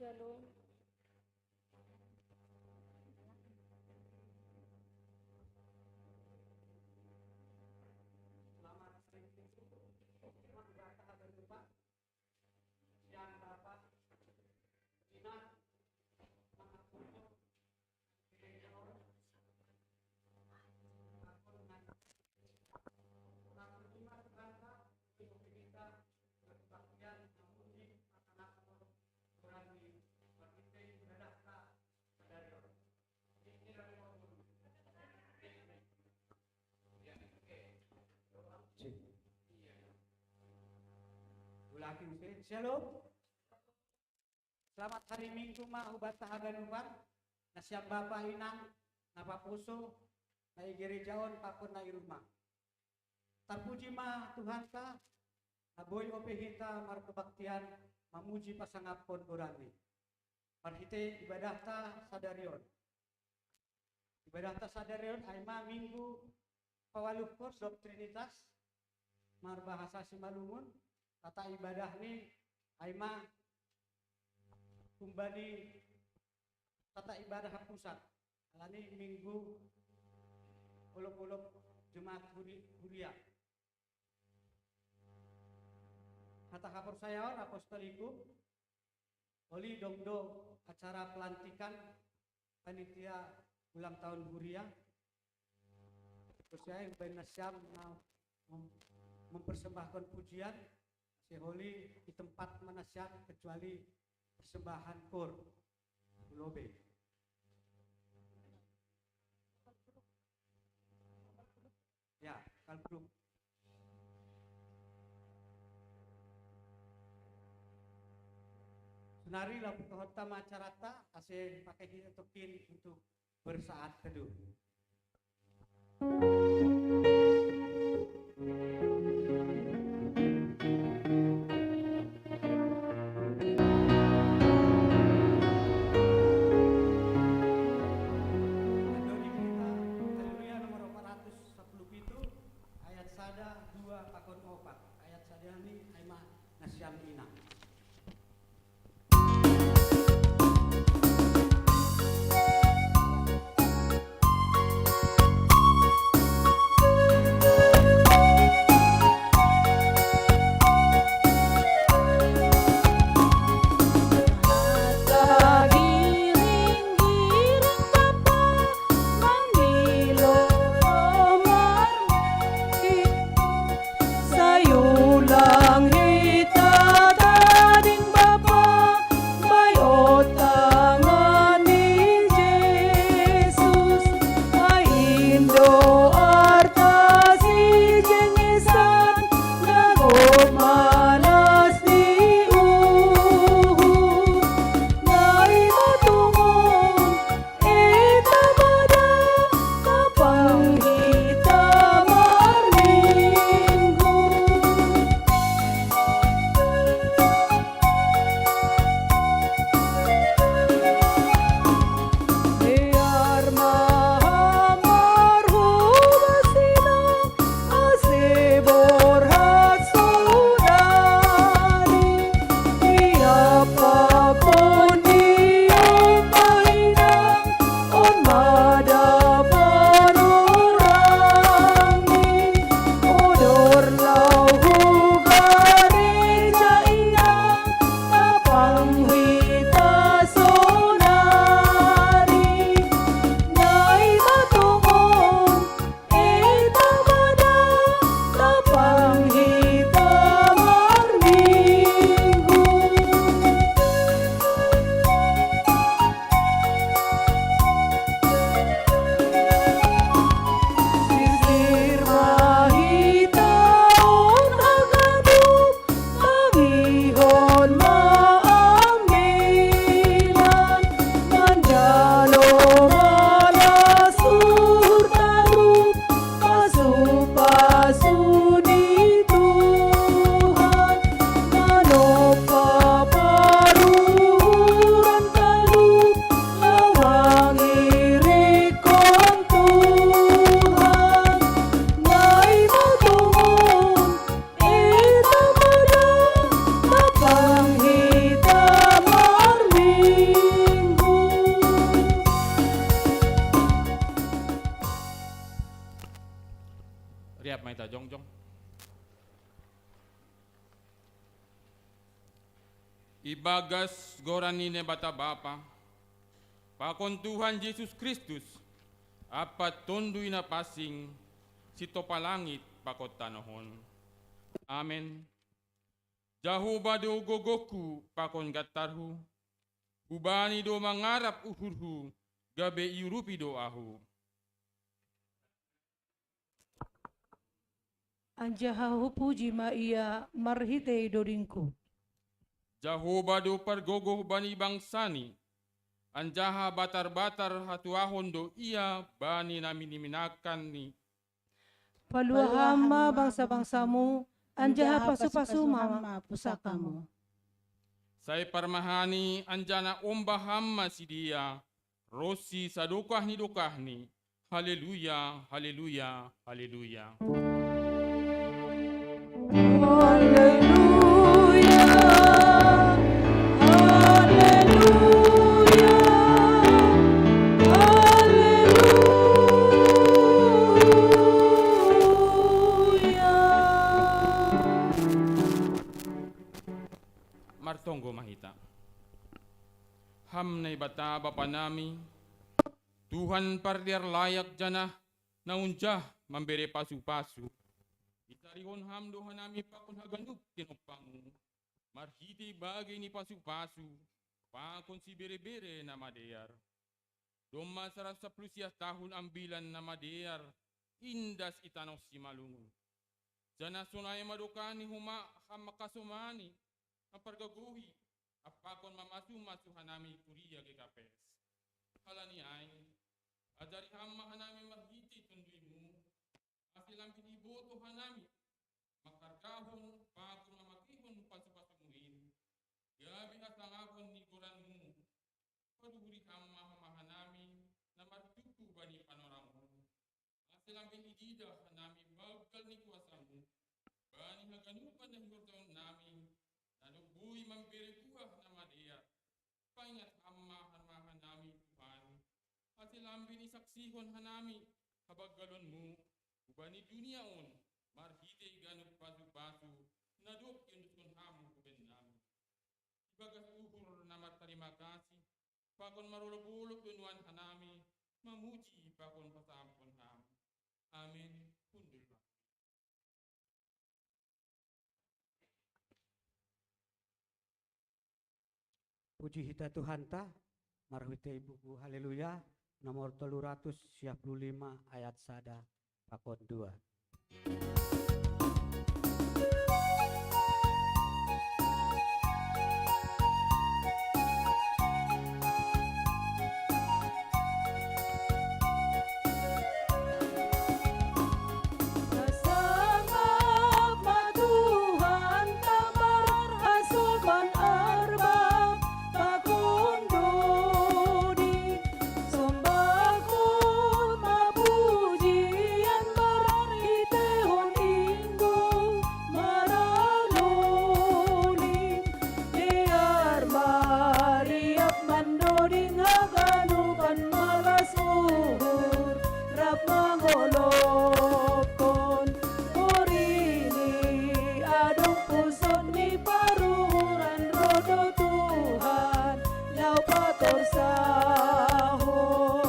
Shalom. Selamat hari Minggu. Selamat berkah berlimpah. Yang dapat Ina mengatur gereja orang aku dengan terima bangsa untuk kita berkebaktian memuji anak-anak orang di berbagai ibadah dari orang. Ini dari orang. Ulangi mungkin. Shalom. Selamat hari Minggu mah ubat tahaganupan. Nasyam Bapak Inang, napa puso, na gerejaon papun na irumah. Terpuji mah Tuhan ka, naboy ope hita markebaktian mamuji pasangapon urani. Marhite ibadah ta sadarion. Ibadah ta sadarion ay ma Minggu pawalukos doktrinitas marbahasa Simalungun. Tata ibadah ni aima kumbani tata ibadah pusat. Alani Minggu uluk-uluk Jemaat Huria. Kata kapor sayaon apostolikum oli dongdo acara pelantikan panitia ulang tahun Huria. Terus saya benasyam mempersembahkan pujian Seholi di tempat manasya kecuali persembahan kur lobe. Ya, kalbruk. Sunari lapu kehota macarata ase pakai hitokin untuk bersaat teduh. mahita jongjong. Ibagas goranine bata bapa, pakon Tuhan Yesus Kristus, apat tunduy na pasing, sito palangit pakot tanohon. Amen. Jahuba do gogoku pakon gatarhu, ubani do mangarap uhurhu, gabe iurupi do ahu. Anjahahu puji ma ia marhite dodingku. Jahuba do pargogoh bani bangsani, anjaha batar-batar hatuahon do ia bani naminiminakan ni. Paluahama bangsa-bangsamu, anjaha pasu-pasu mama pusakamu. Say parmahani anjana ombahama si dia, rosi sadukah ni, haleluya, haleluya, haleluya. Haleluya, haleluya, haleluya. Martonggo mahita. Ham na bata bapa nami, Tuhan pardiar layak jana, naunjah memberi pasu-pasu. Itarihon ham doha nami pakon haganuk tinopang, marhiti bagay ni pasu-pasu, pakon si bere-bere na madeyar. Doma sarap sa plusiah tahun ambilan na madeyar, indas itanos si malungun. Jana sunay madukani huma ham makasumani, apargaguhi, apakon mamasu-masu hanami kuriya gekapes. Halani ay, adari hamma hanami marhiti tunduimu, asilang biniboto hanami, makarkahon, pakon mamakihon pasu-pasumuin, gabi asangakon ni kuranmu, paduhuri hamma hamahanami, na martutu bani panoramon, asilang binidida hanami bagal ni kuasamu, bani haganupan na hurtaon nami, nanubuhi mampiri kuah na madea, paingat hamma hanami Tuhan, asilang binisaksihon hanami, habaggalonmu, ubani dunia on, marhite ganut pasu-pasu, nadok yunduskon hamu kuben nami. Ibagas uhur na terima kasih, pakon marulog-ulog dunuan hanami, mamuji pakon pasampon ham. Amin. Kundul. Puji hita Tuhan ta, marhite ibuku haleluya, nomor 355 ayat sada, pakon 2. Nasangap matuhan tamar hasulkan arbab pakundodi sombakun mapujian marhitehon inggo maraluni diar mariap mandoding haganukan malas uhur rap mangolokon Morini adong puson ni paruran rodo Tuhan lau pator sahon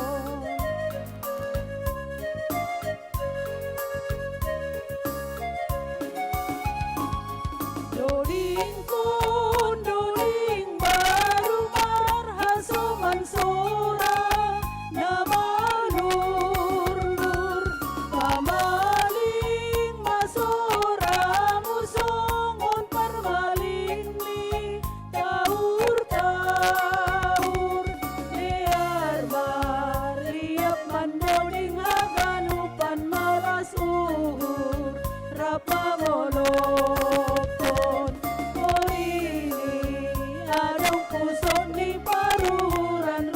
Doding kun doding baru marhasoman sora namalur-lur pamaling masora musongon parmaling ni taur-taur liar mariap mandoding haganupan malas uhur rapangolokon Morini adong puson ni paruran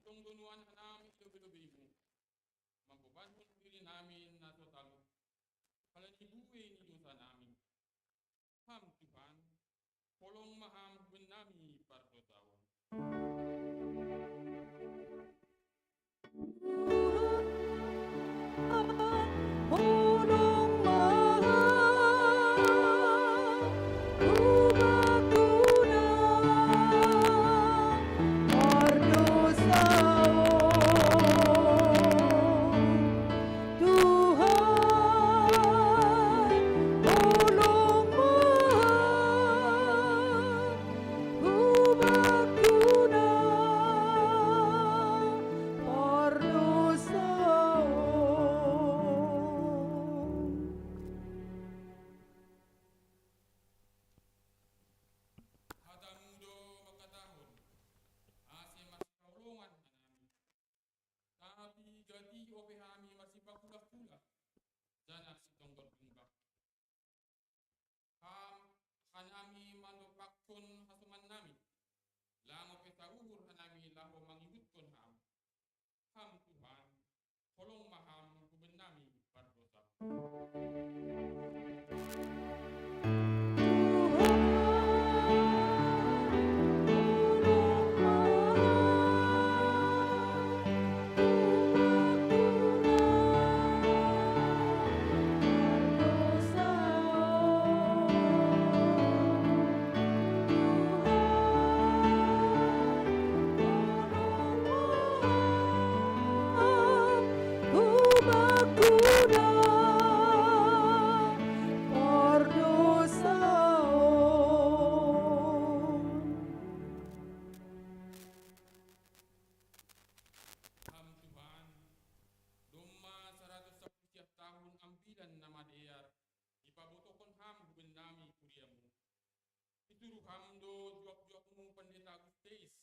tungtunuan namin ilubi-lubi mo. Magbabanhon diri namin na totalo. Kalanibuhi ni Diyos namin. Ham Tuhan, polong maham ben nami pardo tawon. Hulong mahal, ubakuna, mardosa Tuhan, hulong mahal, ubakuna, mardosa Hatamudo magkatahon, ase masikaulungan namin. Tapi gati opehami masipagkulah-kulah, janak si tonggol tunggak. Hanami manupakon hasuman namin, lango petaruhur hanami laho mangibutkon ham. Ham Tuhan, kolong maham kuben nami pardosa. Ham Tuhan, duma 110 tahun ambilan nama deyar, ipabotokon ham ben nami kuriamu. Ituru ham do juak-juakmu pendeta Agustes,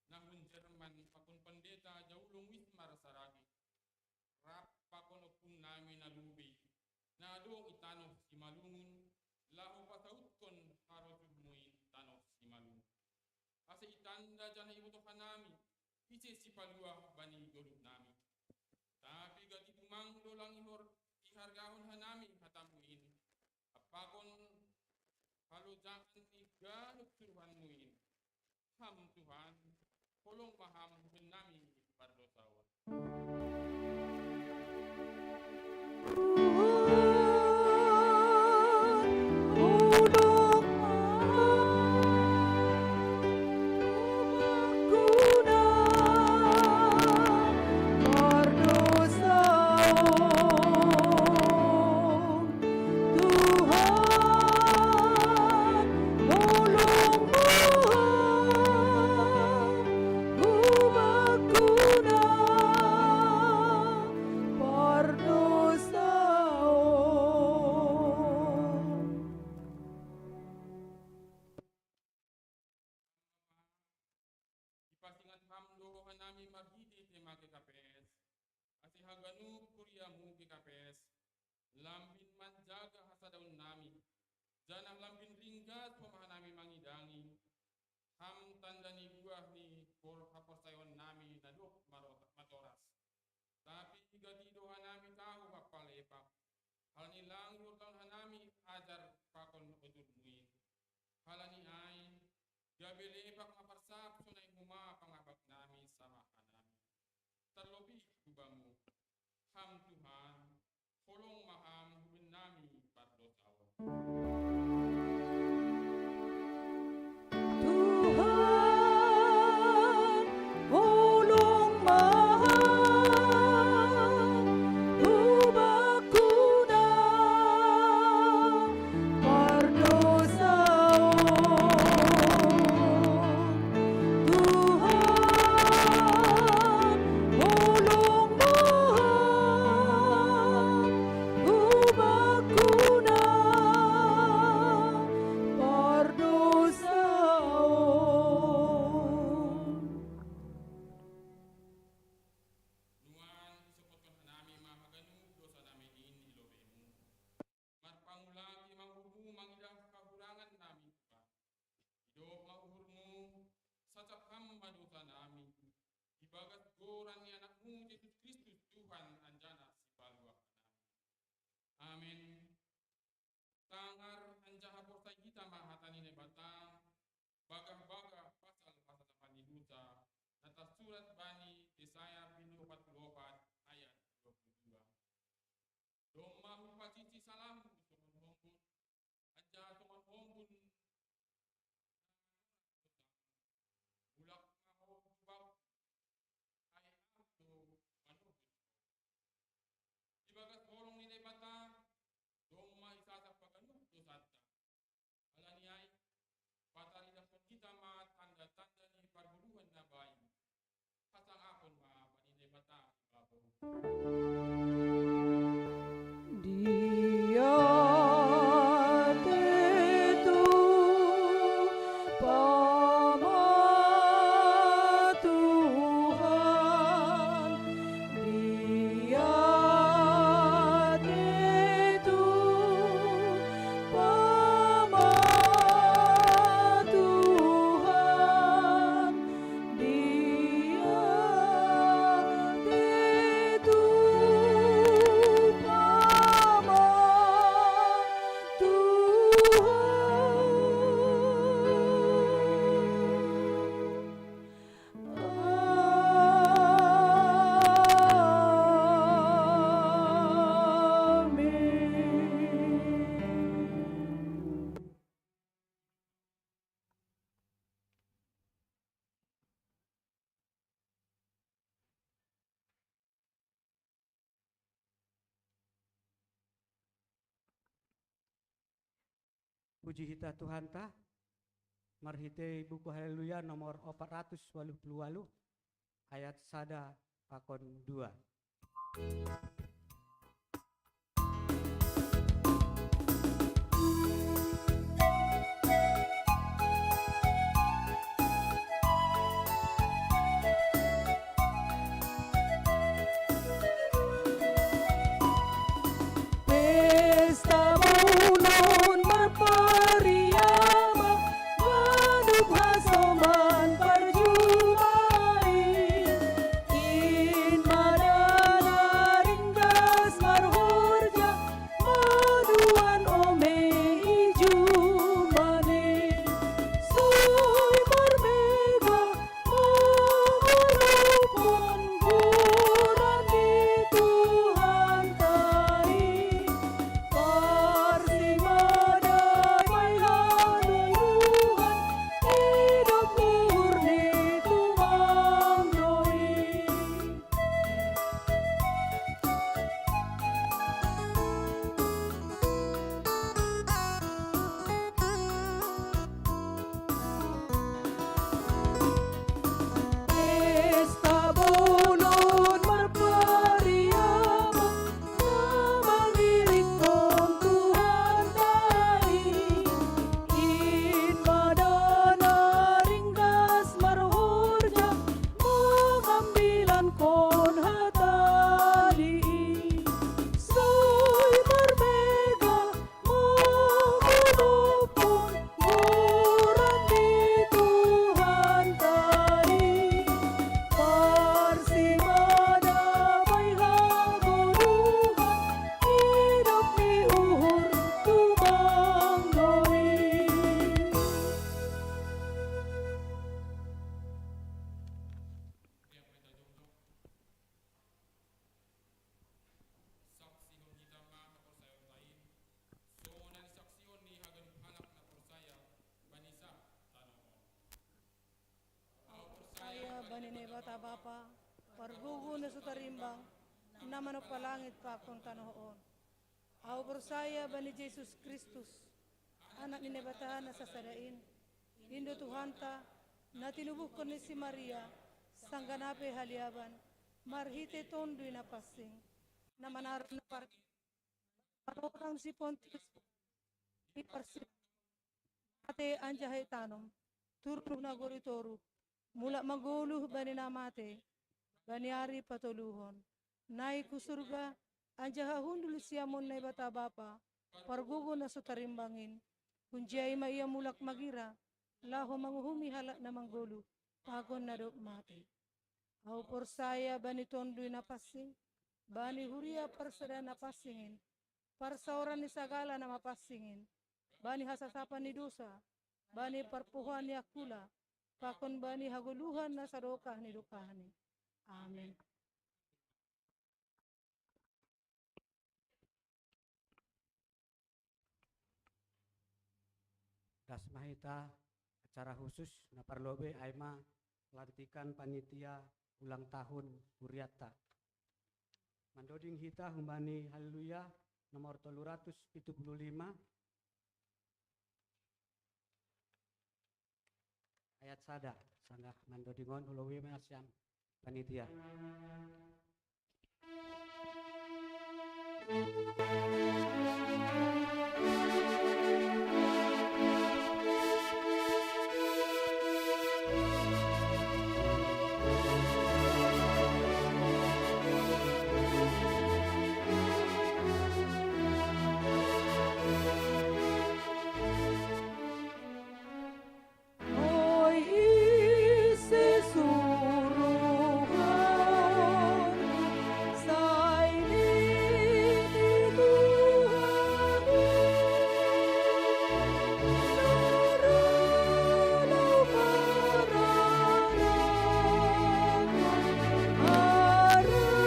nahun Jerman pakon pendeta jaulung wismar saragi. Rap pakon opung nami nalubi, nadong itanoh si malungun, lahu patautkon harosumuin tanoh si malungun. Ase itanda jana ibutokan nami, ise si paluah bani golub nami. Tapi gati dumang dolang ihargahon hanami hatamuin. Apakon halujaan ni ganuk suruhanmuin. Ham Tuhan, kolong maham ben nami pardosawan. Ipasingat hamdo hanami marhidi tema KKPS. Ati haganu kuriamu KKPS. Lambin manjaga hasadaun nami. Janang lambin ringgat pemahanami mangidangi. Ham tandani buah ni haporsayon nami naduk matoras. Tapi tiga tidohan nami tahu hapalepak. Hal ni langur tahun hanami ajar pakon udurmuin. Halani ain. Gabelepak maparsak sunay huma pangabak nami sama hanami. Terlebih kubamu. Ham Tuhan, kolong maham hubin nami pardosawan. Tuhan, hulong mahal, ubakuna, pardosaon. ibagas goran ni anakmu Yesus Kristus Tuhan anjana si palua. Amin. Tangar anjaha borsai kita mahatani ne batang bagah-bagah pasal paniduta atas surat Bani Yesaya pintu 44 ayat 22. Doma hupaciti salam sungon hombun aja sungon hombun ulak mau bab ayat tu manuh. Ibagas borong ni batang doma isasa paganuh tu satta. Alaniai patalidah kita ma tanda-tanda ni perburuan na bayi. Pasang akon ma paninay bata ibabaw. Dia itu Tuhan, Dia itu Tuhan, Dia itu Puji hita Tuhan ta. Marhite buku Haleluya nomor 488 ayat sada pakon 2. Pesta bulan berperiama, genep hasoman perjumai, in madana ringgas marhurja, maduan ome ijumane, sui marmega menghurupkan bulan di Tuhan tai. Parsimada may hanunguhan, hidup murni tumangnoy. Pesta bulan berperiama, namangirikon Tuhan tai. In madana ringgas marhurja, mengambilan kon hatali. Sui marmega menghulupkan bulan di Tuhan tai. Parsimada may haguruhan, hidup ni uhur tumangnoy. Kaya may tajong saksi hon kita ma kaporsayon tain. So nan saksyon ni haganip hanak na porsaya banisa tanong. Saya banine bata bapa, pargugo na sutarimbang, naman palangit pa kung kanoon. Ako bersaya bani Jesus Kristus, anak ni nebatahan na sasadain. Indo Tuhanta, na tinubuhkan ni si Maria, sangganape haliaban, marhite tondoy na pasing, na manaran na parang si Pontius, iparsin, ate anjahay tanom, turno na goritoru, mula maguluh bani namate, baniari patuluhon, nai kusurga, anjaha hundul siamon na bata bapa, pargugo na sutarimbangin, kunjay maiya mulak magira, laho manguhumi halak na manggulu, pagon na do mate. Au persaya bani tondui napasing, bani huria persada napasingin, parsauran ni sagala nama pasingin, bani hasasapa ni dosa, bani perpuhan ni akula, pakon bani haguluhan na sadokah ni dukahani. Amin. Dasmahita acara khusus na parlobe aima pelantikan panitia ulang tahun Huriata. Mandoding hita humbani haleluya nomor 375 ayat sada sanggah mandodingon ulowi masyam panitia. Hoy isi suruhan, sailini Tuhan, naranau maranatha, arajaan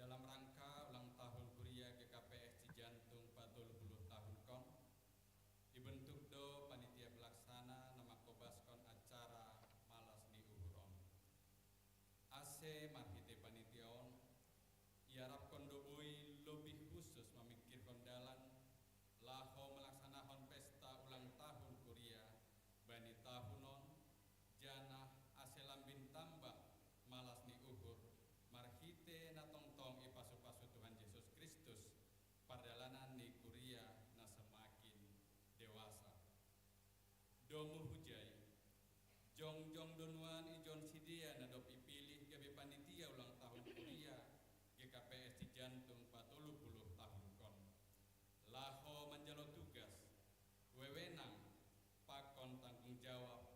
Dalam rangka ulang tahun Kuria GKPS Cijantung 40 tahun kon, dibentuk do panitia pelaksana nama kobaskon acara malas di uhuron. Ase marhite panitiaon, iarap kondoboi lebih khusus memikirkan dalan laho melaksanakan pesta ulang tahun Kuria bani tahunon jana ase lambin tambah malas ni uhur marhite na tongtong ipasu-pasu Tuhan Yesus Kristus pardalanan ni Kuria na semakin dewasa. Domu hujai jong donuan ijon sidia na dop ipilih gabe panitia ulang tahun Kuria GKPS Cijantung 40 tahun kon. Laho menjalo tugas wewenang pakon tanggung jawab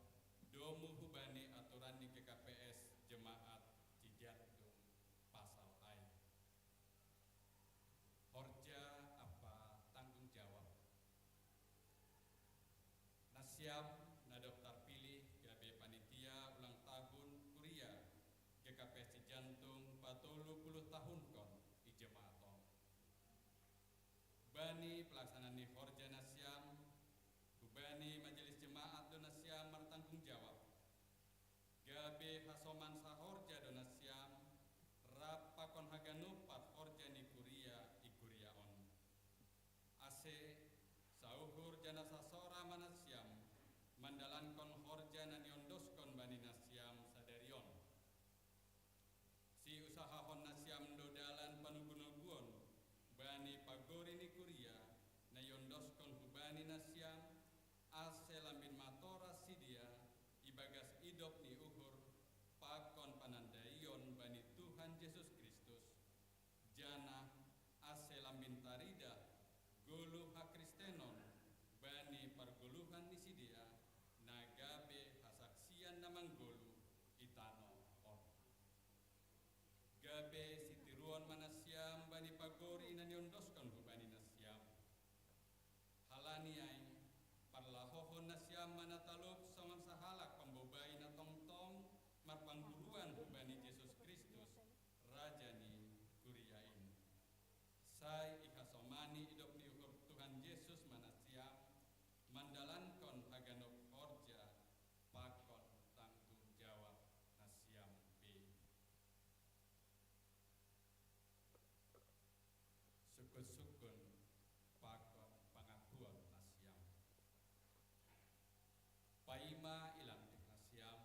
domu hubani aturan di GKPS Jemaat Cijantung pasal ai. Horja apa tanggung jawab. Nasiam na daftar pilih gabe panitia ulang tahun Kuria GKPS Cijantung 40 tahun kon di jemaaton. Bani pelaksanaan ni Horja Nasiam, Bani Majelis Jemaat Donasiam bertanggung jawab. Gabe hasoman sahorja Donasiam, rapakon haganupat Horja ni Kuria ikuriaon. Ase sauhur jana sasora manasiam, mandalankon Horja na niondoskon bani Nasiam sadarion. Si usaha hon Nasiam do dalan idop ni uhur pakon panandaion bani Tuhan Yesus Kristus jana aselambin tarida gulu hakristenon bani parguluhan ni sidia nagabe hasaksian namang gulu itano on gabe sitiruan manasyam bani pagori nanyondoskan ko bani nasyam halani ay parlahohon nasyam manatalok sa sahalak pambobay na tongtong marpangguruan ko bani Jesus Kristus Raja ni Kuriain say ikasomani idop ni uhur Tuhan Yesus manasyam mandalankon haganop orja pakon tanggung jawab nasyam B sukun-sukun pakon pengakuan nasyam paima ilantik nasyam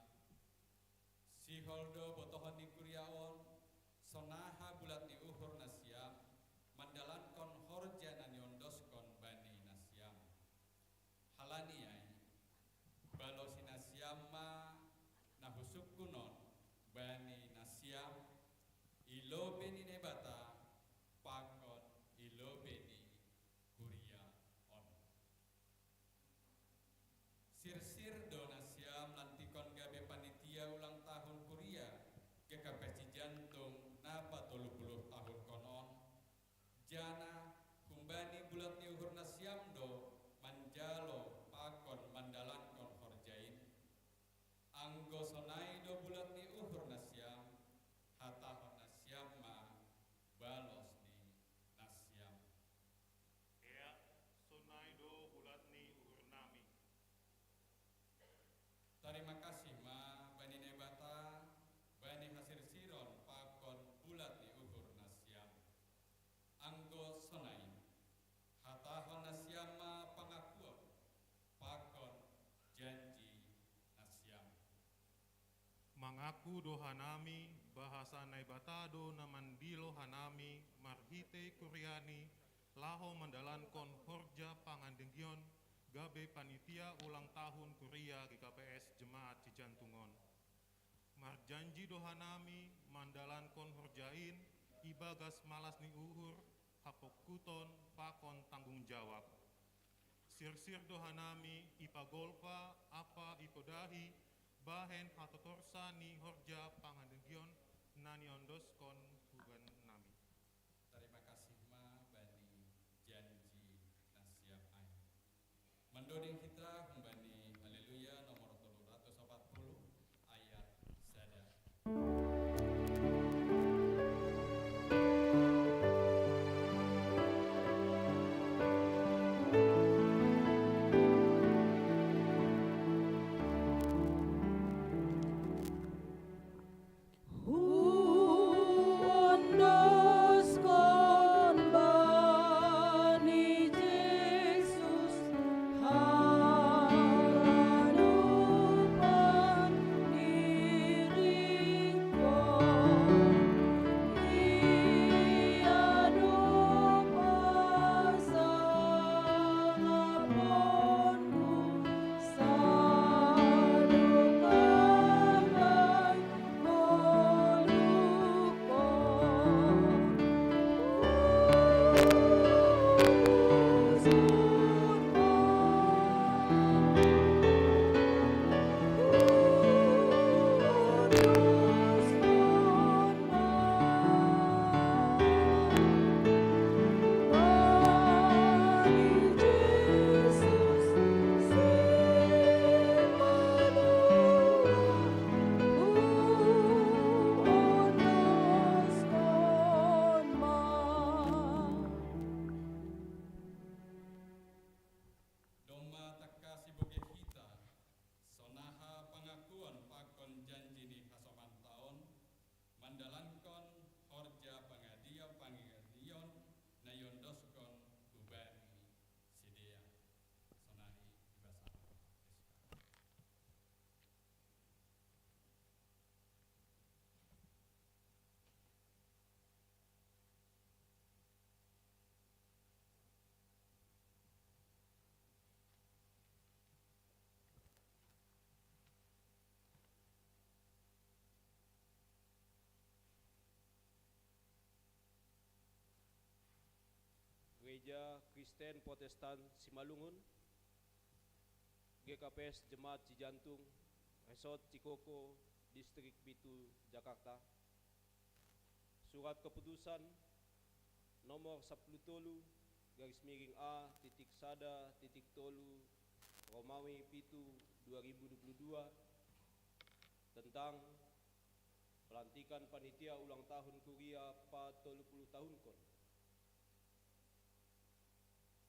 si holdo botohon ni kuriaon sonaha bulat ni uhur nasyam mandalankon horja nanyondoskon bani nasyam halaniai balosi nasyama nahusukunon bani nasyam ilobe ni nebata pakon ilobe ni kuria on sir do nasyam lantikon gabe panitia ulang tahun kuria GKPC jantung napa 30 tahun konon jana kumbani bulat ni uhur nasyam do manjalo pakon mandalankon horjain anggo sonai do bulat ni uhur nasyam hatahon nasyam ma balos ni nasyam Ea sonai do bulat ni uhur nami. terima kasih ma bani nebata bani hasir siron pakon bulat ni uhur nasyam anggo sonai hatahon nasyam ma pangakuan pakon janji nasyam Mangaku do hanami bahasa naibatado namandilo hanami marhite kuryani laho mandalankon horja pangandenggion gabe panitia ulang tahun kuria GKPS Jemaat Cijantungon marjanji do hanami mandalankon horjain ibagas malas ni uhur hapokuton pakon tanggung jawab sir-sir do hanami ipagolpa apa ipodahi bahen hatotorsa ni horja pangandenggion naniondoskon huban nami. terima kasih ma bani janji nasyam ai mendoding kita bani haleluya nomor 340 ayat sada Undoskon bani Jesus harapan diriku iado pasang aponku sadukamai Doma taka siboge kita sonaha pangakuan pakon janji ni hasoman taon mandalankon horja pangadion nayondoskon ubani sidea sonahi ibasa Gereja Kristen Protestan Simalungun, GKPS Jemaat Cijantung, Resort Cikoko, Distrik Bitu, Jakarta. Surat keputusan nomor 10 garis miring A titik sada titik tolu Romawi Pitu 2022 tentang pelantikan panitia ulang tahun Kuria 40 tahun kon.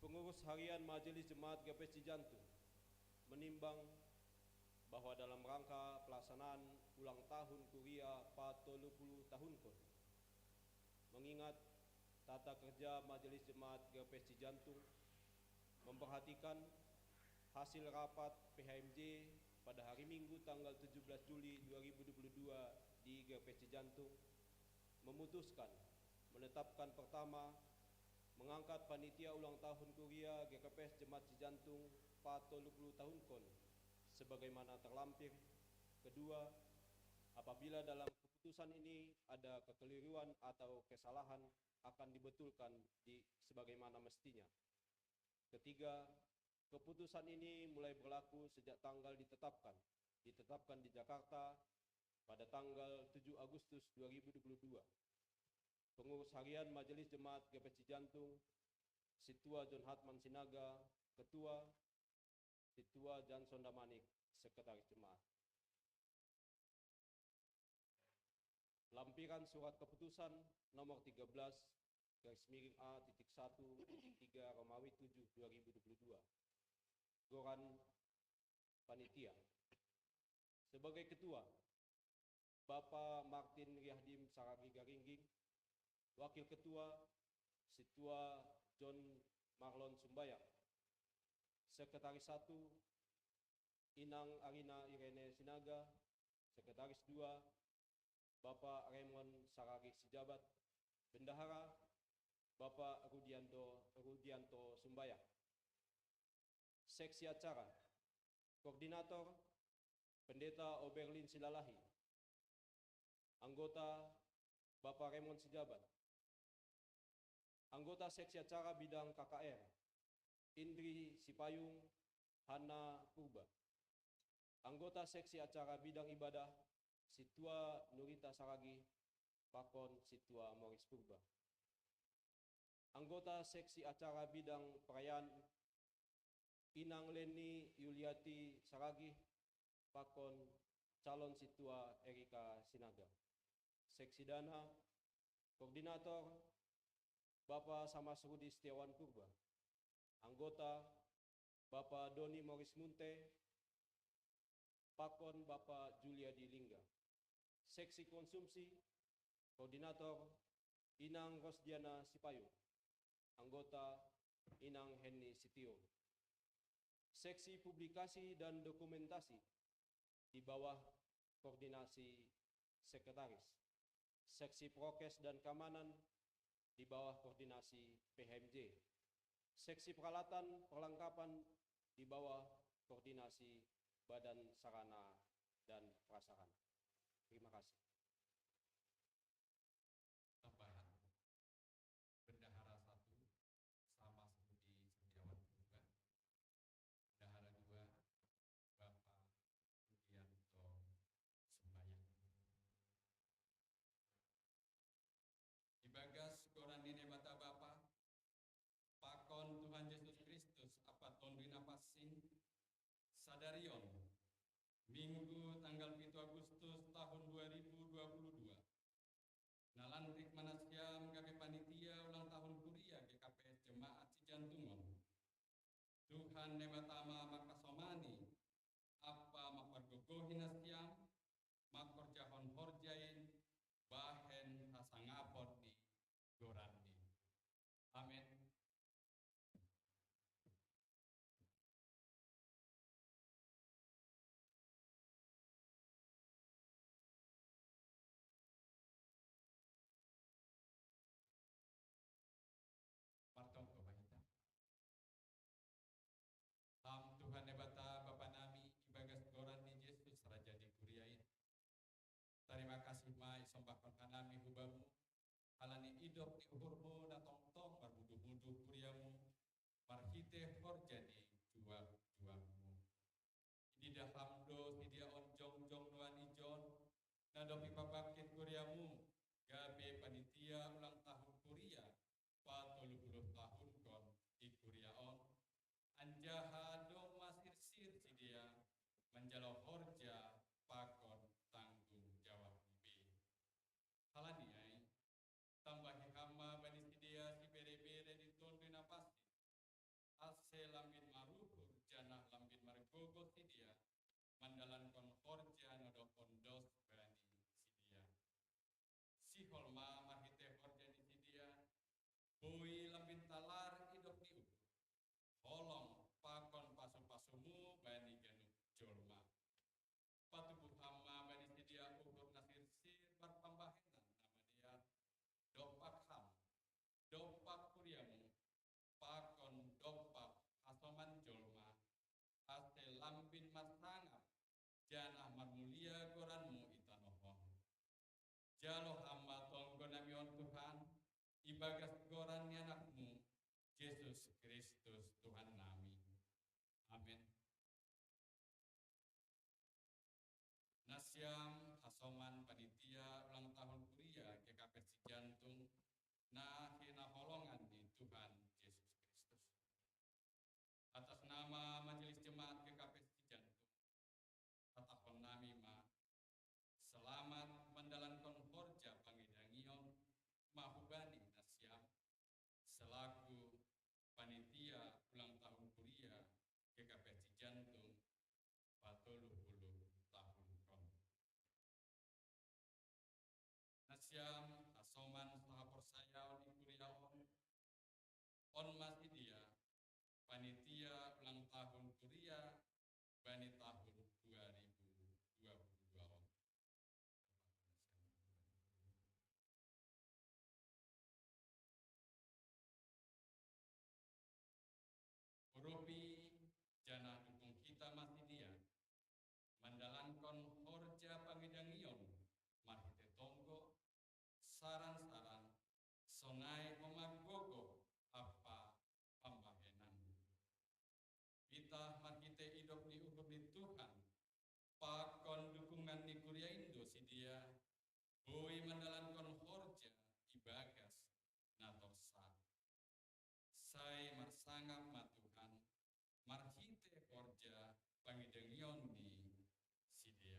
Pengurus harian Majelis Jemaat GKPS Cijantung menimbang bahwa dalam rangka pelaksanaan ulang tahun Kuria 40 tahun kon, mengingat tata kerja Majelis Jemaat GKPS Cijantung memperhatikan hasil rapat PHMJ pada hari Minggu tanggal 17 Juli 2022 di GKPS Cijantung, memutuskan menetapkan pertama, mengangkat panitia ulang tahun Kuria GKPS Jemaat Cijantung 40 tahun kon sebagaimana terlampir. Kedua, apabila dalam keputusan ini ada kekeliruan atau kesalahan akan dibetulkan sebagaimana mestinya. Ketiga, keputusan ini mulai berlaku sejak tanggal ditetapkan di Jakarta pada tanggal 7 Agustus 2022. Pengurus harian Majelis Jemaat GKPS Cijantung, Situa John Hatman Sinaga, Ketua, Situa Jan Sondamanik, Sekretaris Jemaat. Lampiran surat keputusan nomor 13 garis miring A titik 1 titik 3 Romawi 7 2022. Goran Panitia. Sebagai Ketua, Bapak Martin Riyahdim Saragi Garingging. Wakil Ketua, Situa John Marlon Sumbayak. Sekretaris 1, Inang Arina Irene Sinaga. Sekretaris 2, Bapak Raymond Saragi Sijabat. Bendahara, Bapak Rudianto Sumbayak. Seksi acara, Koordinator, Pendeta Oberlin Silalahi. Anggota, Bapak Raymond Sijabat. Anggota Seksi Acara Bidang KKR, Indri Sipayung, Hana Purba. Anggota Seksi Acara Bidang Ibadah, Situa Nurita Saragi, Pakon Situa Morris Purba. Anggota Seksi Acara Bidang Perayaan, Inang Leni Yuliati Saragi, Pakon Calon Situa Erika Sinaga. Seksi Dana, Koordinator, Bapak Samasrudi Setiawan Purba. Anggota, Bapak Doni Morris Munte. Pakon Bapak Juliadi Lingga. Seksi Konsumsi, Koordinator, Inang Rosdiana Sipayung. Anggota, Inang Henny Sitio. Seksi Publikasi dan Dokumentasi di bawah koordinasi Sekretaris. Seksi Prokes dan Keamanan di bawah koordinasi PHMJ. Seksi Peralatan Perlengkapan di bawah koordinasi Badan Sarana dan Prasarana. Terima kasih. Tambahan, Bendahara 1, Samasrudi Setiawan Purba. Bendahara 2, Bapak Rudianto Sumbayak. Ibagas Goran Nine Bata Bapa, Pakon Tuhan Yesus Kristus apa Tondrina Pasing, Sadarion, Minggu tanggal 7 Agustus tahun 2022. Nalantik manasiam gabe panitia ulang tahun Kuria GKPS Jemaat Cijantungon. Tuhan nebatama makasomani, apa mapargogohi nasiam, makorjahon horjain, bahen hasangapot di gorandi. Amin. Partong kebahita. Tuhan nebata Bapa nami ibagas goran ni Yesus Raja di Kuriain. Terima kasih mai sombahkan kanami hubamu. halani idok ni uhurmu na tongtong marbudu-budu kuriamu marhite horjani juang-juangmu. Ini dah hamdo sidia onjong-jong nuan ijon nadopi papakit kuriamu gabe panitia ulang tahun kuria 40 tahun kon di kuriaon anjaha dong masir sir sidia menjalo horja pakon tanggung jawab ibe. Halaniai tambahi hama bani sidia si bere-bere di tondo napasti ase lambin maruhur janah lambin margogo sidia mandalan kon horja nodo ondos bani sidia. Si holma mahite horja di sidia boi lambin talar idok ni ukur holong pakon pasu-pasumu bani ganuk jolma patubuh hama bani sidia ukur nasir sir berpambahenan nama dia dopak ham dopak kuriamu pakon dopak asoman jolma aste lambin masangap janah marmulia goranmu itanohon jalo hamba tonggo namion Tuhan ibagas goran ni anakmu Yesus Kristus Tuhan nami. Amin. Nasyam hasoman panitia ulang tahun kuria GKP Cijantung nah hina holongan di Tuhan Yesus Kristus. Atas nama Majelis Jemaat GKP Cijantung, tatahon nami ma selamat mendalankan horja pangidangion mahubani nasyam selaku panitia ulang tahun kuria GKP Cijantung 40 tahun kon. Nasyam hasoman saha persaya di kuriaon on masih dia panitia ulang tahun kuria bani tahun 2022 on. Urupi janah dukung kita masih dia mandalankan horja pangidangion marhite tonggo saran-saran songai omagogo apa pambahenan kita marhite idok ni ukur ni Tuhan pakon dukungan ni kuria Indo si dia boi mandalankan horja ibagas natorsa sai marsangap matuhan marhite horja pangidangion ni si dia.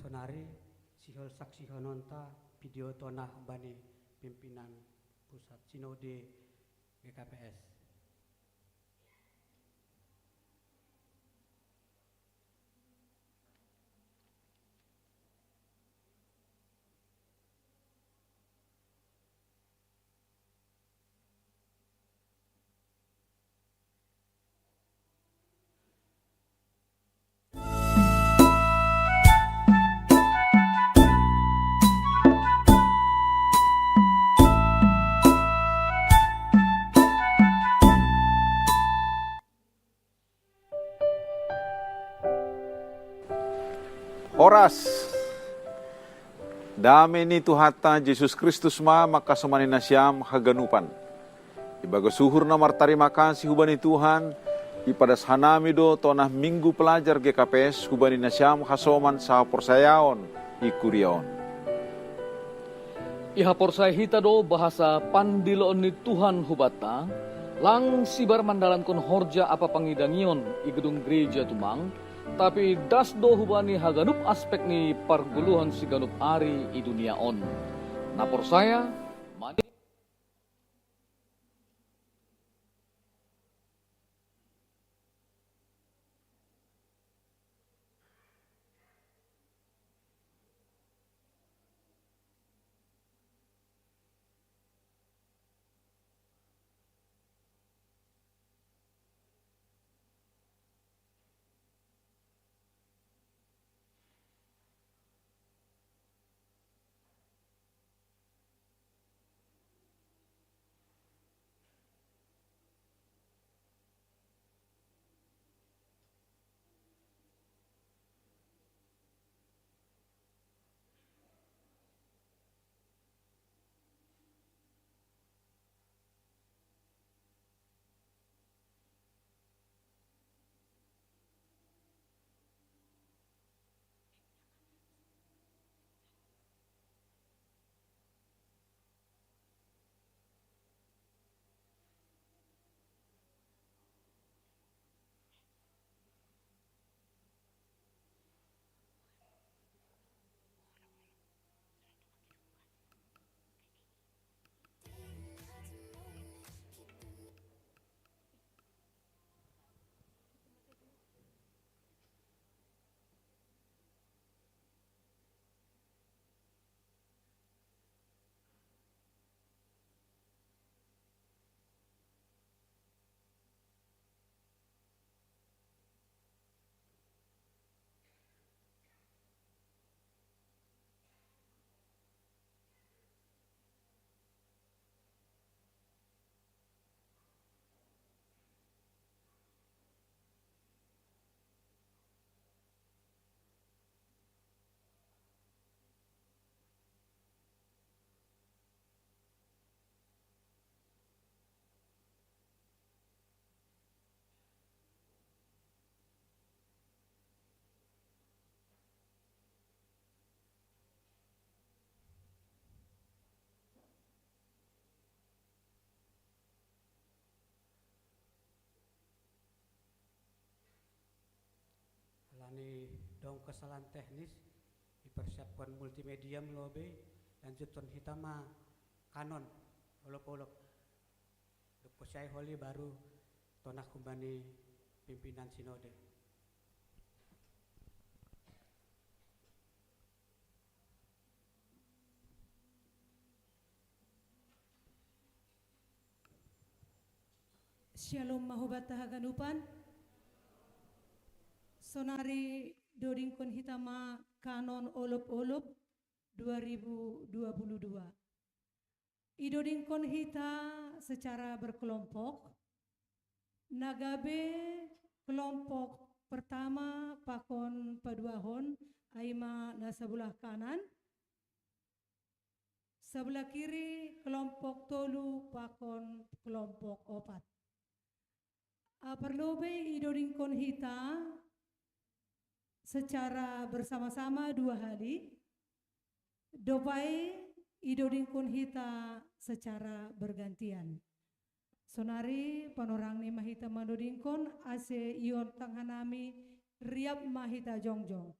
Sonari sihol saksi hononta video tonah bani pimpinan pusat sinode GKPS. Horas Dame ni Tuhata Yesus Kristus maka sumanina siyam haganupan. Ibaga suhur na martarima kasih hubani Tuhan, ipadas hanami do tonah minggu pelajar GKPS hubani na siyam hasoman sa porsayaon ikuriaon. Ihaporsay hita do bahasa pandiloon ni Tuhan hubata, lang sibar mandalan kon horja apa pangidangion i gedung gereja tumang, tapi das do hubani haganup aspek ni parguluhan si ganup ari i duniaon. Naporsaya, mani Lani dong kesalahan teknis dipersiapkan multimedia melobe lanjutan hitama kanon olok-olok posai holi baru tonah kumbani pimpinan sinode. Shalom mahubata haganupan. Sonari dodingkon hitama kanon olop-olop 2022. Idodingkon hita secara berkelompok. Nagabe kelompok pertama pakon paduahon aima na sebelah kanan. Sebelah kiri kelompok tolu pakon kelompok opat. Perlobe idodingkon hita secara bersama-sama 2 hari, dopai idodingkun hita secara bergantian. Sonari panorang ni mahita mandodingkon ase ion tanghanami riap mahita jongjong.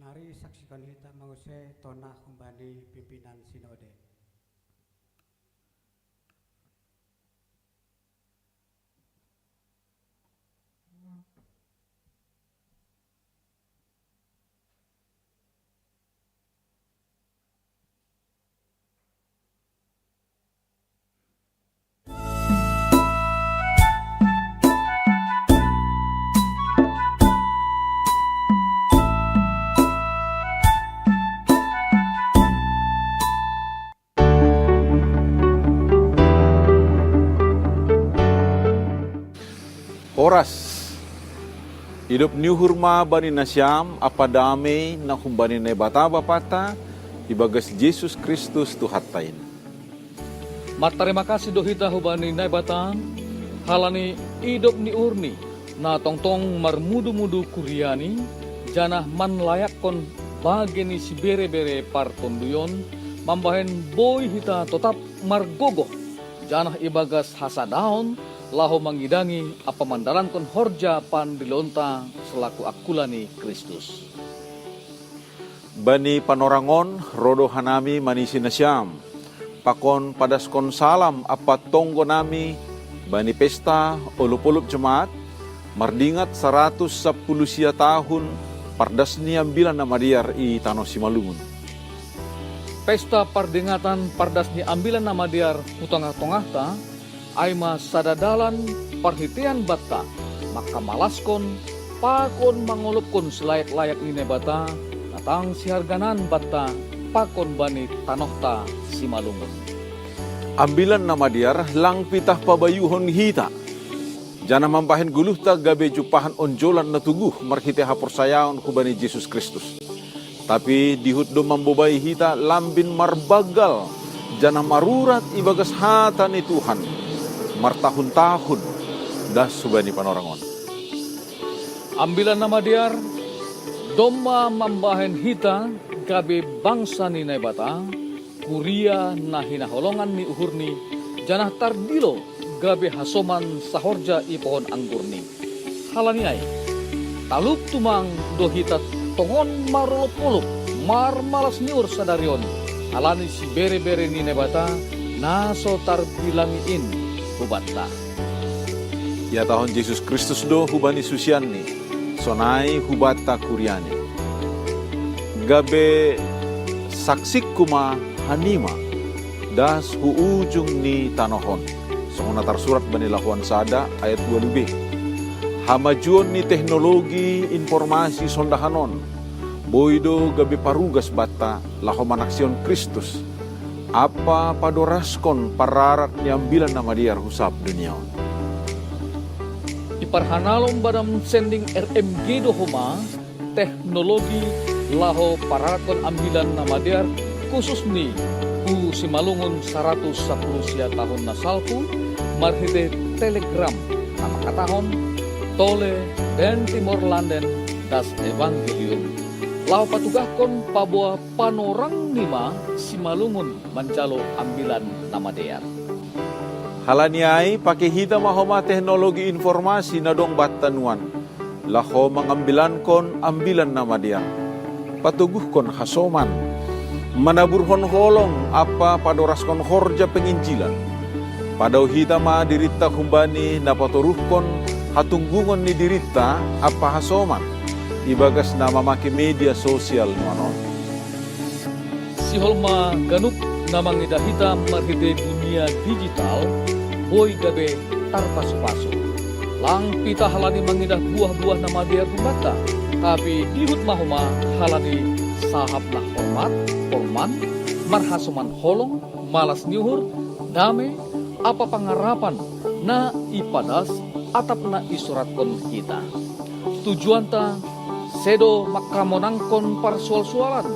Mari saksikan kita mengusai tonah kembali pimpinan sinode. Oras hidup niu hurma bani nasyam apa damai na humbani ne bata bapata ibagas Yesus Kristus Tuhatain. Terima kasih dohita hubani naibatan halani hidup ni urni na tongtong marmudu-mudu kuriani janah man layakkon bageni si bere-bere partonduyon mambahen boy hita tetap margogoh janah ibagas hasadaon laho mangidangi apa mandalankon horja pandilonta selaku akulani Kristus. Bani panorangon rodo hanami manisi nasyam pakon padaskon salam apa tonggo nami bani pesta ulup-ulup jemaat mardingat 110 tahun pardasni ambilan nama diar i Tano Simalungun. Pesta pardingatan pardasni ambilan nama diar utangah-tongahta aima sadadalan perhitian bata maka malaskon pakon mangolupkon selayak-layak nine bata natang siharganan bata pakon bani tanohta Simalungun. Ambilan nama diar lang pitah pabayuhon hita jana mampahin guluhta gabe jupahan onjolan natuguh marhite hapor sayaon kubani Yesus Kristus. Tapi dihut do mambobai hita lambin marbagal jana marurat ibagas hata ni Tuhan martahun-tahun dah subani panorangon. Ambilan nama diar doma mambahen hita gabe bangsa ni naibata kuria nahina holongan ni uhurni janah tardilo gabe hasoman sahorja i pohon anggurni. Halani ay talup tumang dohita tongon marolop-olop mar malas niur sadarion halani si bere-bere ni naibata naso tarbilangiin hubata. Ya tahun Yesus Kristus do hubani susianni sonai hubata kuriani. Gabe saksik kuma hanima das hu ujung ni tanohon. Songona tarsurat bani lahuan sada ayat 2b. Hamajuon ni teknologi informasi sondahanon. Boido gabe parugas bata laho manaksion Kristus. Apa padoraskon pararak niambilan nama diar husap dunia. Iparhanalom badam sending RMG dohoma teknologi laho pararakon ambilan nama diar khusus ni ku Simalungun 110 tahun nasalku marhite telegram nama katahon tole dan Timor Landen das Evangelium. Lau patugahkon pabuah panorang nima Simalungun mancalo ambilan nama diar. Halaniai pakai hita mahoma teknologi informasi nadong batanuan. Laho mengambilan kon ambilan nama dia. Patuguh kon hasoman. Manaburhon holong apa padoraskon horja penginjilan. Padau hita ma dirita humbani napatoruh kon hatunggungon ni dirita apa hasoman. Ibagas nama make media sosial nuanon. Si holma ganup namang idahita marhite dunia digital boy gabe tarpasu-pasu. Lang pita halani mangidah buah-buah nama dia bata, tapi dihut mahoma halani sahab na hormat, horman, marhasoman holong, malas nyuhur, dame, apa pangarapan na ipadas atap na isuratkan kita. Tujuan ta sedo makamonangkon parsual-sualan,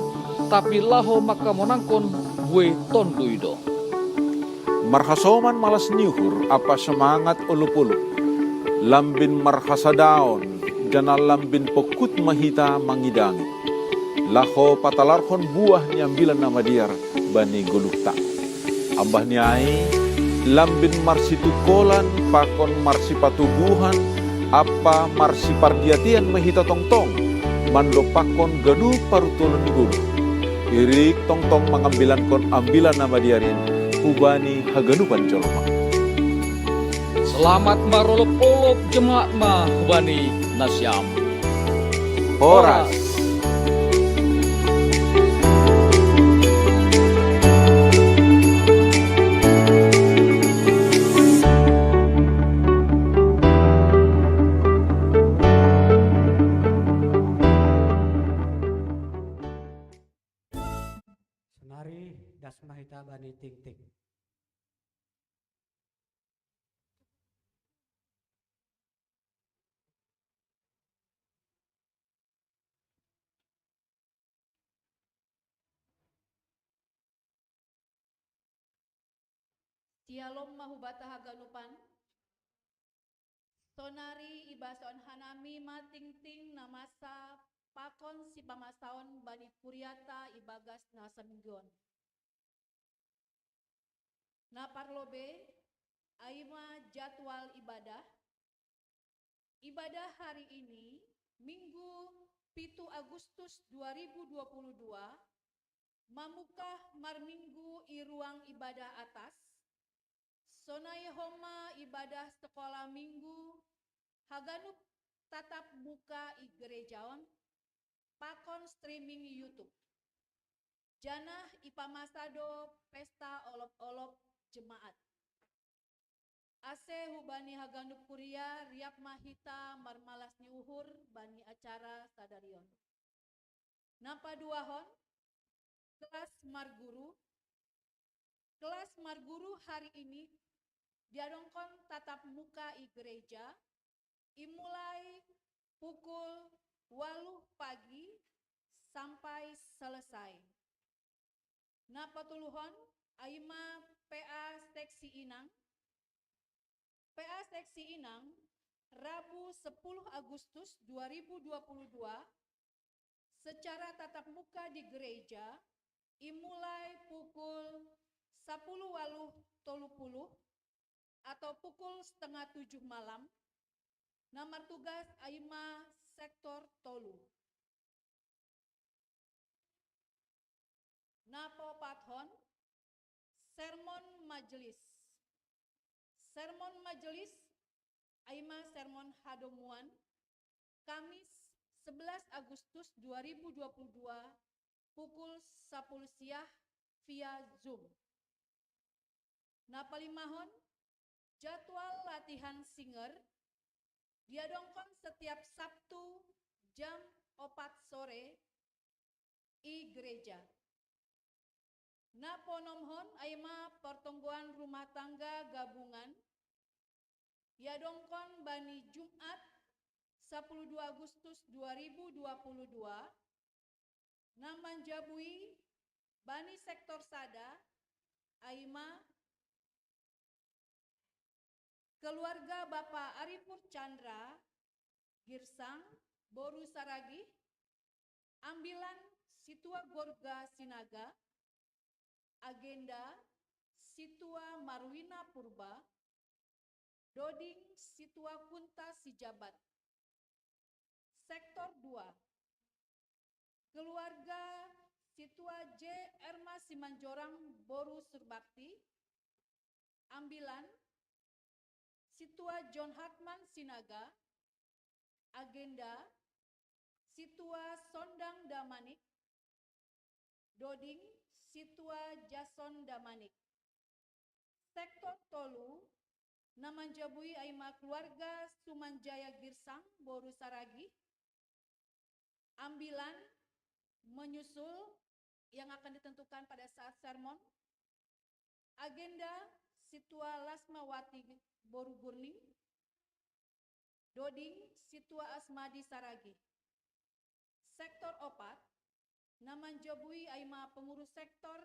tapi laho makamonangkon gue tonduido. Marhasoman malas nyuhur apa semangat ulup-ulup. Lambin marhasadaon jana lambin pokut mahita mangidangi. Laho patalarhon buah niambilan nama diar bani gulukta. Ambah niai lambin marsitukolan pakon marsipatubuhan apa marsipardiatian mahita tongtong. mandopakon ganu parutulun guru. Irik tong-tong mengambilan kon ambilan nama diarin, hubani haganupan colma. Selamat marolop-olop jemaat ma hubani nasyam. Horas. Senari dasmahita bani ting-ting. Tialom mahubata haganupan. Sonari ibason hanami mating-ting namasa pakon si pamasaon bani kuriata ibagas na saminggon. Na parlobe aima jadwal ibadah. Ibadah hari ini Minggu 7 Agustus 2022 mamukah marminggu i ruang ibadah atas. Sonai homa ibadah sekolah minggu haganup tatap muka i gerejaon pakon streaming YouTube. Janah ipamasado pesta olop-olop jemaat. Ase hubani haganup kuria riap mahita marmalas ni uhur bani acara sadarion. Napa duahon kelas marguru. Kelas marguru hari ini diadongkon tatap muka i gereja imulai pukul 8 pagi sampai selesai. Napa tuluhon aima PA Seksi Inang. PA Seksi Inang Rabu 10 Agustus 2022 secara tatap muka di gereja imulai pukul 10.30 atau pukul 6:30 malam. Namar tugas aima sektor tolu. Napo pathon sermon majelis. Sermon majelis aima sermon hadomuan Kamis 11 Agustus 2022 pukul 10 siang via Zoom. Napalimahon jadwal latihan singer diadongkon setiap Sabtu jam 4 sore i gereja. Naponomhon aima pertongguan rumah tangga gabungan diadongkon bani Jumat 12 Agustus 2022 namanjabui bani sektor sada aima keluarga Bapak Arifur Chandra Girsang Boru Saragi ambilan Situa Gorga Sinaga agenda Situa Marwina Purba Doding Situa Kunta Sijabat. Sektor 2 keluarga Situa J. Erma Simanjorang Boru Surbakti ambilan Situa John Hartman Sinaga agenda Situa Sondang Damanik Doding Situa Jason Damanik. Sektor tolu namanjabui aima keluarga Sumanjaya Girsang Boru Saragi ambilan menyusul yang akan ditentukan pada saat sermon agenda Situa Lasmawati Boru Gurning Doding Situa Asmadi Saragi. Sektor opat namanjabui aima pengurus sektor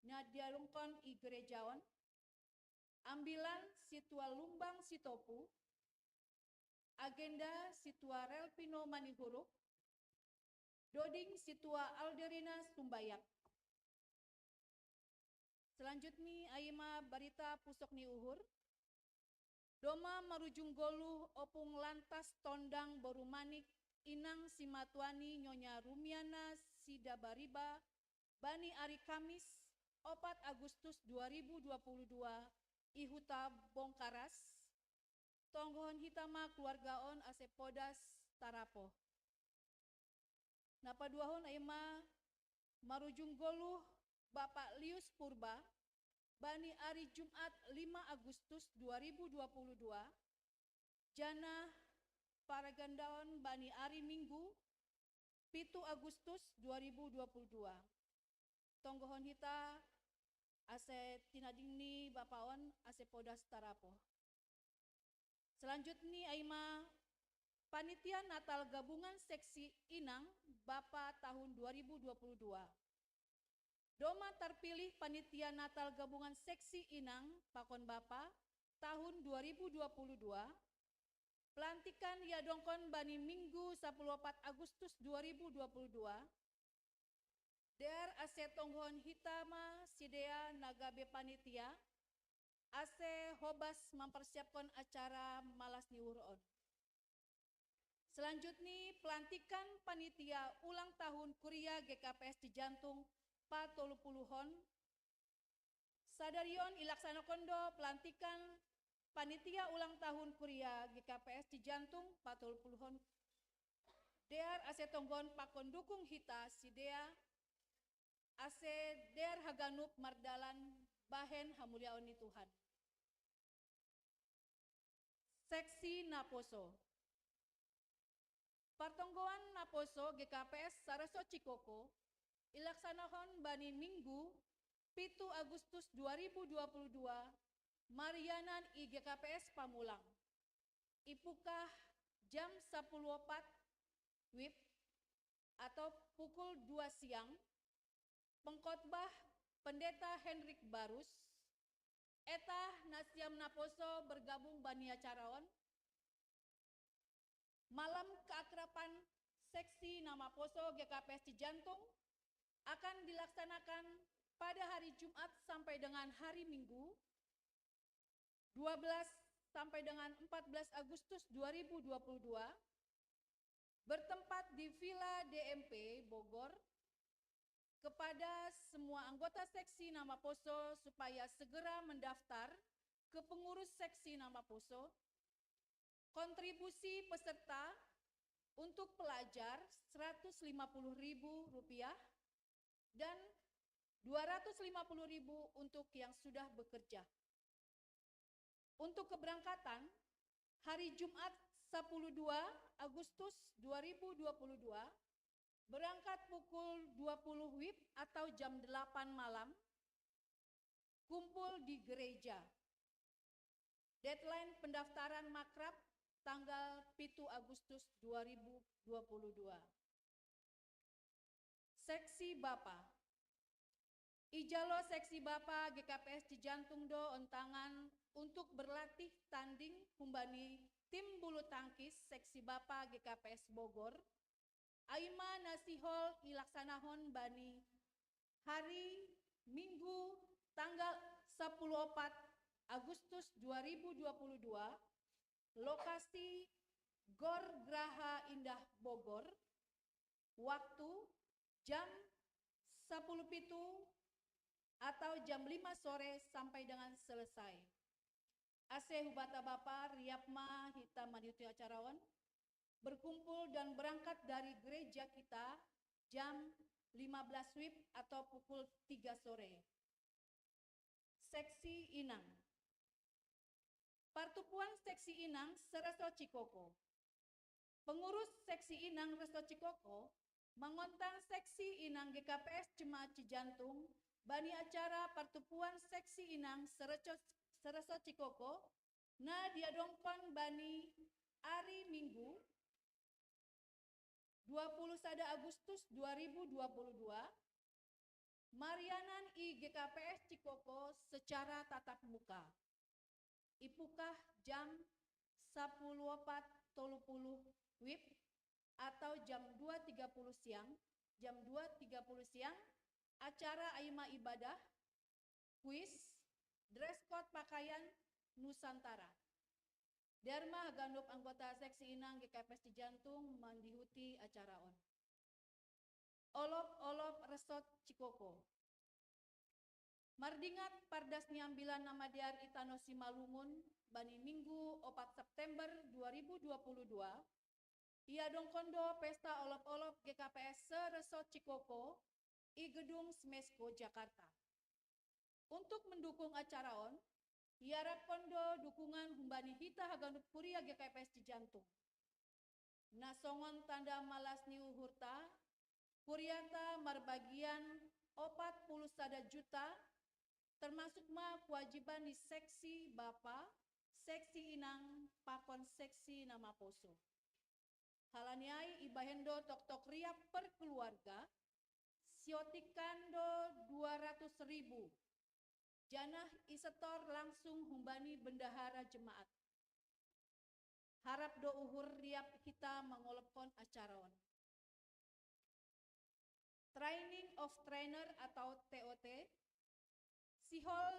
nyadialungkon i gerejaon ambilan Situa Lumbang Sitopu agenda Situa Relpino Manihuruk Doding Situa Alderina Sumbayak. Selanjutnya aima barita pusok ni uhur doma marujung goluh opung lantas tondang Boru Manik Inang Simatuani Nyonya Rumiana Sidabariba Bani Ari Kamis 4 Agustus 2022 Ihuta Bongkaras Tonggohon Hitama Keluargaon Asepodas Tarapo Napaduahon Aima Marujung Goluh Bapak Lius Purba Bani Ari Jumat 5 Agustus 2022 Jana Paragandaon Bani Ari Minggu 7 Agustus 2022 Tonggohon Hita Ase Tinadingni Bapaon Ase Podas Tarapo. Selanjutnya Aima Panitia Natal Gabungan Seksi Inang Bapa tahun 2022. Doma terpilih Panitia Natal Gabungan Seksi Inang Pakon Bapa tahun 2022. Pelantikan Yadongkon Bani Minggu 14 Agustus 2022. Der Ase Tonggohon Hitama Sidea Nagabe Panitia Ase Hobas mempersiapkan acara malas niwuron. Selanjutnya pelantikan Panitia Ulang Tahun Kuria GKPS di Jantung Patolupuluhon. Sadarion ilaksana kondo pelantikan Panitia Ulang Tahun Kuria GKPS di Jantung Patolupuluhon. Der Ase Tonggohon Pakon Dukung Hita Sidea Ase Der Haganup Mardalan Bahen Hamuliaoni Tuhan. Seksi Naposo. Partonggoan Naposo GKPS Saraso Cikoko ilaksanakan Bani Minggu 7 Agustus 2022 Marianan IGKPS Pamulang. Ipukah jam 10.04 WIB atau pukul 2 siang. Pengkhotbah Pendeta Henrik Barus. Eta Nasiam Naposo bergabung Bani Acaraon. Malam keakraban Seksi Nama Poso GKPS di Jantung akan dilaksanakan pada hari Jumat sampai dengan hari Minggu 12 sampai dengan 14 Agustus 2022 bertempat di Villa DMP Bogor. Kepada semua anggota Seksi Nama Poso supaya segera mendaftar ke pengurus Seksi Nama Poso. Kontribusi peserta untuk pelajar Rp150.000 dan Rp250.000 untuk yang sudah bekerja. Untuk keberangkatan hari Jumat 12 Agustus 2022 berangkat pukul 20 WIB atau jam 8 malam, kumpul di gereja. Deadline pendaftaran makrab tanggal 7 Agustus 2022. Seksi Bapa. Ijalo Seksi Bapa GKPS di Jantung do ontangan untuk berlatih tanding humbani tim bulu tangkis Seksi Bapa GKPS Bogor. Aima Nasihol ilaksanahon Bani hari Minggu tanggal 14 Agustus 2022 lokasi Gor Graha Indah Bogor, waktu jam 10.07 atau jam 5 sore sampai dengan selesai. Ase Hubata Bapa Riapma Hita Madiuti Acarawan berkumpul dan berangkat dari gereja kita jam 15 WIB atau pukul 3 sore. Seksi Inang. Partupuan Seksi Inang Sereso Cikoko. Pengurus Seksi Inang Reso Cikoko mengontang Seksi Inang GKPS Jemaat Cijantung Bani acara Partupuan Seksi Inang Sereso Cikoko na diadongkon Bani Ari Minggu 21 Agustus 2022 Marianan IGKPS Cikoko secara tatap muka. Ipukah jam 10.30 WIB atau jam 2.30 siang. Jam 2.30 siang acara Aima Ibadah, kuis, dress code pakaian Nusantara. Derma haganup anggota seksi inang GKPS Cijantung mandihuti acara on. Olop resort Cikoko. Mardingat pardas niambilan nama diar Itano Simalungun bani Minggu 4 September 2022. Ia dongkondo pesta olop-olop GKPS Resort Cikoko i Gedung Smesco Jakarta. Untuk mendukung acara on, Iarap kondo dukungan humbani hita haganup kuria GKPS Cijantung. Nasongon tanda malas ni uhurta, kuriata marbagian 40 juta, termasuk ma kewajiban di seksi Bapa, seksi Inang, pakon seksi nama poso. Halaniai ibahendo tok-tok riap per keluarga, siotikando 200.000. Janah isetor langsung humbani bendahara jemaat. Harap do uhur riap kita mengolopkan acaron. Training of Trainer atau TOT. Sihol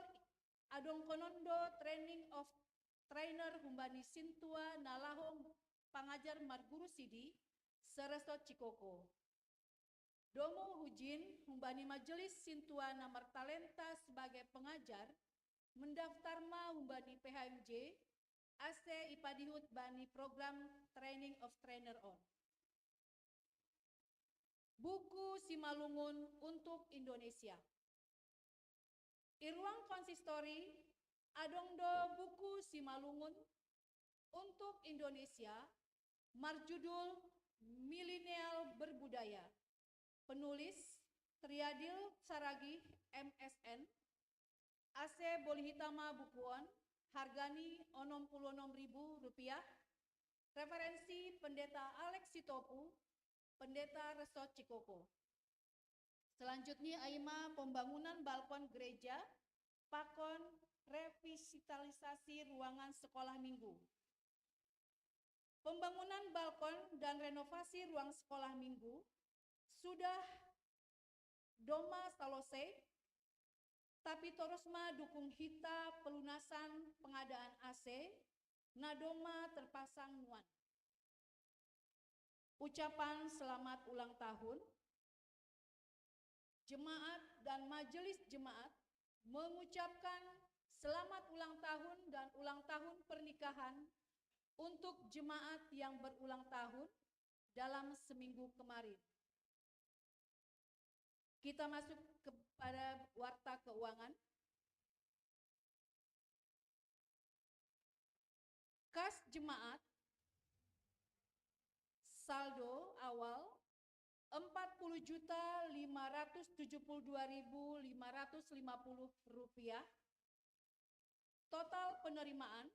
adong konondo Training of Trainer humbani sintua nalahong pangajar marguru sidi Seresot Cikoko. Domo hujin humbani majelis sintua namar talenta sebagai pengajar mendaftar ma humbani PHMJ AC ipadihut bani program Training of Trainer on. Buku Simalungun untuk Indonesia. Iruang konsistori adongdo buku Simalungun untuk Indonesia marjudul Milenial Berbudaya. Penulis Triadil Saragih MSN. AC Bolihitama Bukuan, hargani Rp66.000. Referensi Pendeta Alex Sitopu, Pendeta Resort Cikoko. Selanjutnya Aima pembangunan balkon gereja, pakon revitalisasi ruangan sekolah minggu. Pembangunan balkon dan renovasi ruang sekolah minggu sudah doma selesai, tapi terus ma dukung hita pelunasan pengadaan AC, nadoma terpasang nuan. Ucapan selamat ulang tahun, jemaat dan majelis jemaat mengucapkan selamat ulang tahun dan ulang tahun pernikahan untuk jemaat yang berulang tahun dalam seminggu kemarin. Kita masuk kepada warta keuangan. Kas jemaat saldo awal Rp40.572.550. Total penerimaan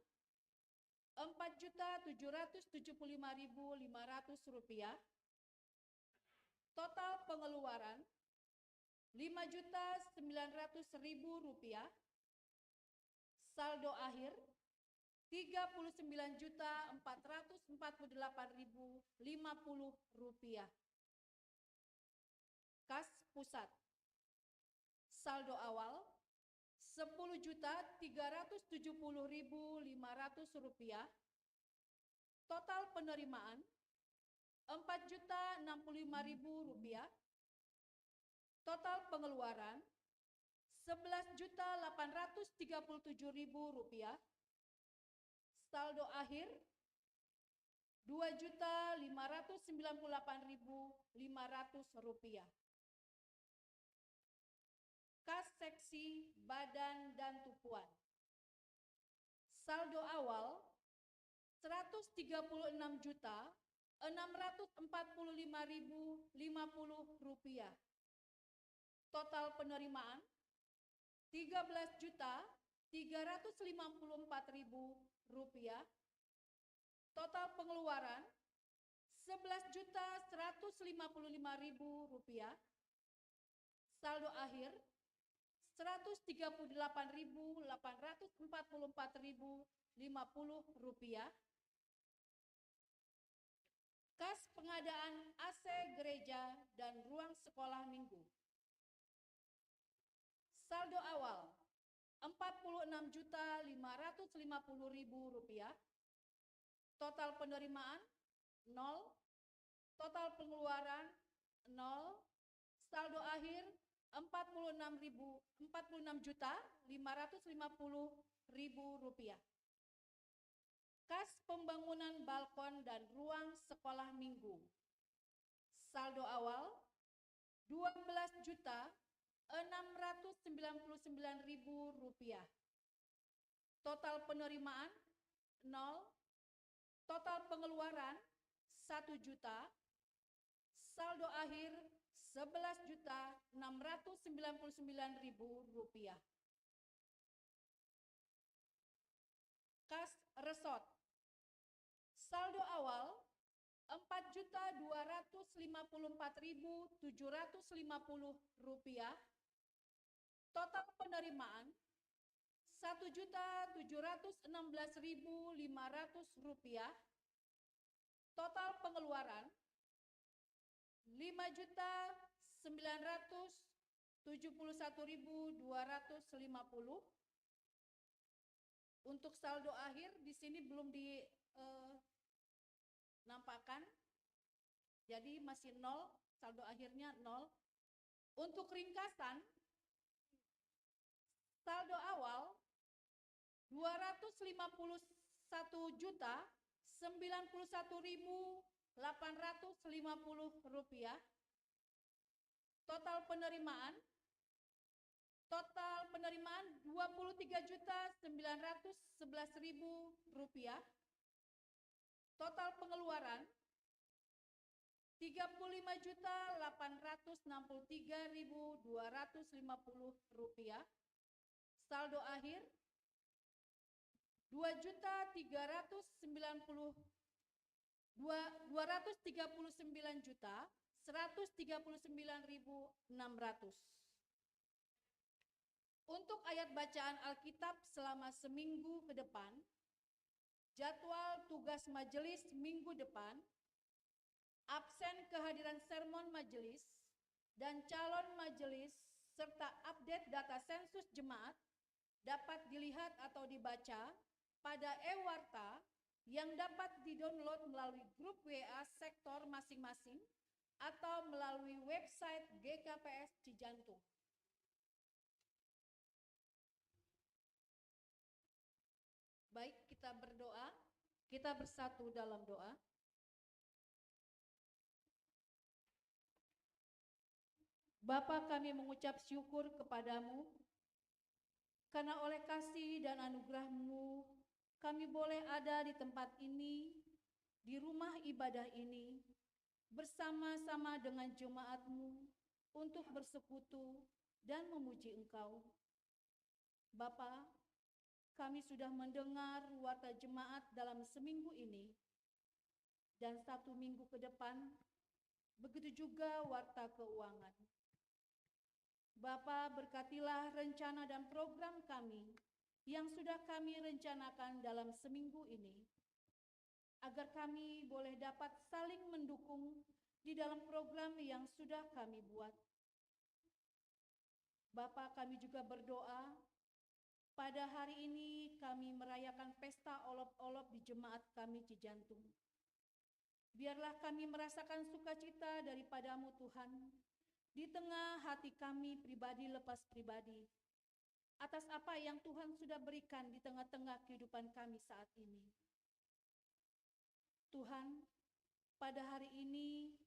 Rp4.775.500. Total pengeluaran Rp5.900.000. Saldo akhir Rp39.448.050. Kas pusat saldo awal Rp10.370.500. Total penerimaan Rp4.065.000. Total pengeluaran Rp11.837.000. Saldo akhir Rp2.598.500. Kas seksi badan dan tupuan. Saldo awal Rp130.645.050. Total penerimaan Rp13.354.000. Total pengeluaran Rp11.155.000. Saldo akhir Rp138.844.050. Kas pengadaan AC gereja dan ruang sekolah minggu. Saldo awal Rp46.550.000. Total penerimaan 0, total pengeluaran 0, saldo akhir 46.550.000 rupiah. Kas pembangunan balkon dan ruang sekolah minggu. Saldo awal 12.699.000 rupiah. Total penerimaan 0, total pengeluaran 1 juta, saldo akhir 11.699.000 rupiah. Kas resort. Saldo awal 4.254.750 rupiah. Total penerimaan 1.716.500 rupiah. Total pengeluaran 5.971.250. Untuk saldo akhir di sini belum dinampakkan, jadi masih 0, saldo akhirnya 0. Untuk ringkasan, saldo awal 251.091.850 rupiah. Total penerimaan 23.911.000 rupiah. Total pengeluaran 35.863.250 rupiah. Saldo akhir 239.139.600. Untuk ayat bacaan Alkitab selama seminggu ke depan, jadwal tugas majelis minggu depan, absen kehadiran sermon majelis, dan calon majelis, serta update data sensus jemaat dapat dilihat atau dibaca pada e-warta yang dapat didownload melalui grup WA sektor masing-masing atau melalui website GKPS Cijantung. Baik, kita berdoa, kita bersatu dalam doa. Bapa, kami mengucap syukur kepadamu, karena oleh kasih dan anugerah-Mu, kami boleh ada di tempat ini, di rumah ibadah ini, bersama-sama dengan jemaat-Mu untuk bersekutu dan memuji Engkau. Bapa, kami sudah mendengar warta jemaat dalam seminggu ini, dan 1 minggu ke depan, begitu juga warta keuangan. Bapa, berkatilah rencana dan program kami yang sudah kami rencanakan dalam seminggu ini, agar kami boleh dapat saling mendukung di dalam program yang sudah kami buat. Bapa, kami juga berdoa, pada hari ini kami merayakan pesta olok-olok di jemaat kami Cijantung. Biarlah kami merasakan sukacita daripadamu Tuhan, di tengah hati kami pribadi lepas pribadi, atas apa yang Tuhan sudah berikan di tengah-tengah kehidupan kami saat ini. Tuhan, pada hari ini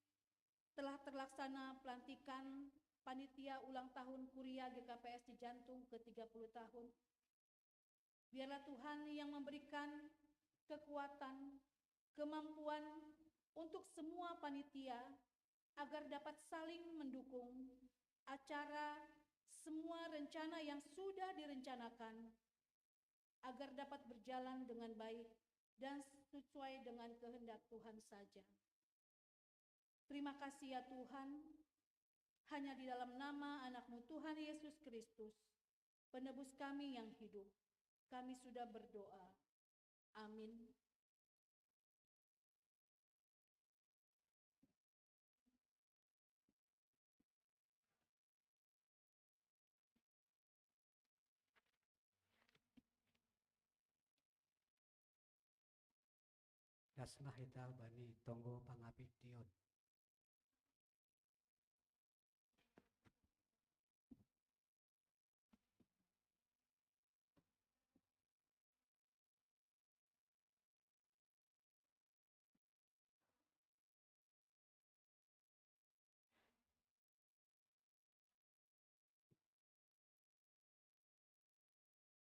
telah terlaksana pelantikan panitia ulang tahun Kuria GKPS Cijantung ke-30 tahun. Biarlah Tuhan yang memberikan kekuatan, kemampuan untuk semua panitia agar dapat saling mendukung acara semua rencana yang sudah direncanakan agar dapat berjalan dengan baik dan sesuai dengan kehendak Tuhan saja. Terima kasih ya Tuhan, hanya di dalam nama anak-Mu Tuhan Yesus Kristus, penebus kami yang hidup, kami sudah berdoa. Amin. kasmah ita bani tonggo pangapit dion.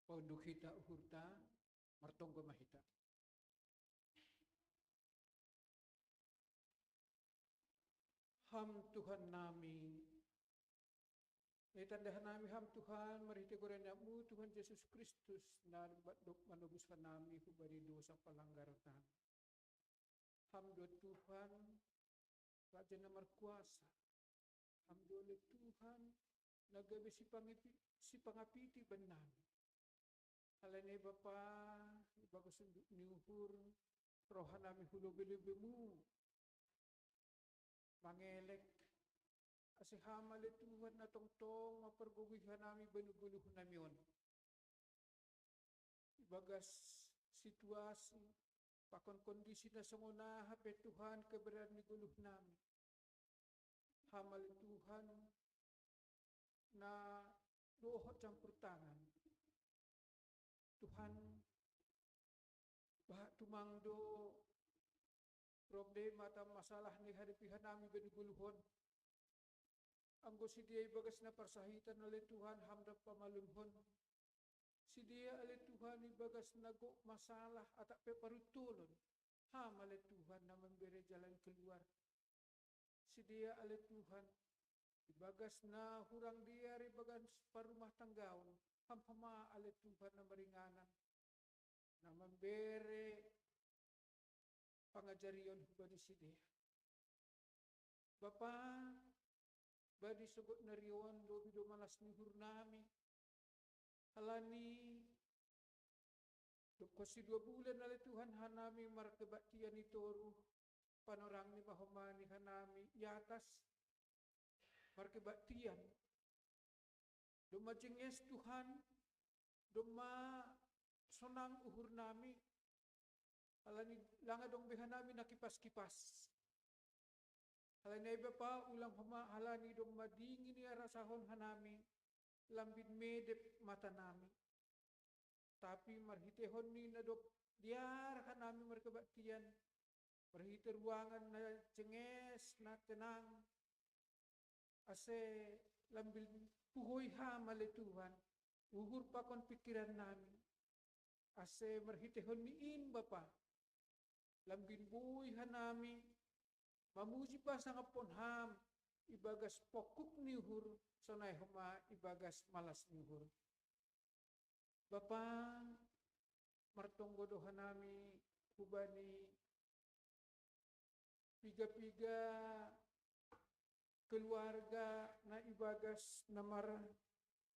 Pondukita uhurta martonggo mahita. Ham Tuhan nami, itandahan nami ham Tuhan, mariti gorenyamu Tuhan Yesus Kristus, na manubuskan nami hubari dosa pelanggaran nami. Ham do Tuhan, Raja na markuasa. Ham do Tuhan, nagabi si pangapiti ban nami. Alane Bapa, bagus niuhur, rohan nami hulubilibimu, mangelek, asihama le Tuhan na tongtong, mapergugihan nami banuguluhan namion. Bagas situasi, pakon kondisi na sanguna, hape Tuhan keberadaan ni guluh nami. Hamal Tuhan na dohot campur tangan. Tuhan bah tumangdo problema atau masalah ni hadapihan nami benuguluhon. Anggo si dia bagas na persahitan oleh Tuhan hamda pamalunhon. Si dia oleh Tuhan ibagas nago masalah atak peparutulon. Ham oleh Tuhan na memberi jalan keluar. Si dia oleh Tuhan ibagas na hurang dia ibagas parumah tanggaon. Ham-hama oleh Tuhan na meringanan. Na memberi pangajarion bani si dia. Bapa, badi sugot narion do bido malas nihur nami. Halani kosi 2 bulan oleh Tuhan hanami markebaktian itoru panorang ni mahomani hanami iatas markebaktian doma jenges Tuhan doma sonang uhur nami halani langa dong behan nami nakipas-kipas halani Bapa ulang hama halani dong madingin ya rasahon hanami lambin medep mata nami tapi marhitehon ni na dok diar hanami markebaktian marhite ruangan na cenges na tenang ase lambil puhoy hamale Tuhan uhur pakon pikiran nami ase marhitehon niin Bapa lambin buhay hanami mamuji pa sa ngapon ham ibagas pokok ni uhur sonay huma ibagas malas ni uhur. Bapa martonggo doha nami hubani piga-piga keluarga na ibagas namar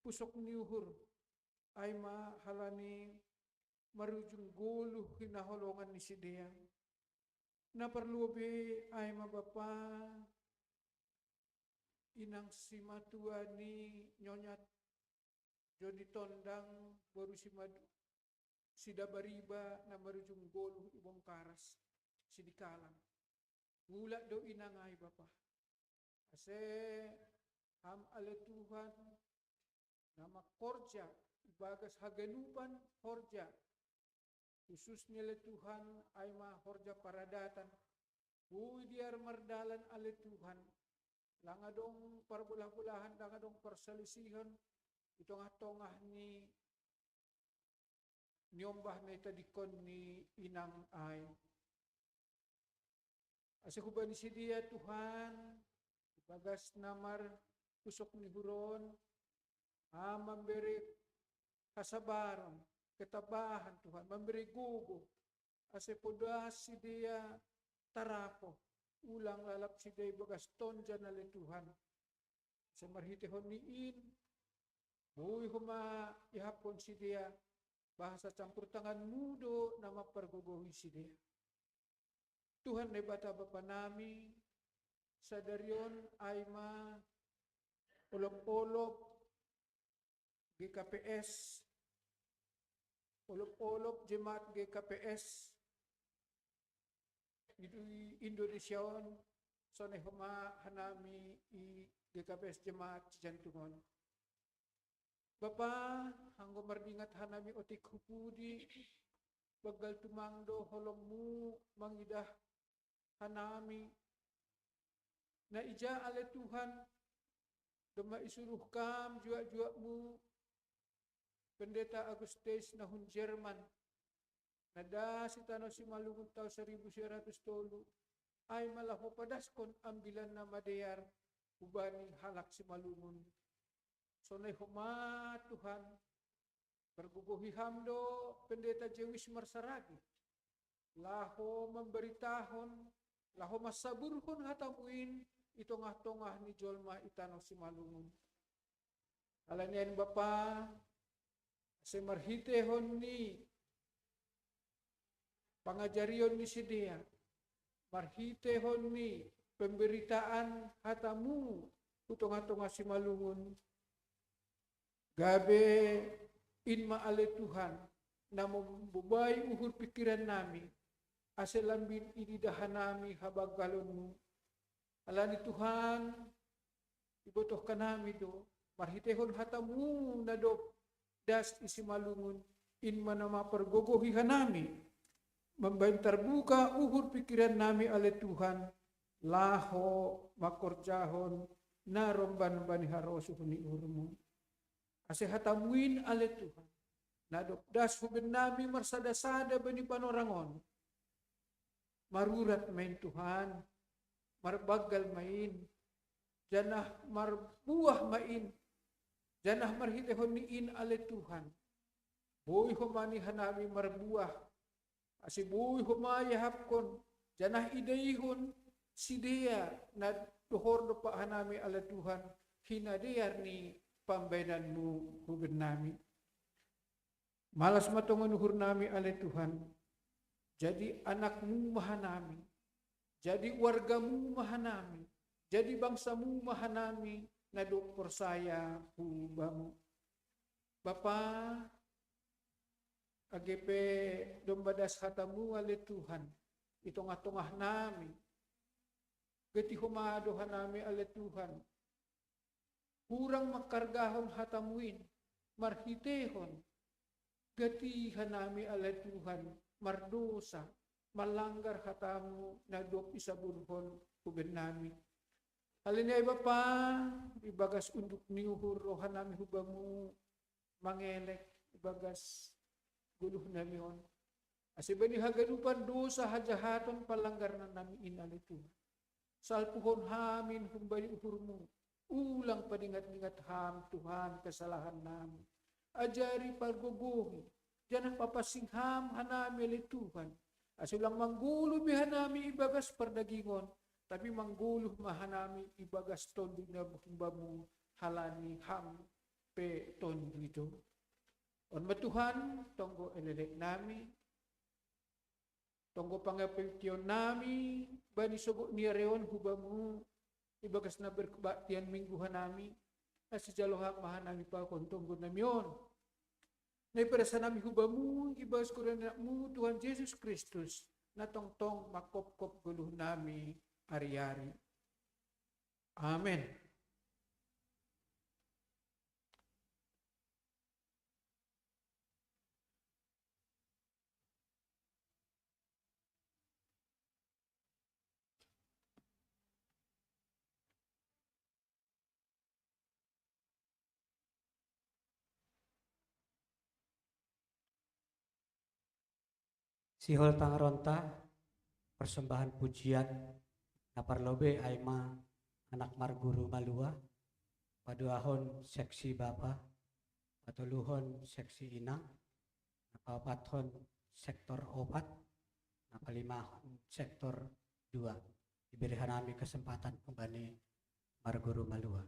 pusok ni uhur ay mahalani marujung guluh hinaholongan ni si dia na perlubi ay mabapa inang si matua ni nyonyat jodi tondang baru si madu sida bariba na marujung goluh ibong karas sidikalang gula do inangay Bapa ase ham ale Tuhan nama korja ibagas haganupan horja khususnya le Tuhan ay ma horja paradatan hui diar mardalan ale Tuhan langa dong parbulah-bulahan langa dong perselisihan di tengah-tengah ni nyombah na itadikon ni inang ay asa kubani si dia Tuhan bagas namar pusok ni huron memberi kasabaran ketabahan Tuhan memberi gugu asa podas si dia tarapo ulang lalap si dia bagas tonja na le Tuhan sa marhitehon niin buhay huma ihapon si dia bahasa campur tangan mudo na mapergogohi si dia Tuhan na bata Bapa nami sa daryon ay ma olop-olop GKPS olop-olop jemaat GKPS Indonesiaon sonay huma hanami i GKPS Jemaat Cijantungon. Bapa, hanggo mardingat hanami otik hupudi bagal tumangdo holongmu mangidah hanami na ija ale Tuhan dema isuruh kam jua-juamu Pendeta Agustus nahun Jerman nada si tano si malungun tahun 1900 ay malaho padaskon ambilan na madayar ubani halak si malungun. Sonay huma Tuhan berguguhi hamdo Pendeta Jewis Marsaragi laho memberitahon laho masaburhon hatamuin itongah-tongah ni jolma itano si malungun. Alanian Bapa semarhitehon ni pangajarion ni sidea marhitehon ni pemberitaan hatamu utong-atong si malungun gabe inma ale Tuhan na membubay uhur pikiran nami aselambin inidahan nami habagalonmu alani Tuhan ibotoh ka nami do marhitehon hatamu na do das isi malungun inma na mapergogohihan nami membantar buka uhur pikiran nami ale Tuhan laho makorjahon na romban bani harosu ni urmu ase hatamuin ale Tuhan nadok das huben nami marsada-sada bani panorangon marurat main Tuhan marbagal main janah marbuah main janah marhitehon niin ale Tuhan boy humani hanami marbuah asibuy humayahapkon janah idayhon sidea na dohor do pa hanami ala Tuhan hinadiyar ni pambayananmu huben nami malas matongon uhur nami ala Tuhan jadi anakmu mahanami jadi wargamu mahanami jadi bangsamu mahanami na do persaya hubamu Bapa AGP dombadas hatamu ale Tuhan itongah-tongah nami geti humadohan nami ale Tuhan kurang makargahon hatamuin marhitehon geti hanami ale Tuhan mardosa malanggar hatamu na dop isaburhon huben nami halinay Bapa ibagas unduk niuhur rohan nami hubamu mangelek ibagas guluh namion asibani hagadupan dosa hajahaton palanggar na nami inali Tuhan salpuhon hamin humbali uhurmu ulang padingat-ingat ham Tuhan kesalahan nami ajari pargogohi janah papasing ham hanami ali Tuhan asulang mangguluh bihanami ibagas perdagingon tapi mangguluh mahanami ibagas tondo na humbamu halani ham pe tondo itu on Tuhan, tonggo elelek nami, tonggo pangapeltion nami, bani sogo niareon hubamu, ibagas na berkebaktian mingguhan nami, asijaloha mahan nami pa kontonggo namion. Naiparasa nami hubamu, ibagas kuranakmu Tuhan Yesus Kristus, na tongtong makop-kop guluh nami ari-ari. Amen. Sihol pangaronta persembahan pujian naparlobe aima anak marguru malua paduahon seksi bapa patuluhon seksi inang napapathon sektor opat napalimahon sektor 2 diberi hanami kesempatan kembali marguru malua.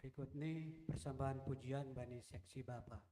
Berikut ini persembahan pujian bani seksi Bapak.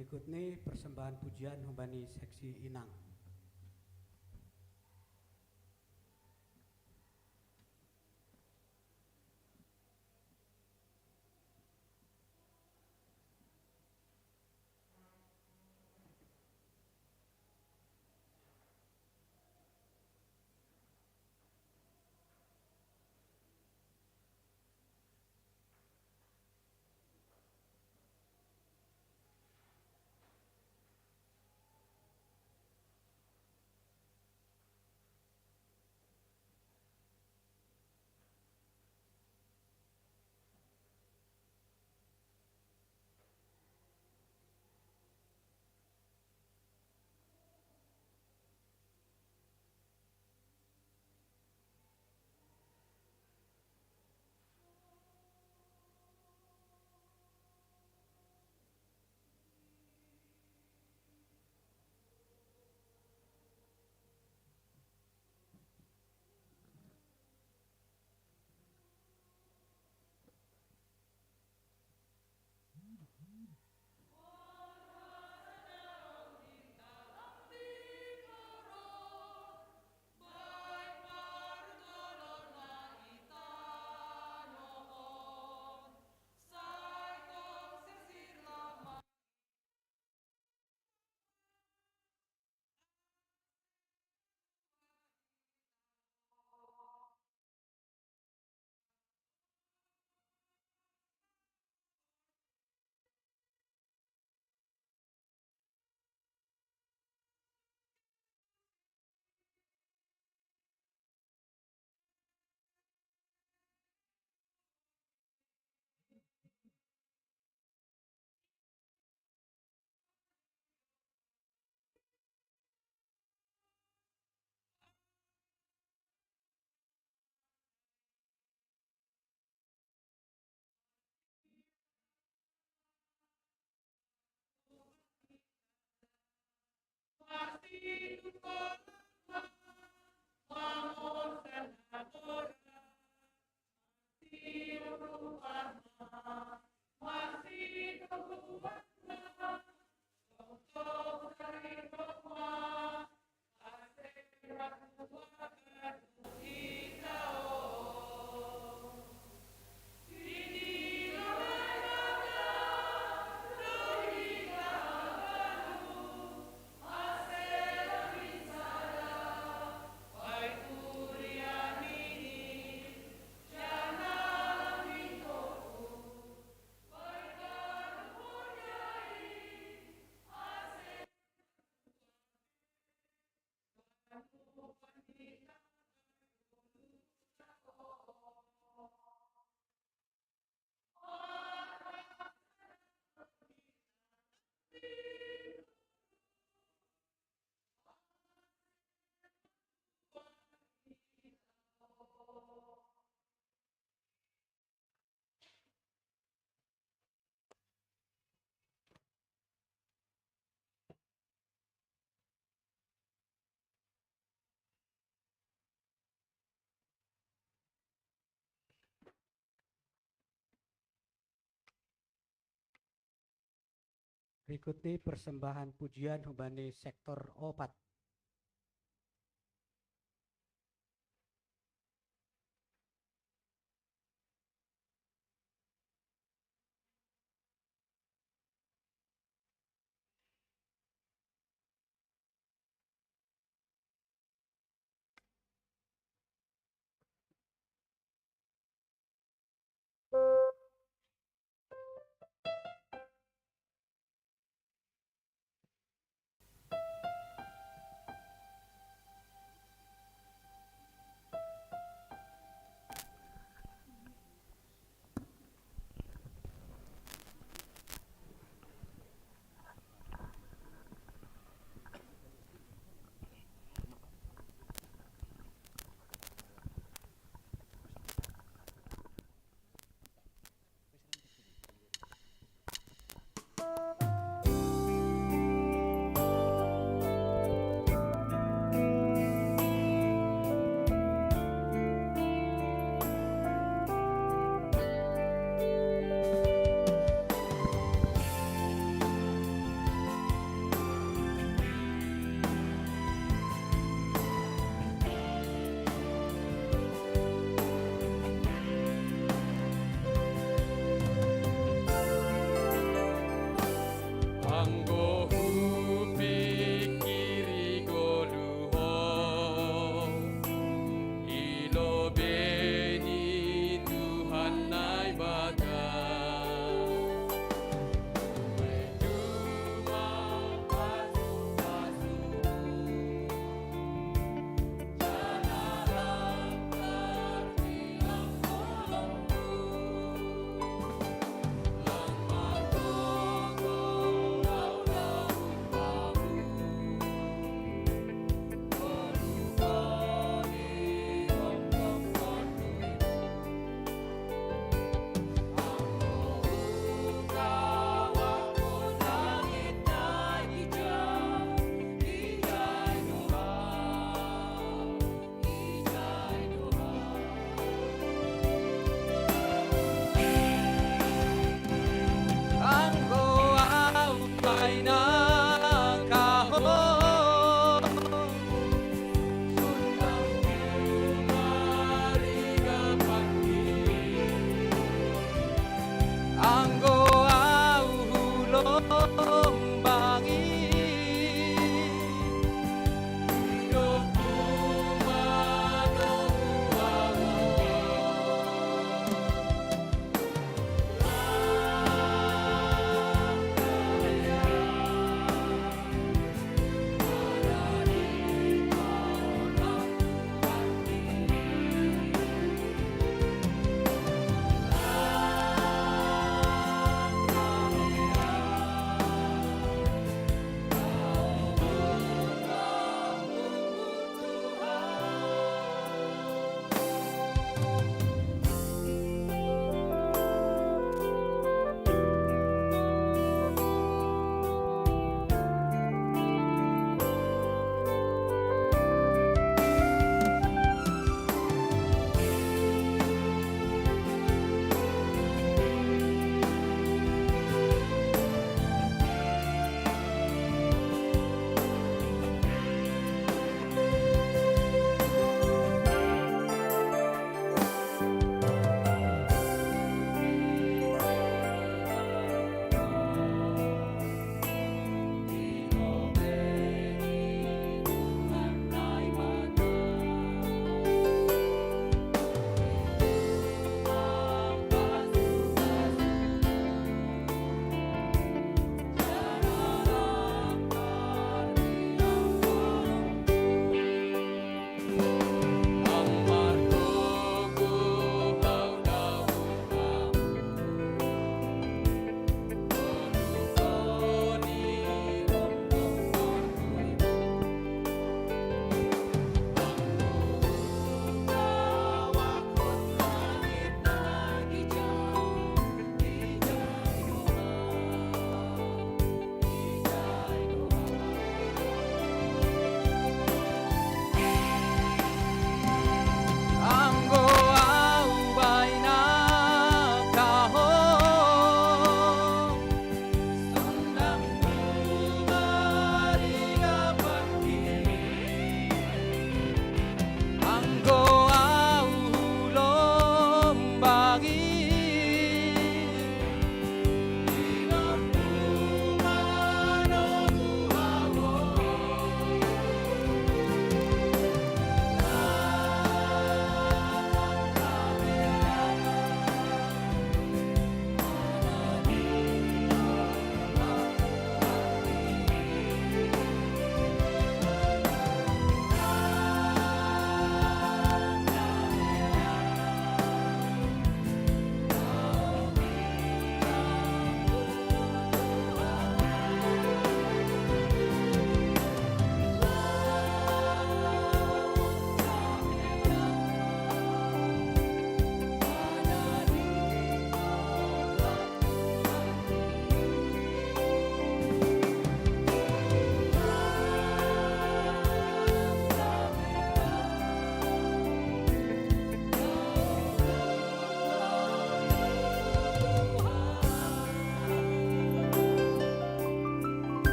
Berikut ini persembahan pujian hubani seksi Inang. Berikut ini persembahan pujian hubani sektor opat.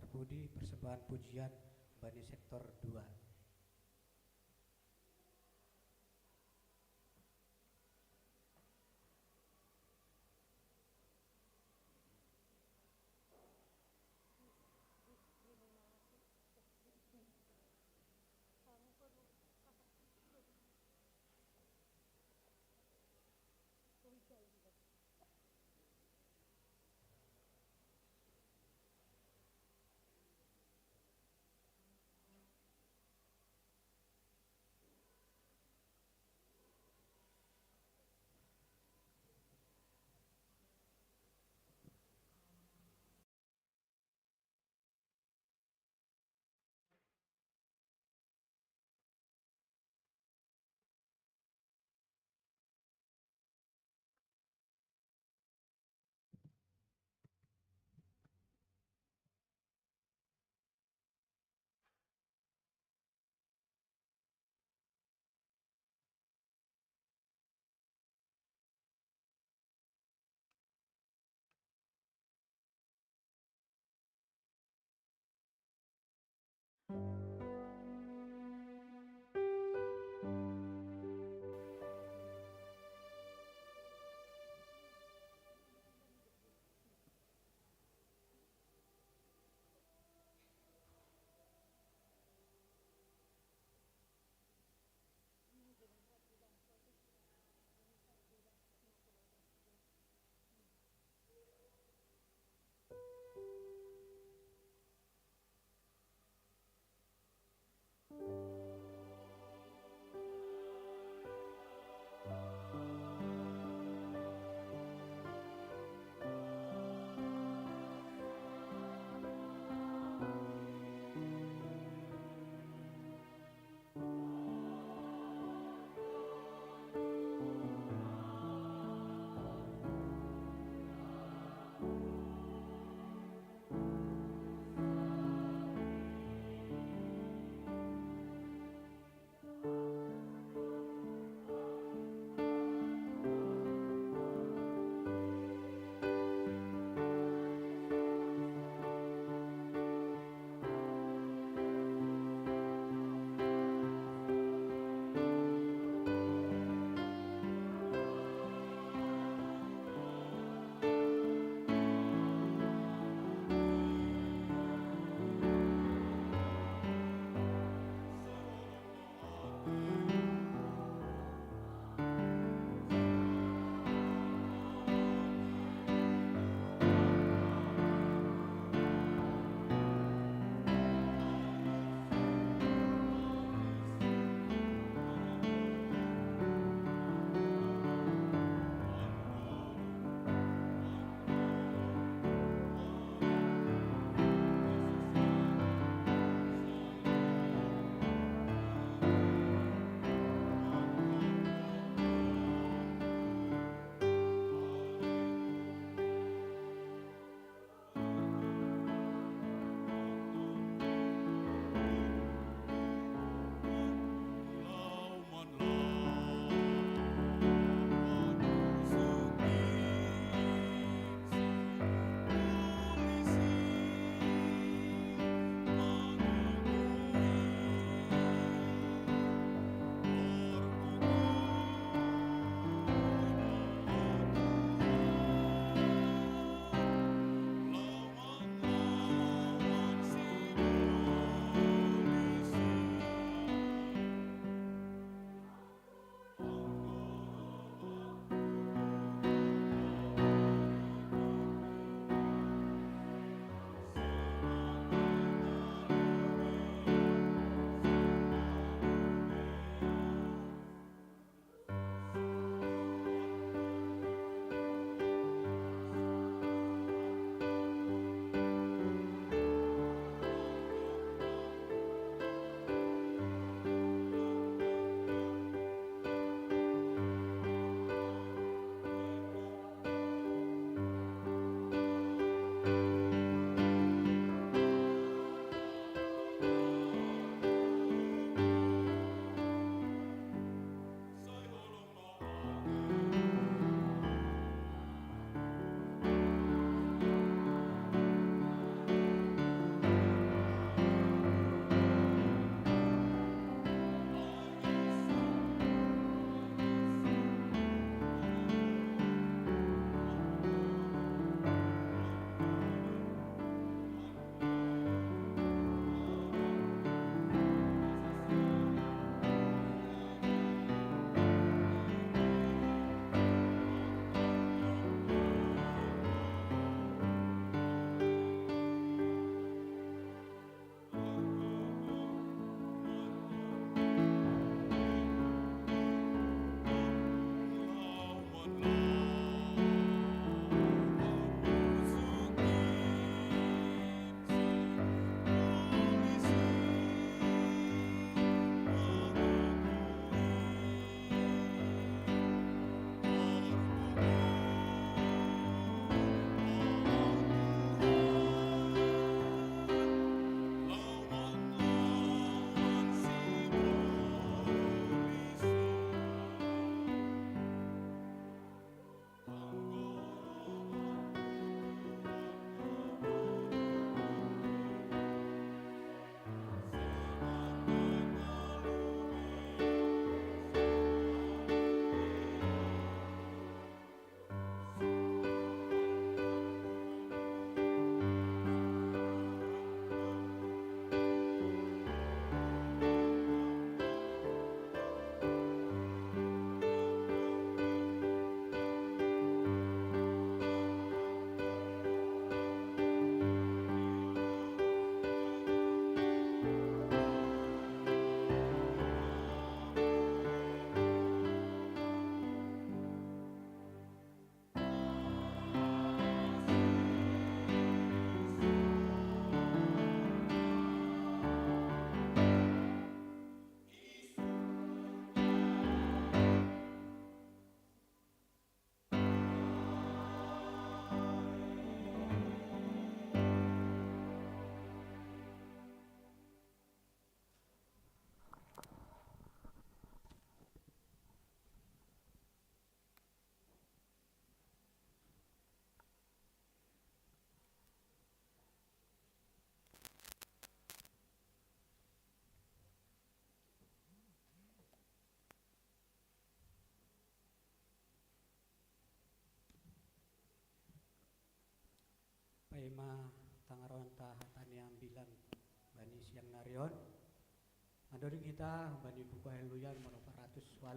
terpuji persembahan pujian Bani Sektor 2. Paima tangaron tahatan yang bilang bani siang narion. Mandori kita bani buku Heluyan mono 408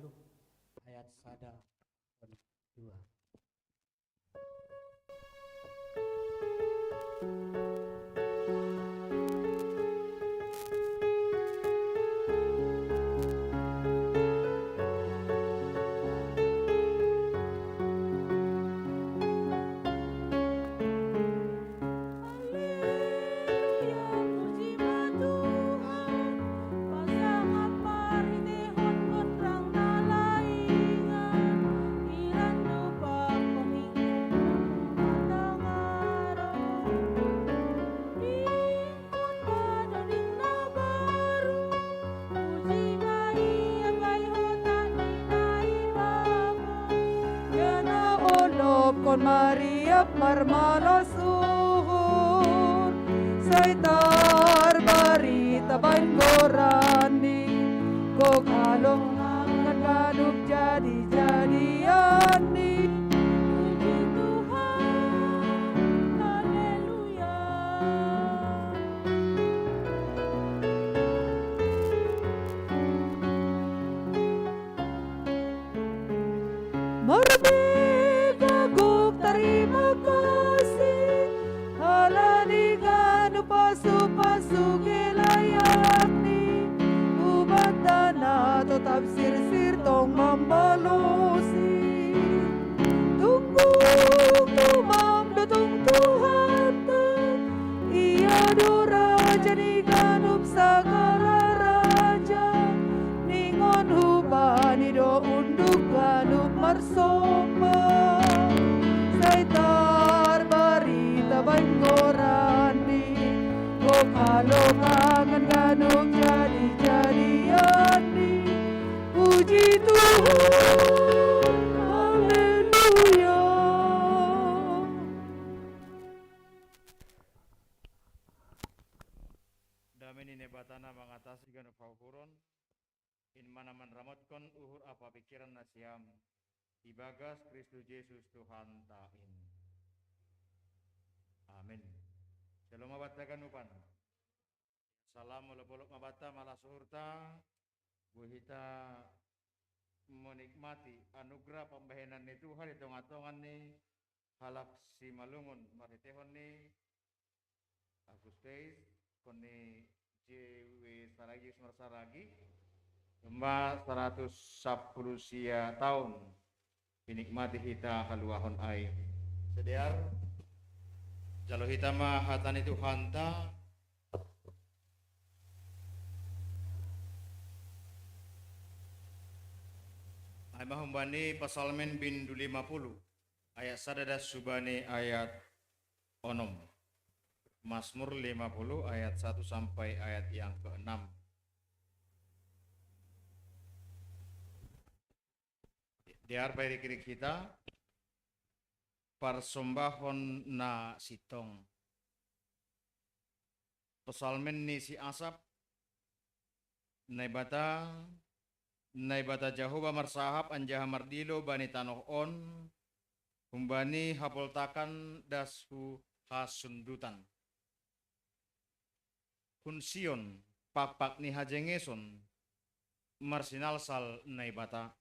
ayat sada 2. Kon Maria marmalos uhur Saitar barita bain korani Ko kalong angkat kaduk jadi-jadian ni Puji Tuhan, haleluya. Terima kasih halani ganu pasu-pasu gilayakni ubat dana tetap sir-sir tong membalosi tunggu tumam datung Tuhan ia dora jadi ganup sagala raja ningon hubani do unduk ganup marsomba Saitar barita bain korani Ko kalau kangen ganuk jadi-jadian ni Puji Tuhan, haleluya. Damin ini batana mengatasi ganuk paukuron In manaman ramotkon uhur apa pikiran nasiam Ibagas Kristus Yesus Tuhan tain. Amin. Shalom mabata kanupan. Salam bolok mabata malah suhurta. Buhita menikmati anugerah pembahanan ni Tuhan di tengah-tengah ni halak si malungun maritehon ni Agustus koni JW Saragi Sumarsaragi Lomba 110 sia tahun Pinikmati hita haluahon ay. Sediar jalo hita ma hatani Tuhan ta ay mahumbani pasalmen bindu 50 ayat sadadas subani ayat onom Mazmur 50 ayat 1 sampai ayat yang ke-6. Diar bayi kiri kita persombahon na sitong pesalmen ni si asap naibata Jahoba marsahap anjaha mardilo bani tanoh on humbani hapoltakan dashu hasundutan kunsion pak ni hajengeson marsinal sal naibata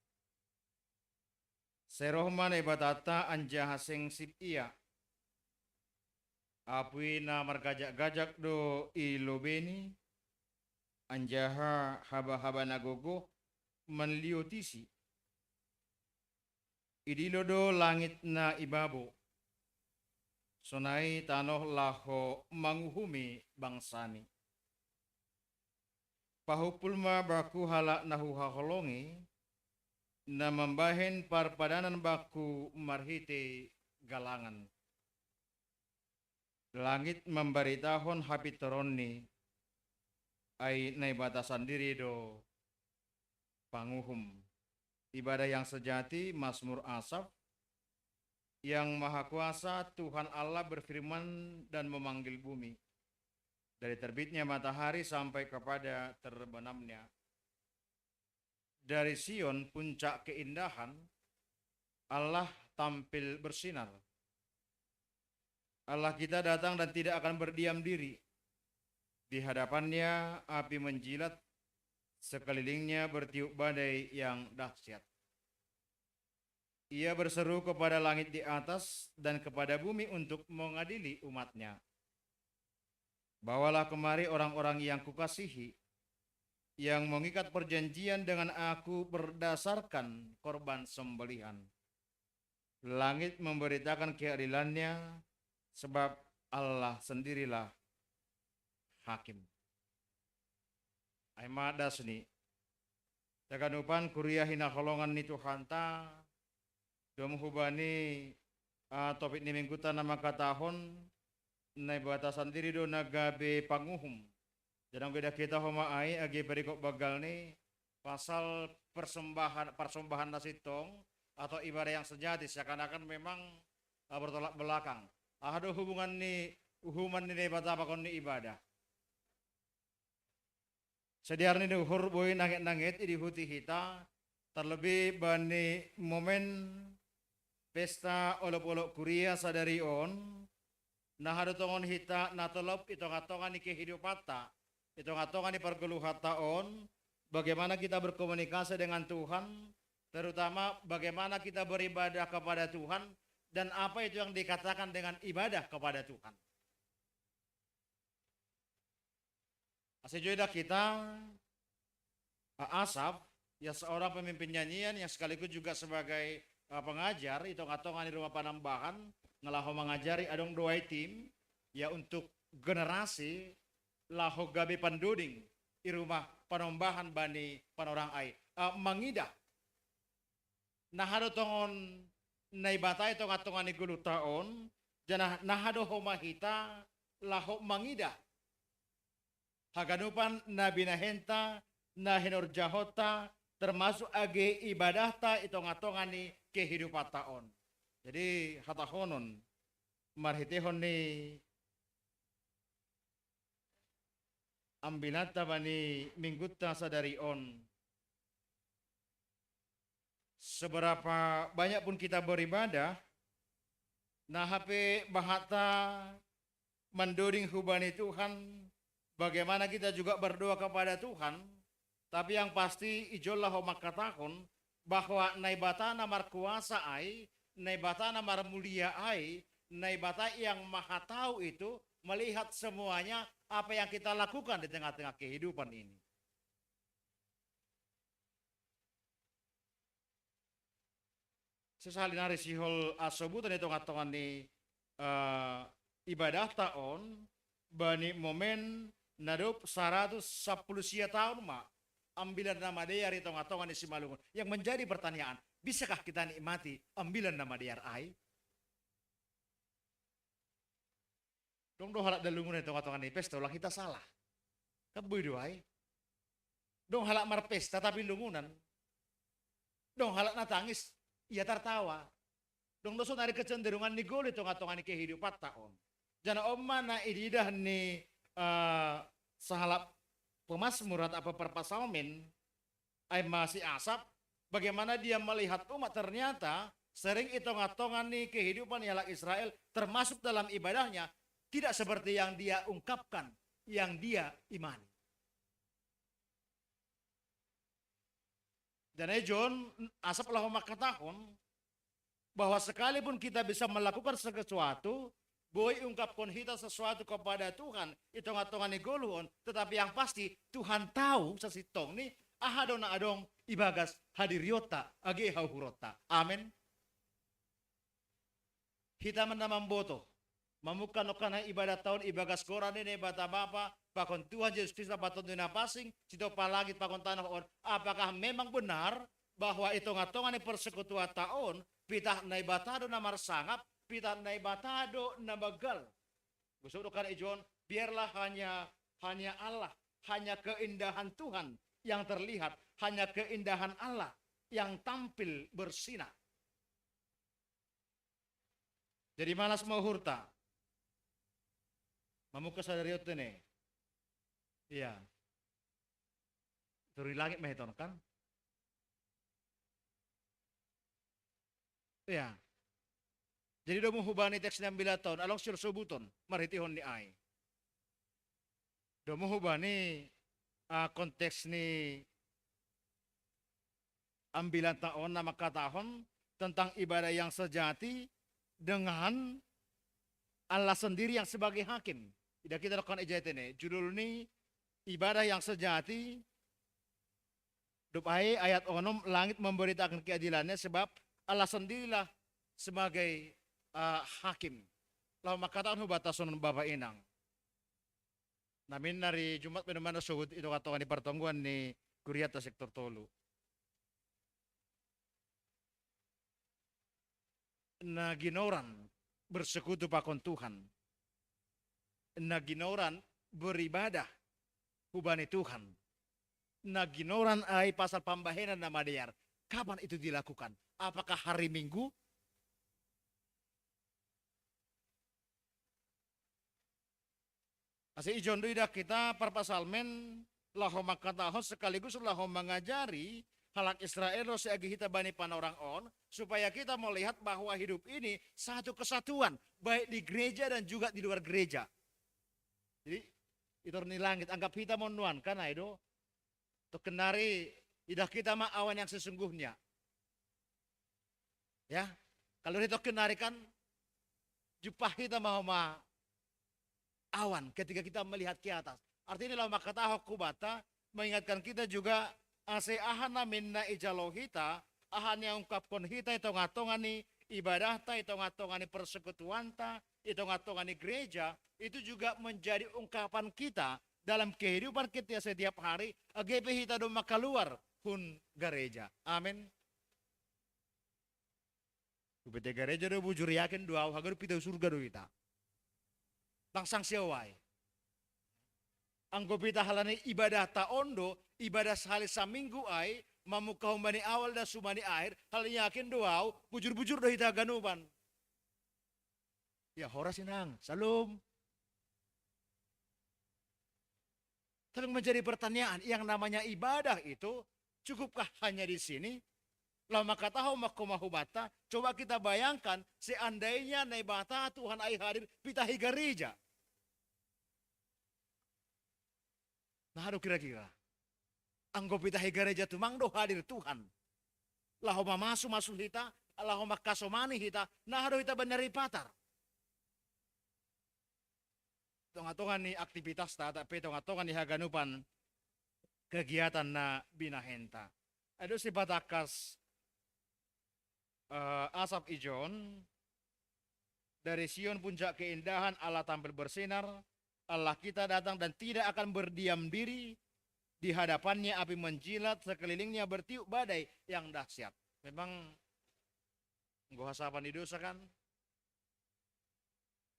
Serohman ibatata anjaha seng sip iya. Apui na margajak-gajak do ilobeni. Anjaha haba-haba nagogo manliotisi. Idilo do langit na ibabo. Sonai tanoh laho manguhumi bangsani. Pahupulma baku halak nahu haholongi. Na membahen parpadanan baku marhite galangan. Langit memberitahon hapitoroni ay naibatasan diri do panguhum. Ibadah yang sejati Mazmur Asaf yang maha kuasa Tuhan Allah berfirman dan memanggil bumi. Dari terbitnya matahari sampai kepada terbenamnya. Dari Sion puncak keindahan Allah tampil bersinar. Allah kita datang dan tidak akan berdiam diri. Di hadapannya api menjilat, sekelilingnya bertiup badai yang dahsyat. Ia berseru kepada langit di atas dan kepada bumi untuk mengadili umatnya. Bawalah kemari orang-orang yang kukasihi, yang mengikat perjanjian dengan aku berdasarkan korban sembelihan. Langit memberitakan keadilannya, sebab Allah sendirilah hakim. Aima dasni. Takanupan kuliah hina kolongan ni Tuhanta, dom hubani topik ni minggutan nama katahon, na batasan diri do nagabe panguhum. Jangan beda kita homaai agi berikut bagal ni pasal persembahan nasitong atau ibadah yang sejati seakan-akan memang bertolak belakang. Ada hubungan ni bata pakon ni ibadah. Sediar ni duhur boy nangit-nangit idi huti hita terlebih bani momen pesta olok-olok kuria sadari on nah hado tongon hita natolop itong-atongan ni kehidupata itong-atongan ni pergeluhata on bagaimana kita berkomunikasi dengan Tuhan, terutama bagaimana kita beribadah kepada Tuhan dan apa itu yang dikatakan dengan ibadah kepada Tuhan. Asejoida kita Asaf, ya seorang pemimpin nyanyian yang sekaligus juga sebagai pengajar, itu ngatongan di rumah panambahan, ngelaho mengajari adong dua tim, ya untuk generasi laho gabe panduding di rumah panambahan bani panorang ai, mangidah. Nah hado tongon naibata itu ngatongan di gulu taon, jana nahado homahita laho mangidah. Haganupan nabi nahenta na hinor jahota termasuk age ibadahta itu ngatongan ni kehidupan taon. Jadi hatahonon marhitehon ni ambilata bani minggutta sadari on. Seberapa banyak pun kita beribadah, nah HP bahata menduding hubani Tuhan, bagaimana kita juga berdoa kepada Tuhan, tapi yang pasti ijollah makatahon bahwa naibata namar kuasa ai, naibata namar mulia ai, naibata yang maha tahu itu melihat semuanya apa yang kita lakukan di tengah-tengah kehidupan ini. Sesalinari sihol asobutan itu ngatongan ni ibadah taon bani momen nadup 110 tahun mak ambilan nama diar itu ngatongan ni simalungun. Yang menjadi pertanyaan, bisakah kita nikmati ambilan nama diar ai? Dong halak dalungun itu ngatongan ni pesta ulang kita salah. Kabui doai. Dong halak mar pesta tapi lungunan. Dong halak natangis. Ia tertawa. Dong doso nari kecenderungan ni gol itu ngatongan ni kehidupan taon. Jana omma na ididah ni sahalap pemasmurat apa perpasalmen ay masih Asap bagaimana dia melihat umat ternyata sering itu ngatongan ni kehidupan yalak Israel termasuk dalam ibadahnya tidak seperti yang dia ungkapkan, yang dia imani. Dan John Asap lah makatahon bahwa sekalipun kita bisa melakukan sesuatu, boy ungkapkan kita sesuatu kepada Tuhan, itu ngatongan igoluon, tetapi yang pasti Tuhan tahu sesitong ni ahadon adong ibagas hadiriota age hauhurota. Amin. Kita menamam boto, mamukan okana ibadah tahun ibagas koran ini bata bapa pakon Tuhan Yesus Kristus paton dina pasing sito palagit pakon tanah on. Apakah memang benar bahwa itu ngatongan persekutuan tahun pitah naibatado na marsangap pitah naibatado na bagal. Gusudukan ijon biarlah hanya Allah, hanya keindahan Tuhan yang terlihat, hanya keindahan Allah yang tampil bersinar. Jadi malas mau hurta. Mamuka sadari oto ne. Iya. Turi langit mehiton kan? Iya. Jadi domo hubani teks 16 tahun, along sir sobuton, maritihon ni ay. Domo hubani konteks ni 9 tahun na makatahon tentang ibadah yang sejati dengan Allah sendiri yang sebagai hakim. Tidak kita lakukan ejait ini. Judul ini ibadah yang sejati. Dupai ayat 6, langit memberitakan keadilannya sebab Allah sendirilah sebagai hakim. Lalu makatan hubatason Bapak Inang. Namin dari Jumat benar-benar suhud itu katakan di pertemuan ni Kuriata sektor Tolu. Na ginoran bersekutu pakon Tuhan. Na ginoran beribadah hubani Tuhan. Na ginoran ay pasal pambahenan nama diar. Kapan itu dilakukan? Apakah hari Minggu? Asi ijon ida kita perpasalmen laho makatahon sekaligus laho mengajari halak Israel seagi kita bani panorang on supaya kita melihat bahwa hidup ini satu kesatuan baik di gereja dan juga di luar gereja. Jadi itu ni langit anggap kita monuan karena itu to kenari idah kita mah awan yang sesungguhnya. Ya, kalau itu kenari kan jupah kita mau awan ketika kita melihat ke atas. Artinya lama kata kubata mengingatkan kita juga ase ahana minna ijalohita ahan yang ungkapkan kita itu ngatongani ibadah ta itu ngatongani persekutuan ta itu ngatongani gereja itu juga menjadi ungkapan kita dalam kehidupan kita setiap hari agar kita do makaluar hun gereja. Amin. Ubete gereja do bujur yakin doa hagar pita surga do kita. Langsang siawai. Anggo pita halane ibadah taondo, ibadah sehari saminggu ay, mamukau mani awal dan sumani akhir, hal yakin doa, bujur-bujur dah hita ganuban. Ya horas inang, salam. Tapi menjadi pertanyaan, yang namanya ibadah itu, cukupkah hanya di sini? Lama kata makumahubata, coba kita bayangkan seandainya naibata Tuhan ay hadir pitahi gereja. Nah aduh kira-kira. Anggo pitahi gereja tu mangdo hadir Tuhan. Laho masuk hita, laho makasomani hita, nah aduh hita benari patar. Tonga-tonga ni aktivitas ta, tapi tonga-tonga ni haganupan kegiatan na binahenta. Aduh si batakas asap ijon dari Sion puncak keindahan Allah tampil bersinar, Allah kita datang dan tidak akan berdiam diri, di hadapannya api menjilat, sekelilingnya bertiup badai yang dahsyat. Memang nggo hasapan di dosa kan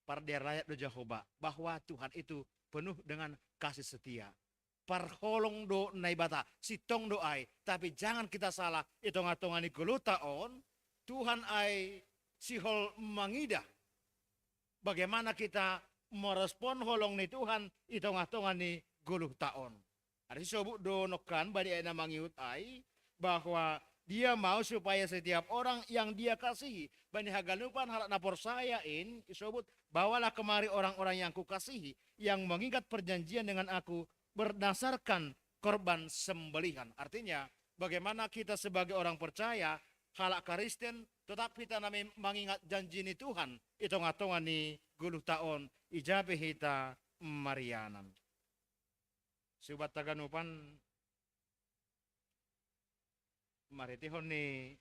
pardiar layak do Jehovah bahwa Tuhan itu penuh dengan kasih setia. Parholong do naibata sitong do ai, tapi jangan kita salah itu ngatongani golutaon Tuhan ay sihol mangidah. Bagaimana kita merespon holong ni Tuhan itong-atongan ni guluh taon. Ada sobuk donokan badi ay namangiut ay bahwa dia mau supaya setiap orang yang dia kasihi bani hagalupan halak napor sayain isobut bawalah kemari orang-orang yang kukasihi yang mengingat perjanjian dengan aku berdasarkan korban sembelihan. Artinya bagaimana kita sebagai orang percaya halak Kristen tetap kita nami mengingat janji ni Tuhan itu ngatongan ni guluh taon ijabe hita Marianan. Subat taganupan maritihon ni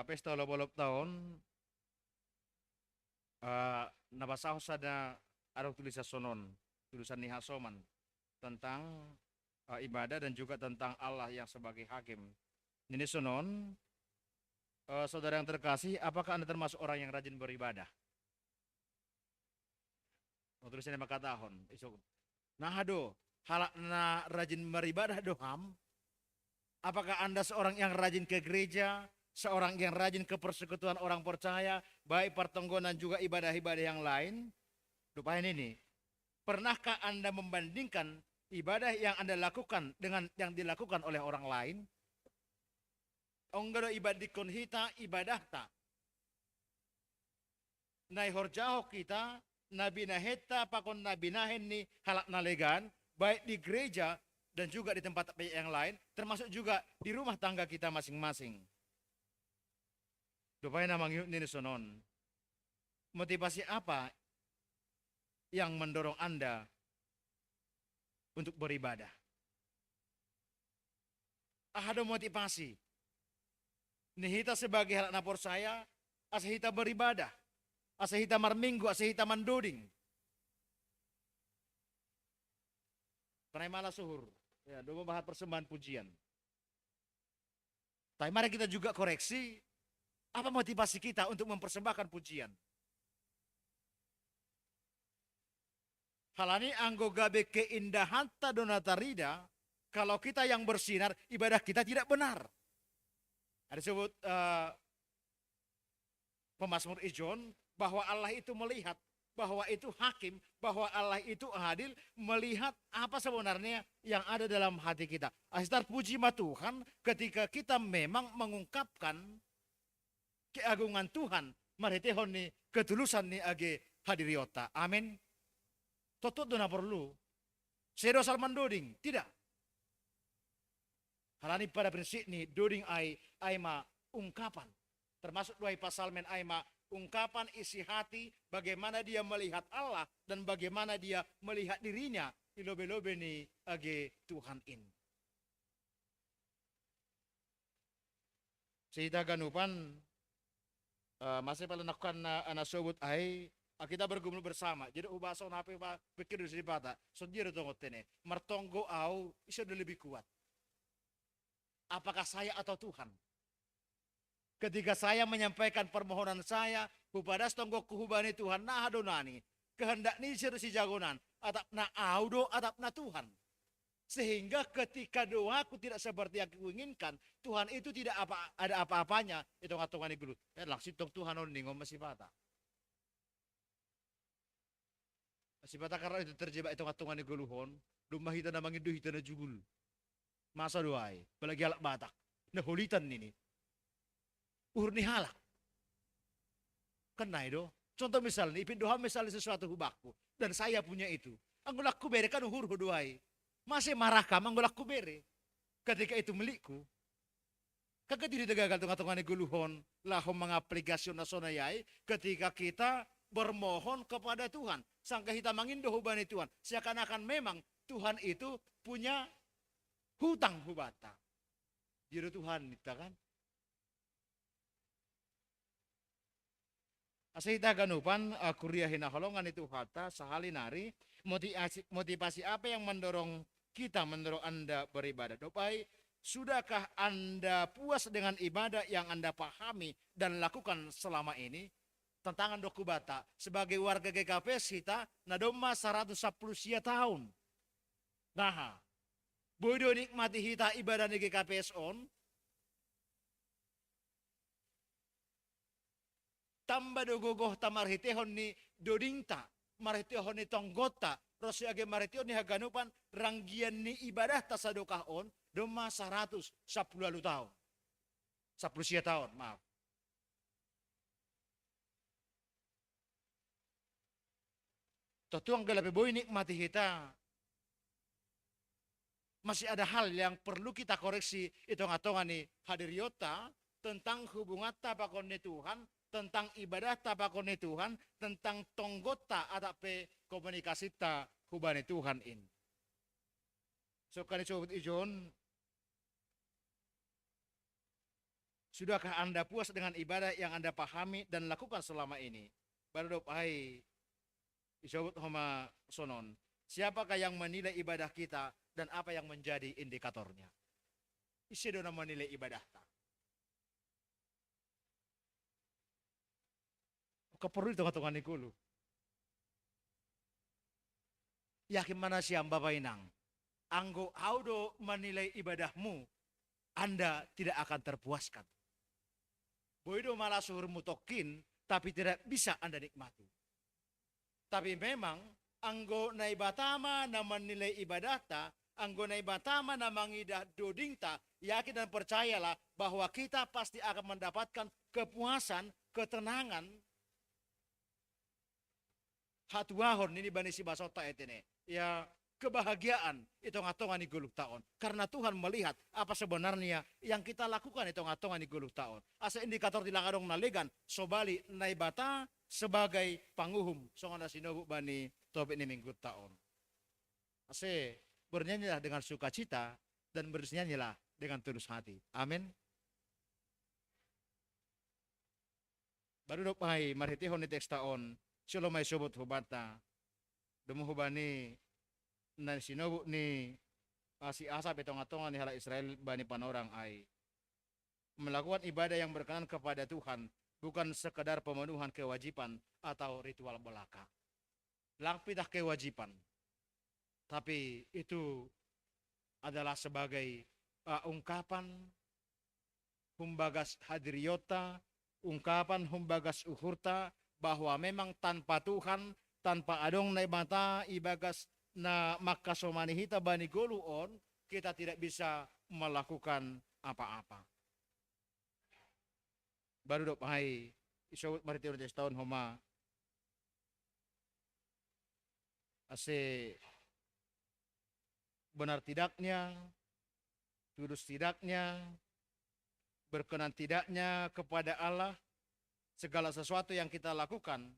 pesta lobolop taon nabasaho sada araw tulisan sonon tulisan ni Hasoman tentang ibadah dan juga tentang Allah yang sebagai hakim. Ini sonon, saudara yang terkasih, apakah Anda termasuk orang yang rajin beribadah? Tulisannya makatahon. Nah ado, halak na rajin beribadah doham. Apakah Anda seorang yang rajin ke gereja, seorang yang rajin ke persekutuan orang percaya, baik pertonggonan juga ibadah-ibadah yang lain? Lupain ini. Pernahkah Anda membandingkan ibadah yang Anda lakukan dengan yang dilakukan oleh orang lain? Onggado ibadikon hita ibadah ta. nai horjaho kita, nabi naheta pakon nabi nahen ni halak nalegan, baik di gereja dan juga di tempat yang lain, termasuk juga di rumah tangga kita masing-masing. Dupay namang yun ni sonon. Motivasi apa yang mendorong Anda untuk beribadah? Ada motivasi. Nihita sebagai halak napor saya, asahita beribadah, asahita marminggu, asahita mandoding. Panay malah suhur. Ya, dua membahas persembahan pujian. Tapi mari kita juga koreksi, apa motivasi kita untuk mempersembahkan pujian? Halani anggo gabe keindahan ta donatarida, kalau kita yang bersinar, ibadah kita tidak benar. Ada disebut pemazmur Ijon, bahwa Allah itu melihat, bahwa itu hakim, bahwa Allah itu adil, melihat apa sebenarnya yang ada dalam hati kita. Astar puji ma Tuhan ketika kita memang mengungkapkan keagungan Tuhan, maritehon ni ketulusan ni age hadiriota. Amin. Totoo na perlu. Sedo salman doding, tidak. Halani pada prinsip ni doding ay ma ungkapan. Termasuk dua pasal men ay ma ungkapan isi hati, bagaimana dia melihat Allah dan bagaimana dia melihat dirinya ilobe-lobe ni age Tuhan in. Sehita ganupan masih pala nakukan na anasobot ay kita bergumul bersama. Jadi ubaso na apa pikir di bata. So dia tongot tene. Martonggo au iso lebih kuat. Apakah saya atau Tuhan? Ketika saya menyampaikan permohonan saya, hupadas tonggo kuhubani Tuhan nah adonani, kehendak ni si jagonan, atap na audo atap na Tuhan. Sehingga ketika doaku tidak seperti yang kuinginkan, Tuhan itu tidak ada apa-apanya, itu ngatungan gulu. Langsung Tuhan on ningom masih bata. Masih bata karena itu terjebak itu ngatungan guluhon, lumah hita na mangidu hita na jugul. Masa doai, apalagi alak Batak. Nah holitan ini. Urni halak. Kena itu. Contoh misalnya, ipin doa misalnya sesuatu hubakku. Dan saya punya itu. Anggolak ku bere kan uhur doai. Masih marah kam anggolak ku bere. Ketika itu milikku. Kagak tidak gagal tunga-tunga guluhon. Lahom mengaplikasi nasonayai. Ketika kita bermohon kepada Tuhan. Sangka kita mangindo hubani Tuhan. Seakan-akan memang Tuhan itu punya hutang hubata. Jadi Tuhan kita kan. Asita ganupan kuliah hinaholongan itu hata sehali nari motivasi apa yang mendorong kita, mendorong Anda beribadah. Dopai, sudahkah Anda puas dengan ibadah yang Anda pahami dan lakukan selama ini? Tantangan dokubata sebagai warga GKPS kita nadoma 110 tahun. Nah, bodoh nikmati kita ibadah di GKPS on. Tambah dogogoh tamarhitehon ni dodingta, marhitehon ni tonggota, rosi age marhitehon ni haganupan, ranggian ni ibadah tasadokah on, doma 110 tahun. 10 tahun, maaf. Totuang galape boy nikmati kita. Masih ada hal yang perlu kita koreksi, hitung-hitungan ni hadiriota, tentang hubungan tapakon ni Tuhan, tentang ibadah tapakon ni Tuhan, tentang tonggota atape komunikasi ta hubani Tuhan in. So kan sobat ijon, sudahkah Anda puas dengan ibadah yang Anda pahami dan lakukan selama ini? Baru dop ai isobut homa sonon. Siapakah yang menilai ibadah kita dan apa yang menjadi indikatornya? Isi dona menilai ibadah ta. Keperlu tengah-tengah nikulu. Yakin mana siang Bapak Inang? Anggo audo menilai ibadahmu, Anda tidak akan terpuaskan. Boido malah suhur mutokin, tapi tidak bisa Anda nikmati. Tapi memang, anggo naibatama na menilai ibadahta, anggo naibatama na mangidah dodingta, yakin dan percayalah bahwa kita pasti akan mendapatkan kepuasan, ketenangan, hatuahon ini bani si basota etene. Ya kebahagiaan itu ngatongan di guluk tahun. Karena Tuhan melihat apa sebenarnya yang kita lakukan itu ngatongan di guluk tahun. Asa indikator di langadong nalegan sobali naibata sebagai panguhum songana sinobu bani tobek ni minggu tahun. Ase bernyanyilah dengan sukacita dan bernyanyilah dengan tulus hati. Amin. Baru dok pai marhitihon ni teks taon silo may subot hubata demo hubani na sinobu ni si Asap itong atongan ni hala Israel bani panorang ay melakukan ibadah yang berkenan kepada Tuhan, bukan sekadar pemenuhan kewajiban atau ritual belaka. Langpitah kewajiban, tapi itu adalah sebagai ungkapan humbagas hadiriyota, ungkapan humbagas uhurta, bahwa memang tanpa Tuhan, tanpa adong na mata ibagas na makasomanihita bani goluon, kita tidak bisa melakukan apa-apa. Baru dok hai isawut maritiyo des tahun homa ase benar tidaknya, tulus tidaknya, berkenan tidaknya kepada Allah, segala sesuatu yang kita lakukan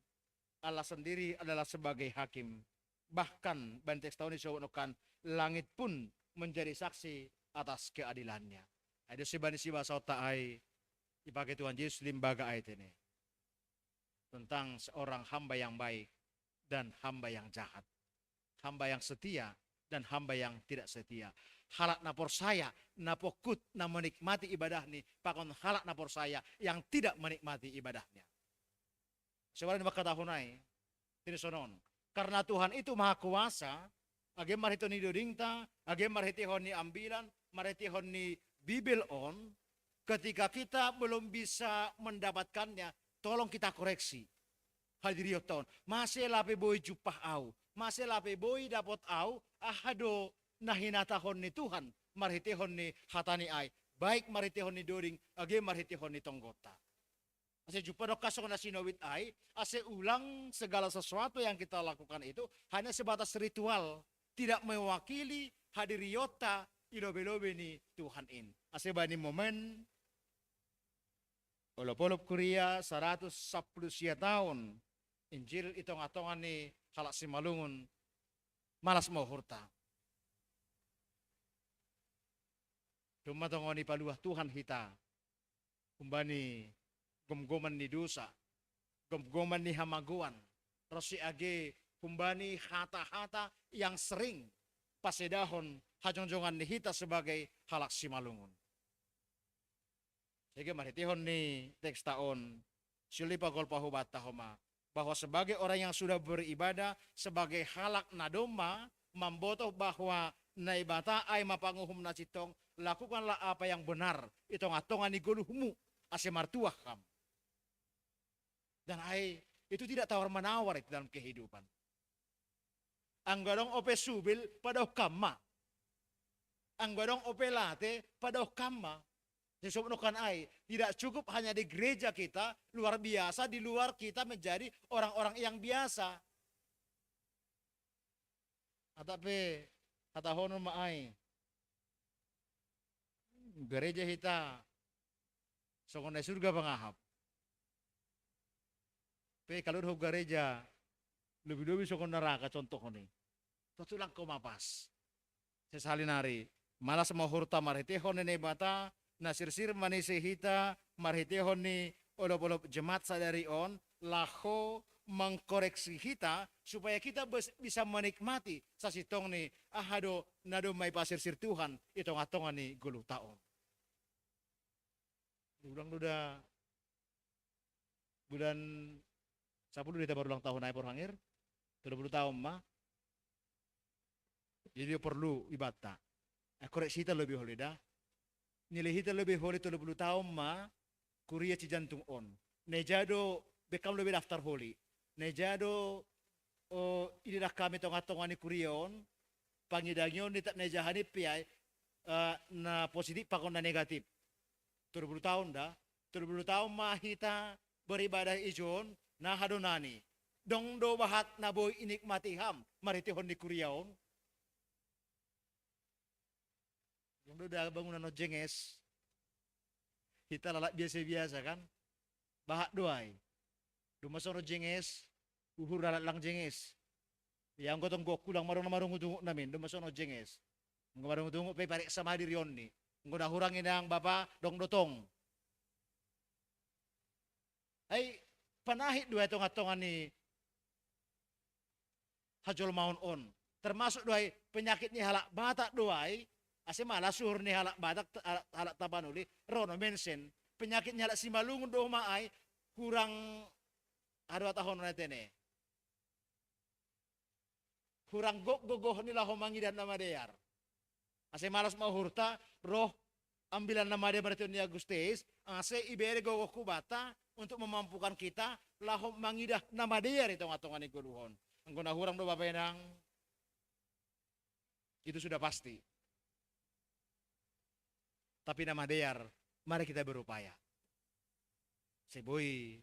Allah sendiri adalah sebagai hakim. Bahkan banteks tahun disebutkan langit pun menjadi saksi atas keadilannya. Ada sebani si basota ai dipakai Tuhan Yesus limbaga ayat ini tentang seorang hamba yang baik dan hamba yang jahat, hamba yang setia dan hamba yang tidak setia. Halak napor saya napokut na menikmati ibadah ni pakon halak napor saya yang tidak menikmati ibadahnya. Sebenarnya maka tahunai tidak sonon. Karena Tuhan itu maha kuasa, age marhito ni dodingta, age marhitihon ni ambilan, marhitihon ni bibil on, ketika kita belum bisa mendapatkannya, tolong kita koreksi. Hadiriot tahun, masih lape boy jupah au, masih lape boy dapat au, ahado nahinatahon ni Tuhan, marhitihon ni hatani ai, baik marhitihon ni doding, age marhitihon ni tonggota. Ase jumpa dok kasong na sinowit ay, ase ulang segala sesuatu yang kita lakukan itu hanya sebatas ritual, tidak mewakili hadiriyota ilobe-lobe ni Tuhan in. Ase bani momen olop-olop Korea 110 tahun Injil itong atongan ni halak simalungun malas mau hurta. Dumatongon ni paluah Tuhan hita. Kumbani gomgoman ni dosa, gomgoman ni hamaguan, rosi age kumbani hata-hata yang sering pasedahon hajongjongan ni hita sebagai halak simalungun. Sehingga marhitihon ni teks taon sulipa golpa hubata homa bahwa sebagai orang yang sudah beribadah sebagai halak nadoma membotoh bahwa naibata ay mapanguhum na citong lakukanlah apa yang benar itong atongan ni guluhmu ase martuah kam. Dan itu tidak tawar-menawar itu dalam kehidupan. Anggadong ope subil pada kama. Anggadong ope late pada kama. Disebutkan tidak cukup hanya di gereja kita, luar biasa, di luar kita menjadi orang-orang yang biasa. Atape kata hono maai. Gereja kita sokone surga pangahap. Kalau di gereja lebih-lebih sokon neraka contoh ini. Tuh lang kumapas. Sesalinari malas mau hurta marhitehon ni bata nasirsir manise hita marhitehon ni olop-olop jemaat sadari on laho mengkoreksi kita supaya kita bisa menikmati sasitong ni ahado nado may pasirsir Tuhan itong atongan ni gulu taon. Ulang bulan 10 dita baru ulang tahun ay porhangir 30 tahun mah jadi perlu ibata koreksi kita lebih holi dah nilai kita lebih holi 30 tahun mah kuria cijantung on nejado bekam lebih daftar holi nejado ini dah kami tongatongan ni kuria on pangidangyon ni tak nejahani piay na positif pakon na negatif 30 tahun dah 30 tahun mah kita beribadah ijon nah hadonani dong do bahat na boy inikmati ham, maritihon ni Kuriaon. Dong do dah bangunan no jenges, kita lalak biasa-biasa kan, bahat doai. Dumaso no jenges, uhur lalak lang jenges. Yang gotong goku lang marung tunggu namin, dumaso no jenges. Marung tunggu pe parik sama dirion ni. Ngoda hurangin ang bapa dong dotong. Ay panahit dua itong atongan ni hajol maun on. Termasuk dua penyakit ni halak batak doai, ase malah suhur ni halak batak halak tabanuli, rono mensen penyakit ni halak simalungun do maai kurang 2 tahun na tene. Kurang gogoh nila homangidan nama deyar. Ase malas mau hurta roh ambilan nama dia berarti ni Agustus, ase ibere gogoh kubata untuk memampukan kita lahom mangidah nama deyar itu ngatongan ikuluhon. Anggona hurang do bapak enang itu sudah pasti. Tapi nama deyar, mari kita berupaya. Seboy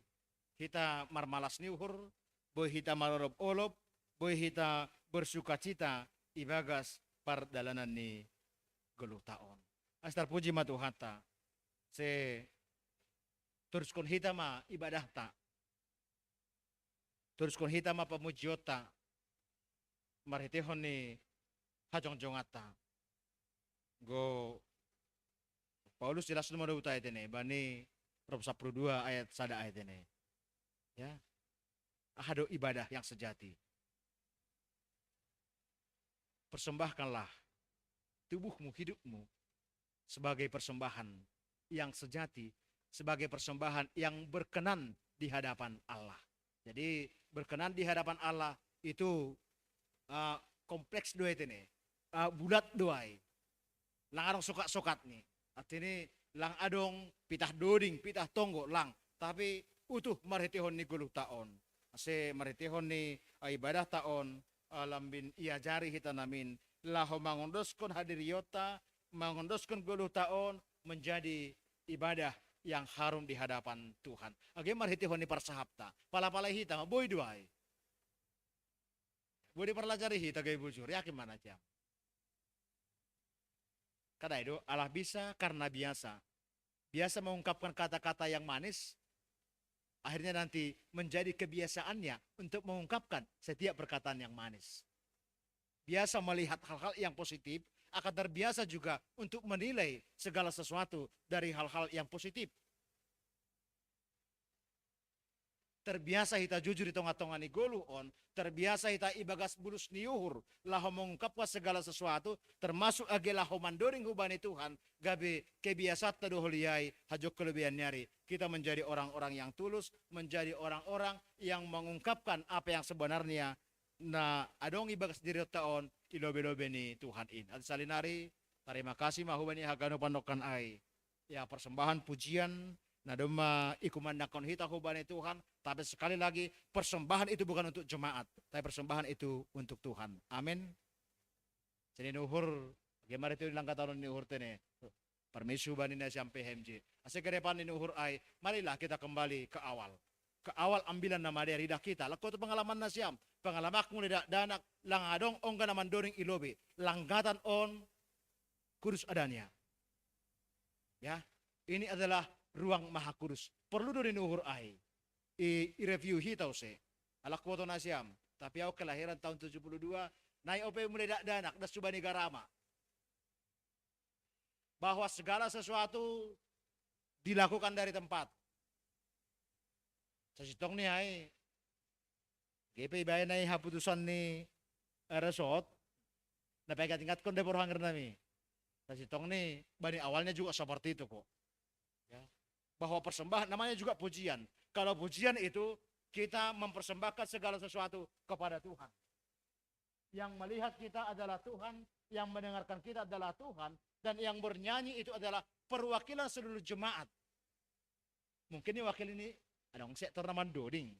kita marmalas niuhur, boy kita marorob olob, boy kita bersukacita ibagas pardalanan ni geluh taon. Astar puji ma Tuhan ta. Se terus kon hita ma ibadah ta. Terus kon hita ma pamujiota. Marhitehon ni hajong jongata. Go Paulus jelas nomor utai tene bani Rob 12 ayat sada ayat tene. Ya. Ahado ibadah yang sejati. Persembahkanlah tubuhmu, hidupmu sebagai persembahan yang sejati, sebagai persembahan yang berkenan di hadapan Allah. Jadi berkenan di hadapan Allah itu kompleks dua itu nih, bulat doai, lang adong sokat nih, artinya lang adong pitah doding, pitah tonggo lang, tapi utuh maritihon ni guluh taon, ase maritihon ni ibadah taon. Alambin ia jari hita namin laho mangondoskan hadiriyota mangondoskan guluh taon menjadi ibadah yang harum di hadapan Tuhan. Age marhitihon ni parsahapta pala-pala hita boy duai boleh perlajari hita gay bujur yakin mana jam kada itu Allah bisa karena biasa mengungkapkan kata-kata yang manis. Akhirnya nanti menjadi kebiasaannya untuk mengungkapkan setiap perkataan yang manis. Biasa melihat hal-hal yang positif, akan terbiasa juga untuk menilai segala sesuatu dari hal-hal yang positif. Terbiasa hita jujur di tonga-tonga ni goluon, terbiasa hita ibagas bulus niuhur, laho mengungkapkan segala sesuatu, termasuk age laho mandoring hubani Tuhan, gabe kebiasaan taduhuliyai hajok kelebihan nyari. Kita menjadi orang-orang yang tulus, menjadi orang-orang yang mengungkapkan apa yang sebenarnya. Nah, adong ibagas diri taon, ilobe-lobe ni Tuhan in. At salinari, terima kasih mahubani hagano pandokan ai. Ya persembahan pujian, nadoma ikumanakon hita hubani Tuhan. Tapi sekali lagi persembahan itu bukan untuk jemaat, tapi persembahan itu untuk Tuhan. Amin. Jadi nuhur, bagaimana itu langkah tahun nuhur tene. Permisu bani nasyam PMJ. Asik ke depan nuhur ai, marilah kita kembali ke awal. Ke awal ambilan nama dari ridah kita. Laku itu pengalaman nasyam, pengalamakmu lidak danak, langadong ongga naman doring ilobi, langgatan on kudus adanya. Ya, ini adalah ruang maha kudus. Perlu dari nuhur ai. I-review hitau se alak foto nasyam tapi aku kelahiran tahun 72 naik ope mulai danak das coba negarama bahwa segala sesuatu dilakukan dari tempat sasitong ni ay GP bayan ay haputusan ni resort na tingkat kon depor hanger nami sasitong ni bani awalnya juga seperti itu kok ya bahwa persembahan namanya juga pujian. Kalau pujian itu kita mempersembahkan segala sesuatu kepada Tuhan. Yang melihat kita adalah Tuhan, yang mendengarkan kita adalah Tuhan, dan yang bernyanyi itu adalah perwakilan seluruh jemaat. Mungkin ini wakil ini ada sektor naman doding.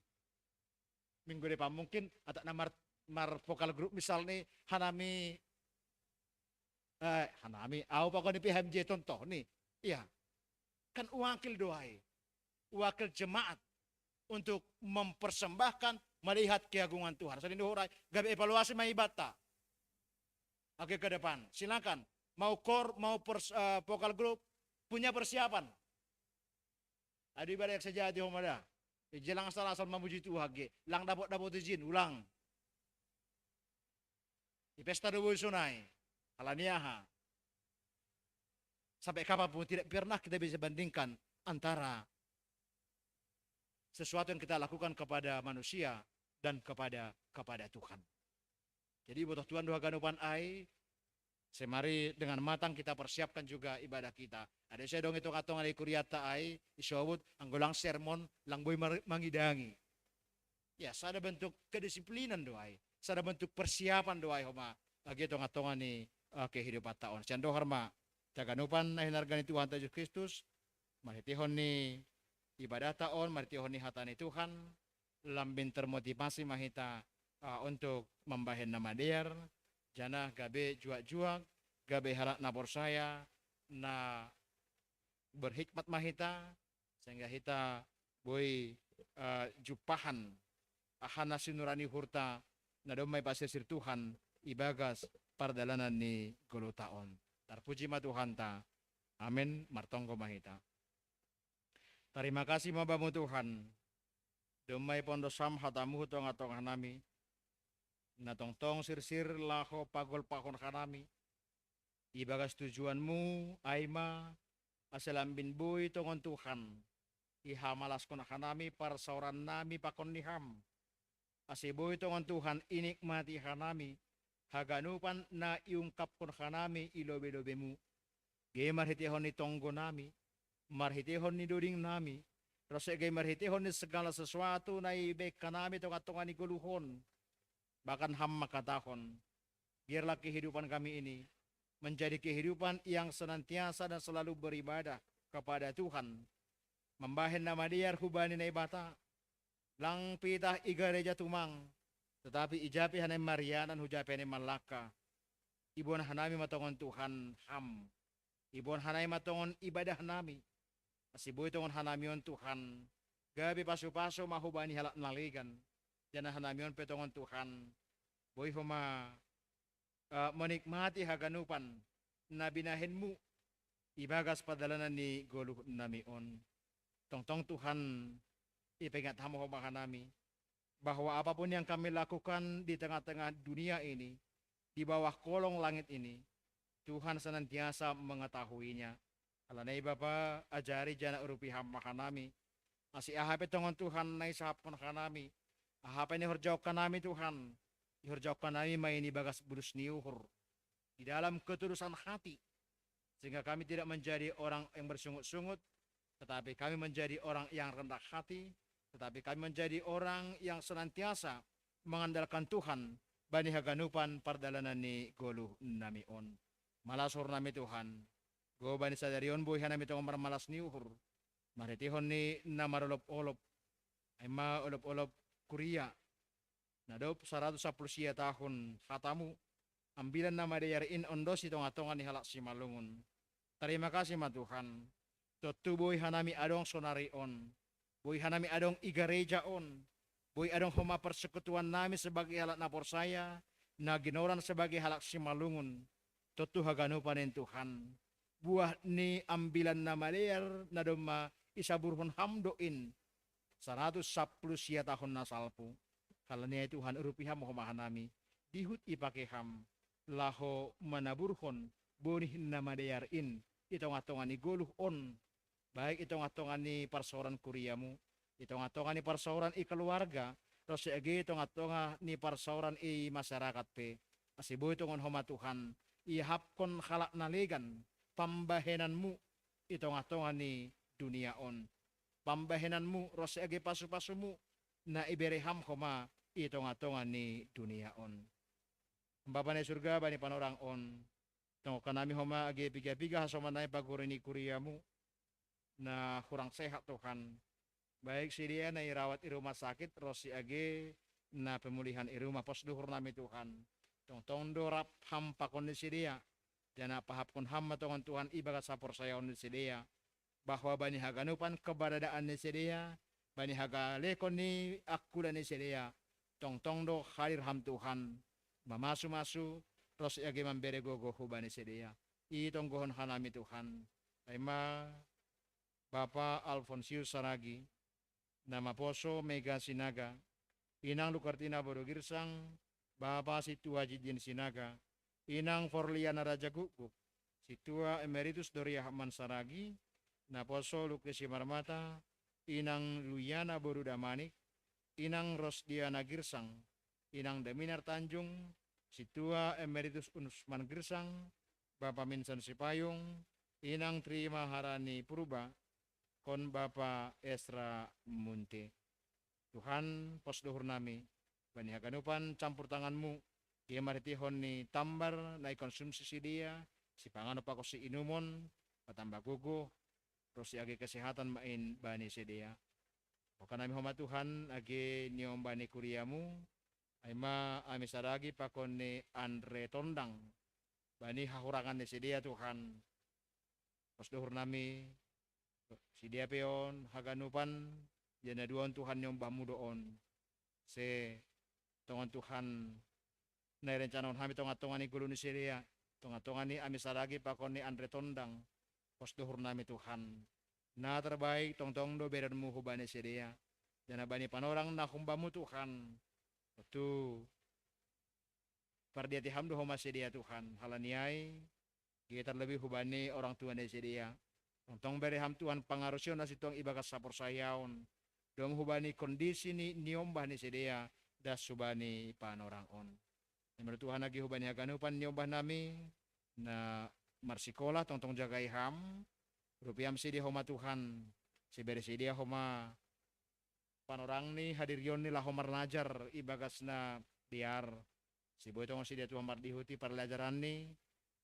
Minggu depan mungkin ada nama vokal grup misal nih Hanami, aku pakai PMJ contoh nih, iya, kan wakil doai, wakil jemaat. Untuk mempersembahkan, melihat keagungan Tuhan. Sa dinduhuray, gabi evaluasi may bata. Oke ke depan, silakan. Mau core, mau vokal group, punya persiapan. Ada ibadah yang sejati homada. Jelang asal memuji Tuhan, lang dapat izin, ulang. Di pesta Duboy Sunai, Alaniaha. Sampai kapanpun tidak pernah kita bisa bandingkan antara sesuatu yang kita lakukan kepada manusia dan kepada Tuhan. Jadi butuh Tuhan doa ganupan ai, semari dengan matang kita persiapkan juga ibadah kita. Ada saya dong itu katong ada kuriata ai, isobut anggolang sermon lang boy mangidangi. Ya, sada bentuk kedisiplinan doai, sada bentuk persiapan doai homa. Lagi itu ngatongan ni kehidupan taon. Cando harma taganupan na hinargan ni Tuhan Yesus Kristus, maritihon ni ibadah taon, maritihon ni hata ni Tuhan, lambing termotivasi mahita untuk membahen nama dia, jana gabe juak-juak, gabe halak nabor saya, na berhikmat mahita, sehingga hita boy jupahan, ahana sinurani hurta, na domay pasisir Tuhan, ibagas pardalanan ni golutaon. Terpuji ma Tuhan ta. Amin. Martonggo mahita. Terima kasih mabamu Tuhan. Domay pondosam hatamu tong atong hanami. Natong-tong sirsir laho pagol pakon hanami. Ibagas tujuanmu aima aselambin buy tongon Tuhan. Ihamalas kon hanami para sauran nami pakon niham. Asiboy tongon Tuhan inikmati hanami. Haganupan na iungkap kon hanami ilobe-lobemu. Gay marhitihon ni tonggo nami. Marhitihon ni duding nami. Terus gay marhitihon ni segala sesuatu na ibek kanami tongatongan ni guluhon. Bahkan ham makatahon. Biarlah kehidupan kami ini menjadi kehidupan yang senantiasa dan selalu beribadah kepada Tuhan. Membahen nama dia hubani na ibata. Lang pitah igareja tumang. Tetapi ijapi hanay Marianan hujapi hanay Malaka. Ibon hanami matongon Tuhan ham. Ibon hanay matongon ibadah nami. Asiboy tongon hanamion Tuhan. Gabi pasu-pasu mahubani halak naligan. Jana hanamion petongon Tuhan. Boy huma menikmati haganupan na binahenmu. Ibagas padalanan ni goluh namion. Tong-tong Tuhan ipengat hamo huma hanami. Bahwa apapun yang kami lakukan di tengah-tengah dunia ini, di bawah kolong langit ini, Tuhan senantiasa mengetahuinya. Alanay Bapa, ajari jana urupi hamma kanami. Asi ahape tongon Tuhan na isahapon kanami. Ahape ni horjawab kanami Tuhan. Ihorjawab kanami maini bagas bulus niuhur. Di dalam ketulusan hati. Sehingga kami tidak menjadi orang yang bersungut-sungut, tetapi kami menjadi orang yang rendah hati, tetapi kami menjadi orang yang senantiasa mengandalkan Tuhan bani haganupan pardalanan ni goluh namion. Malasur nami Tuhan. Go bani sadarion buhay nami tong marmalas ni uhur. Maritihon ni na marolop-olop. Ay maolop-olop Korea. Nadop 110 tahun hatamu. Ambilan na madayariin ondos itong atongan ni halak si malungun. Terima kasih ma Tuhan. Tutuboy hanami adong sonarion. Boy hanami adong igarejaon. Boy adong huma persekutuan nami sebagai halak napor saya. Na ginoran sebagai halak si malungun. Tutu haganupan en Tuhan. Buah ni ambilan na malayar na doma isaburhon hamdoin. 110 tahun na salpo. Kalanya Tuhan urupiham huma hanami. Dihut ipakeham. Laho manaburhon. Bonih na madayarin. Itong-atongan ni goluh on. Baik itong-atongan ni parsoran kuriamu, itong-atongan ni parsoran i keluarga, terus agi itong-atongan ni parsoran i masyarakat pe. Asibo itongon homa Tuhan, ihapkon halak naligan, pambahenanmu, itong-atongan ni dunia on. Pambahenanmu, terus agi pasu-pasumu, na ibereham homa, itong-atongan ni dunia on. Bapa ni surga, bani panorang on, tunggu kanami homa agi piga-piga hasomanay pagurini kuriamu, na kurang sehat Tuhan. Baik si dia na irawat di rumah sakit, terus si age na pemulihan di rumah posduhur nami Tuhan. Tong dorap ham pakon si dia. Jana pahapkon ham matongan Tuhan ibagat sapor sayaon si dia. Bahwa bani haganupan keberadaan ni si dia, bani hagalekon ni akulan ni si dia. tong do hadir ham Tuhan mamasu-masu terus age memberi gogo hubani sedia i tonggohon hanami Tuhan tema Bapak Alfonsius Saragi nama poso Mega Sinaga inang Lukartina Bodo Girsang Bapak Situa Jijin Sinaga inang Forliana Raja Guguk Situa Emeritus Doria Hakman Saragi Naposo Lukesi Marmata inang Luyana Bodo Damanik inang Rosdiana Girsang inang Deminar Tanjung Situa Emeritus Unusman Girsang Bapak Minsan Sipayung inang Tri Maharani Purba kon Bapak Esra Munte Tuhan posdohur nami bani haganupan campur tanganmu ia maritihon ni tambar na konsumsi si dia si pangano pa ko si inumon patambah gugo terus si agi kesehatan main bani si dia bukan nami homa Tuhan agi niom bani kuriamu aima ami saragi pakon ni Andre Tondang bani hahurangan ni si dia Tuhan posdohur nami si dia peon haganupan jana duon Tuhan yang bamu doon se tongan Tuhan na rencana on hami tonga-tonga ni gulu ni Syria tonga-tonga ni ami saragi pakon ni Andre Tondang posdohur nami Tuhan na terbaik tong-tong do beranmu hubani Syria jana bani panorang na humbamu Tuhan tu pardiati hamdo homa Syria Tuhan halaniai kita terlebih hubani orang tua ni Syria tong beri ham Tuhan pangarusyon na situang ibagas sapor sayaon dong hubani kondisi ni niombah ni sedia das subani panorang on. Menurut Tuhan lagi hubani haganupan niombah nami na marsikola tong jagai ham rupiam sedia homa Tuhan si beri sedia homa panorang ni hadir yon ni lah homar najar ibagas na biar si boy tong sedia Tuhan mardihuti perlajaran ni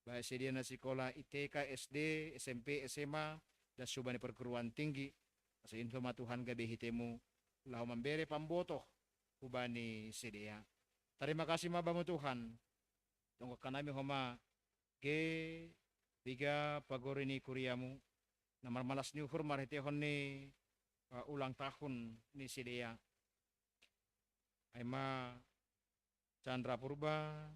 baik sedia na sekolah ITK, SD, SMP, SMA, dan subani perguruan tinggi. Sa info Tuhan gabi hitemu lahu memberi pamboto hubani sedia. Terima kasih mabamu Tuhan. Tunggu kanami homa ge tiga pagorini kuriamu. Namar malas ni uhur marhetehon ni ulang tahun ni sedia. Aima Chandra Purba,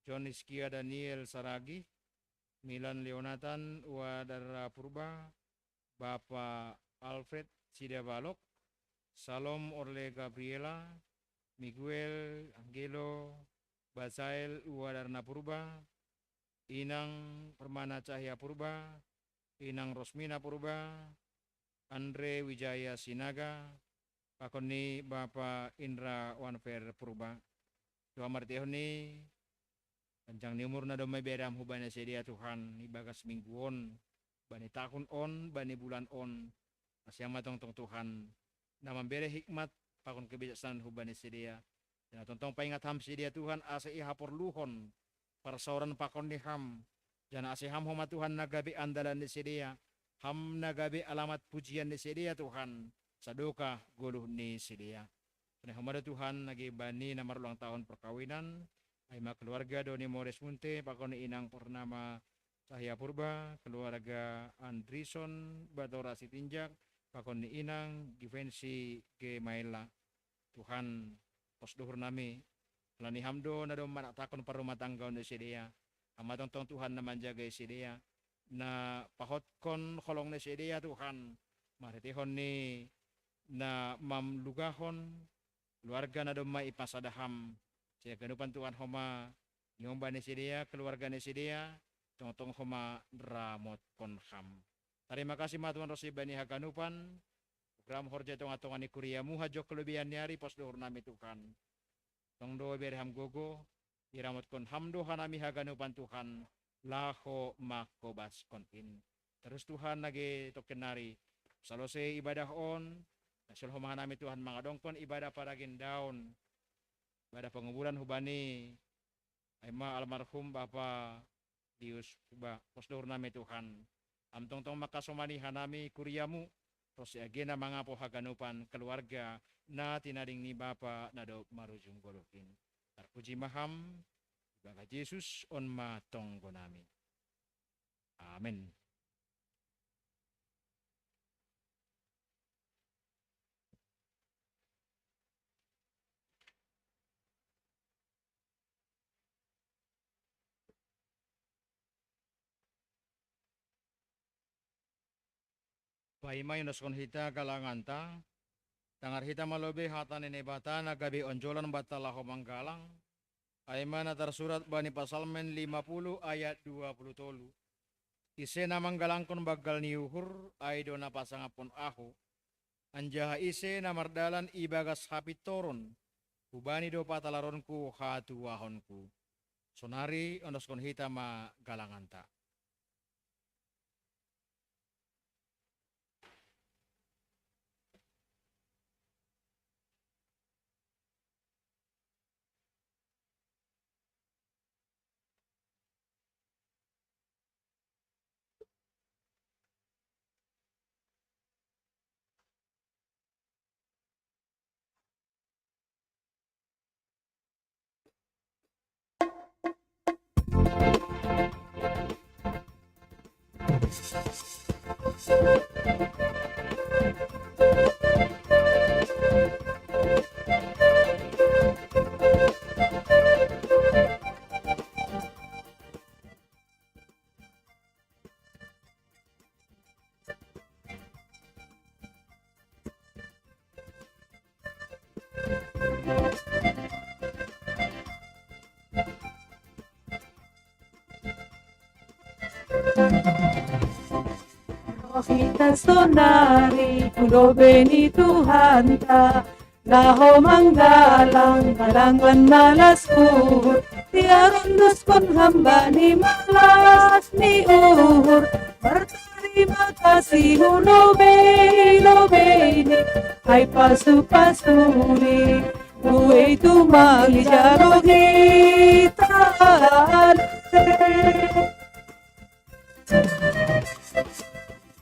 John Iskia Daniel Saragi, Milan Leonatan Wadara Purba, Bapak Alfred Sidabalok, Salom Orle Gabriela, Miguel Angelo, Basail Wadarna Purba, Inang Permana Cahya Purba, Inang Rosmina Purba, Andre Wijaya Sinaga, Pakoni Bapak Indra Wanfer Purba. Tuhan martihoni panjang ni umur na do may beram hubani sedia Tuhan ibagas mingguon bani tahun on bani bulan on asyama tong Tuhan na memberi hikmat pakon kebijaksanaan hubani sedia dan tong paingat ham sedia Tuhan asa iha porluhon persauran pakon ni ham dan asa ham homa Tuhan nagabi andalan ni sedia ham nagabi alamat pujian ni sedia Tuhan sadoka guluh ni sedia. Nah, hamada Tuhan lagi bani namar ulang tahun perkawinan Aima keluarga Doni Mores Munte pakoni Inang Purnama Cahya Purba keluarga Andrison Batora Sitinjak pakoni Inang Givensi G Maila Tuhan posduhur nami lani hamdo na do manak takon parumah tangga on sedia amatong tong Tuhan na manjaga sedia na pahotkon kolong ni sedia Tuhan maritihon ni na mamlugahon keluarga na domai ipasadaham saya kenupan Tuhan homa nyomba ni sedia keluarga ni sedia tong homa ramot konham. Terima kasih ma Tuhan Rosi bani haganupan program horja tonga ni kuriamu hajo kelebihan nyari pos dohur nami Tuhan tong do berham gogo iramot konham do hanami haganupan Tuhan laho makobas konin terus Tuhan lagi tokenari salose ibadah on Nasul homahanami Tuhan mga dongkon ibadah paragin daun ibadah penguburan hubani aima almarhum Bapa Dius Puba posdohur nami Tuhan amtong makasomani hanami kuriamu terus agena mga po haganupan keluarga na tinading ni Bapa nado marujung golokin terpuji maham ibadah Yesus on matonggo nami amin. Paimay naskon hita galanganta. Tangar hita malobe hata bata na gabi onjolan bata laho manggalang. Ayman na tersurat bani pasalmen 50 ayat 23. Ise na manggalangkon bagal niuhur ay do na pasangapon aho. Anjaha ise na mardalan ibagas hapit toron. Ubani do patalaronku hatu wahonku. Sonari onoskon hita ma galanganta. Kita sonari, pulo beni Tuhan ta, laho manggalang, kalangan malas uhur, tiaron dus pun hamba ni malas ni uhur, berterima kasih lobe ni, hai pasu-pasuri, gue itu mangjaro kita.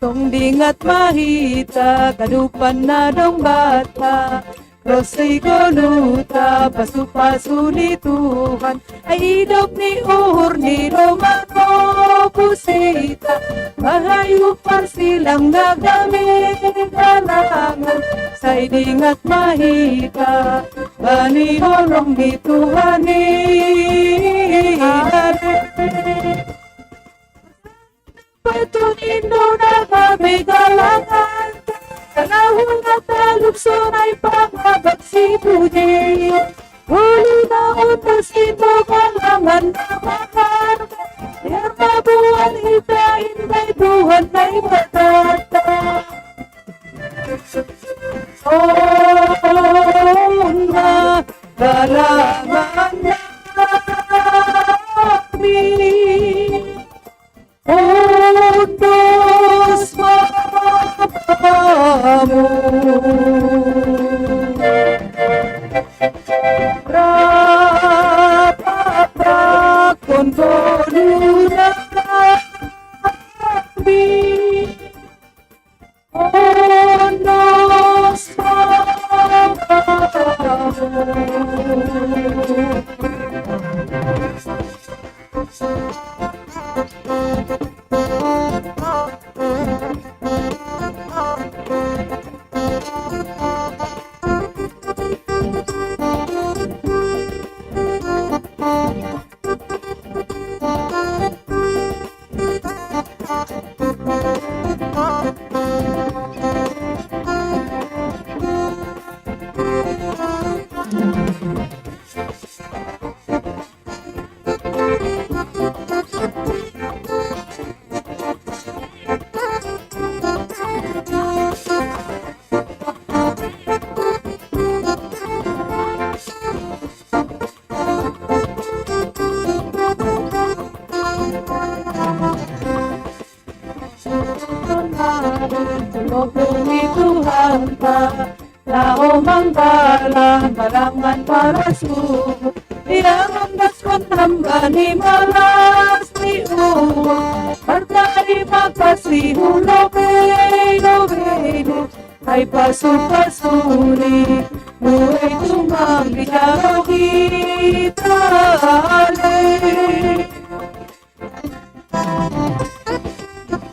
Tong dingat mahita, kadupan na dong bata, Rosay goluta, pasu-pasu ni Tuhan, ay hidup ni uhur ni Romano pusita, mahayu silang nagamit kalangan, say dingat mahita, bani holong ni Tuhan ni Patunin mo na kami galangan, kalahon at talukson ay pangabagsibunin. Huli na utasin mo kalangan na makan, biar mabuhan hitain may buhan may matata. Oh, na galangan namin. Undos mamamu Rapaprakon konunami Undos Tuhan ta, lao manggalang, kalangan para suho, iyang maskon hamba ni malas ni uwa, berterima kasih lobe, ay pasu-pasuri, buhay tumang bijaro kita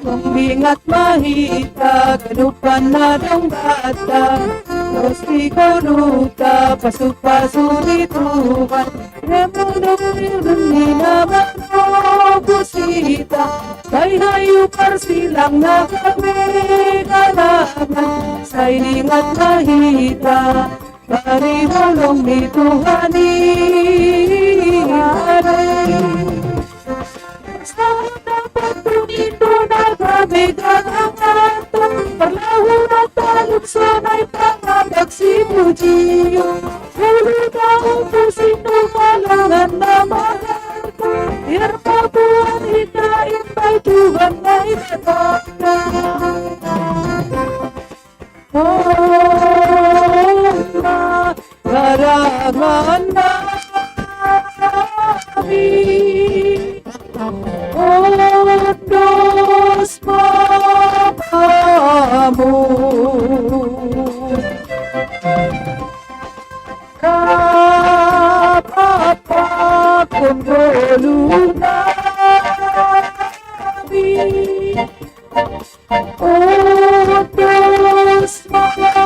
Kumbingat mahita, kanupan na dong bata, Terus ikaluta pasu-pasu di Tuhan Remudong-remudong naman busita Kay hayu parsilang na kami kalangan Sa iningat mahita Bari hulong ni Tuhan Sa dapat ito na gabigan ang ato Parlahon at talukson ay pangabag si Pujiyo Huli ka upusin o kalangan na maharko Yar pabuan hitayin by Tuhan na itatak na Karangan namin O Diyos Papamu Kapapakon bolu namin O Diyos Papamu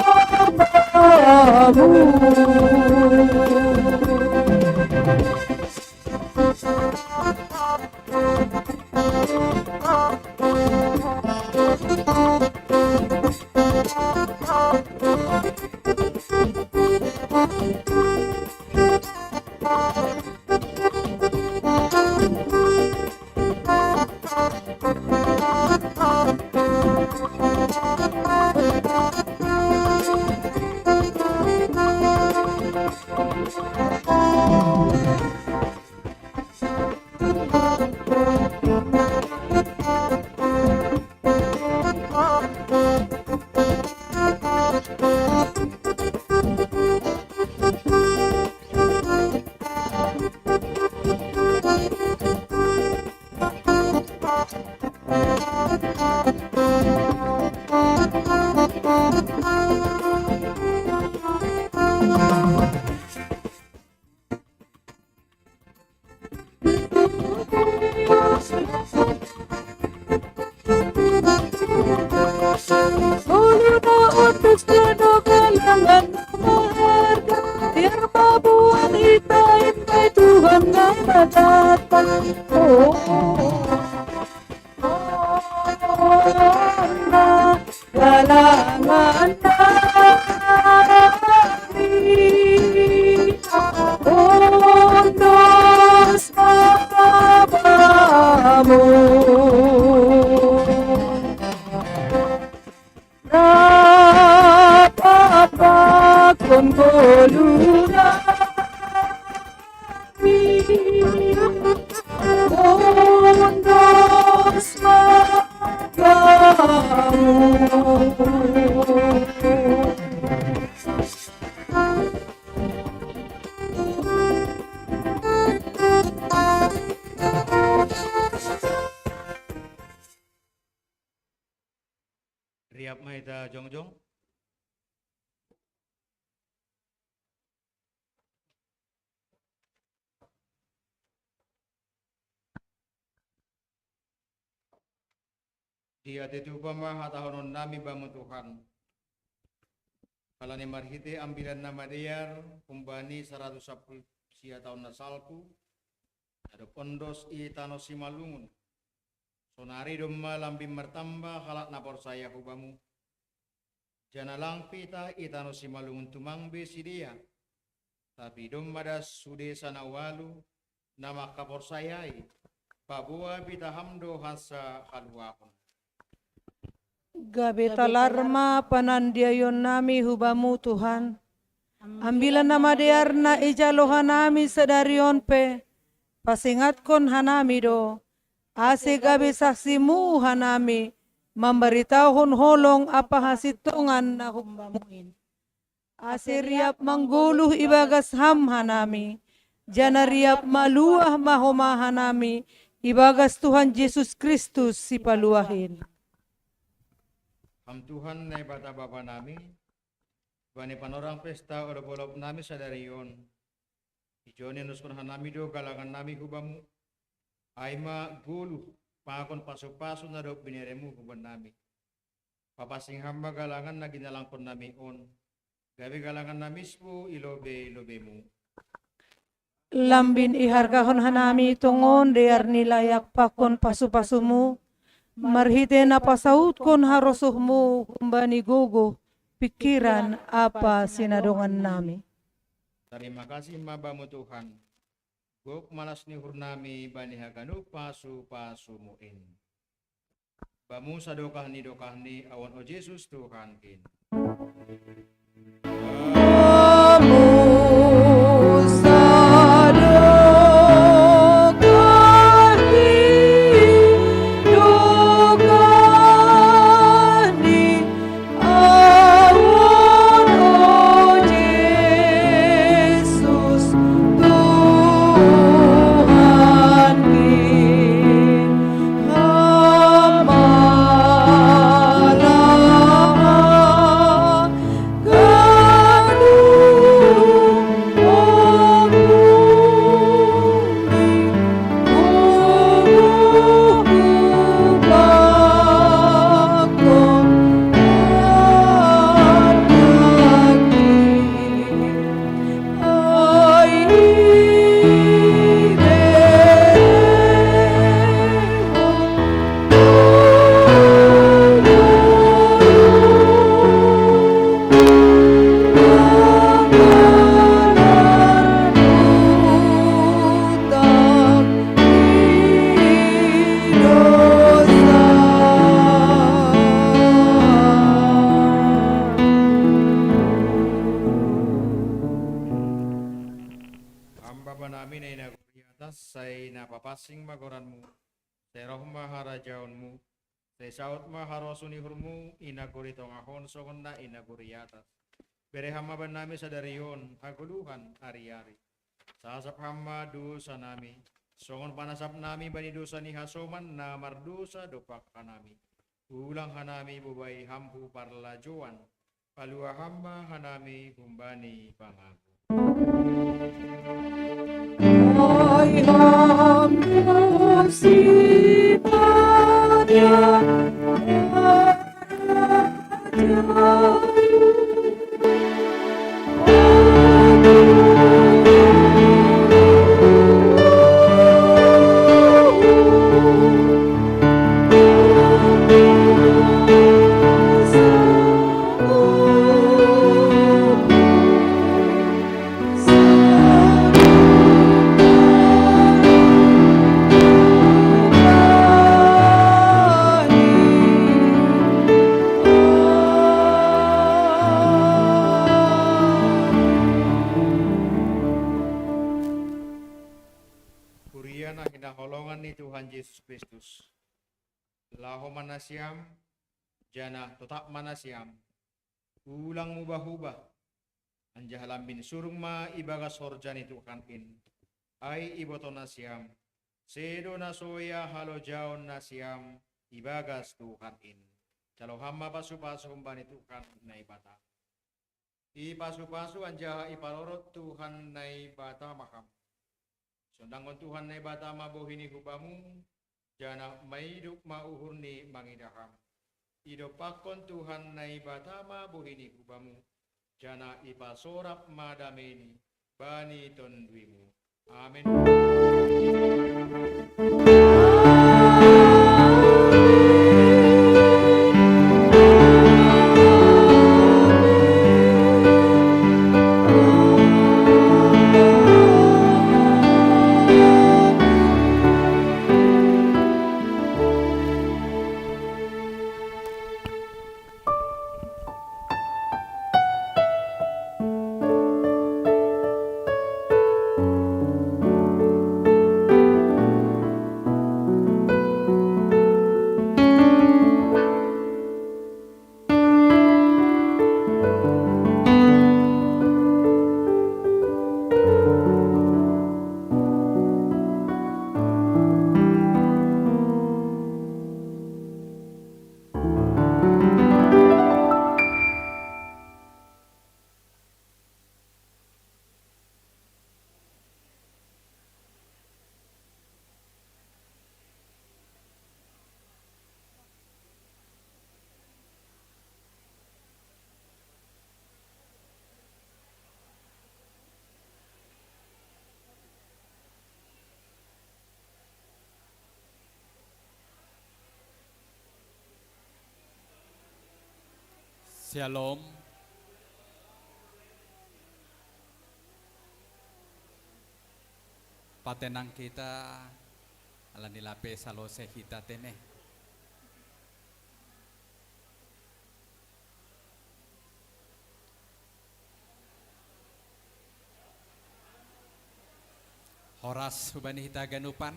Riap Maida Jongjong. Dia tetu pamah tahun nami bamu Tuhan. Kalani marhite ambilan nama diar kumbani 110 sia tahun nasalku. Ada pondos i tano simalungun. Sonari domma lambi mertambah halak napor saya hubamu. Jana lang pita i tano simalungun tumang besidia. Tapi domma das sude sana walu nama kapor sayai. Babua pita hamdo hasa haluakon. Gabe talarma panandiayon nami hubamu Tuhan. Ambilan nama diar na ijalohan nami sedarion pe. Pasingatkon hanami do. Ase gabe saksimu hanami. Memberitahuhon holong apa hasitungan na humbamuin. Ase riap mangguluh ibagas ham hanami. Jana riap maluah mahoma hanami. Ibagas Tuhan Yesus Kristus si paluahin. Ham Tuhan na bata bapa nami, bani panorang pesta ora bolop nami sadarion. Ijoni nuskon hanami do galangan nami hubamu, aima gulu pakon paso-paso na do bineremu huban nami. Papasing hamba galangan na ginalangkon nami on, Gabi galangan na mismo ilobe mo. Lambin ihargahon hanami tungon dear nilayak pakon pasu-pasumu. Marhite na pasaut kon harosuhmu kumbani gugo pikiran apa sinadongan nami. Terima kasih mabamu Tuhan. Gok malas ni hurnami bani haganu pasu muin. Bamu sadokah ni awan o Jesus Tuhan kin. Say napapasing magoranmu, say roh maharajaunmu, say saut maharosuni hurmu, inaguri tongahon songon na inaguri atas. Bere hama banami sadarion, haguluhan ari-ari. Sasap hama dosa nami, songon panasap nami bani dosa ni hasoman na mardosa dopak hanami. Ulang hanami bubay hampu parlajuan, palua hama hanami humbani pangaku. Ay hamba sipanya Kuriana hinaholongan ni Tuhan Yesus Kristus. Laho manasyam, jana totak manasyam, ulang mubah-ubah, anjahalam bin surung ma ibagas horja ni Tuhan in, ay iboto nasyam, sedo nasoya halo jaon nasyam, ibagas Tuhan in. Calo hama pasu-pasu humbani Tuhan na ibata. Ipasu-pasu anjaha ipalorot Tuhan na ibata makam. Sundangon Tuhan na ibata mabuhini hubamu, jana maiduk mauhur ni mangidaham. Idopakon Tuhan na ibata mabuhini hubamu, jana ipasorap madameni, bani tondwimu. Amen. Shalom. Patenang kita ala nilape salose hita tene. Horas hubani hita ganupan.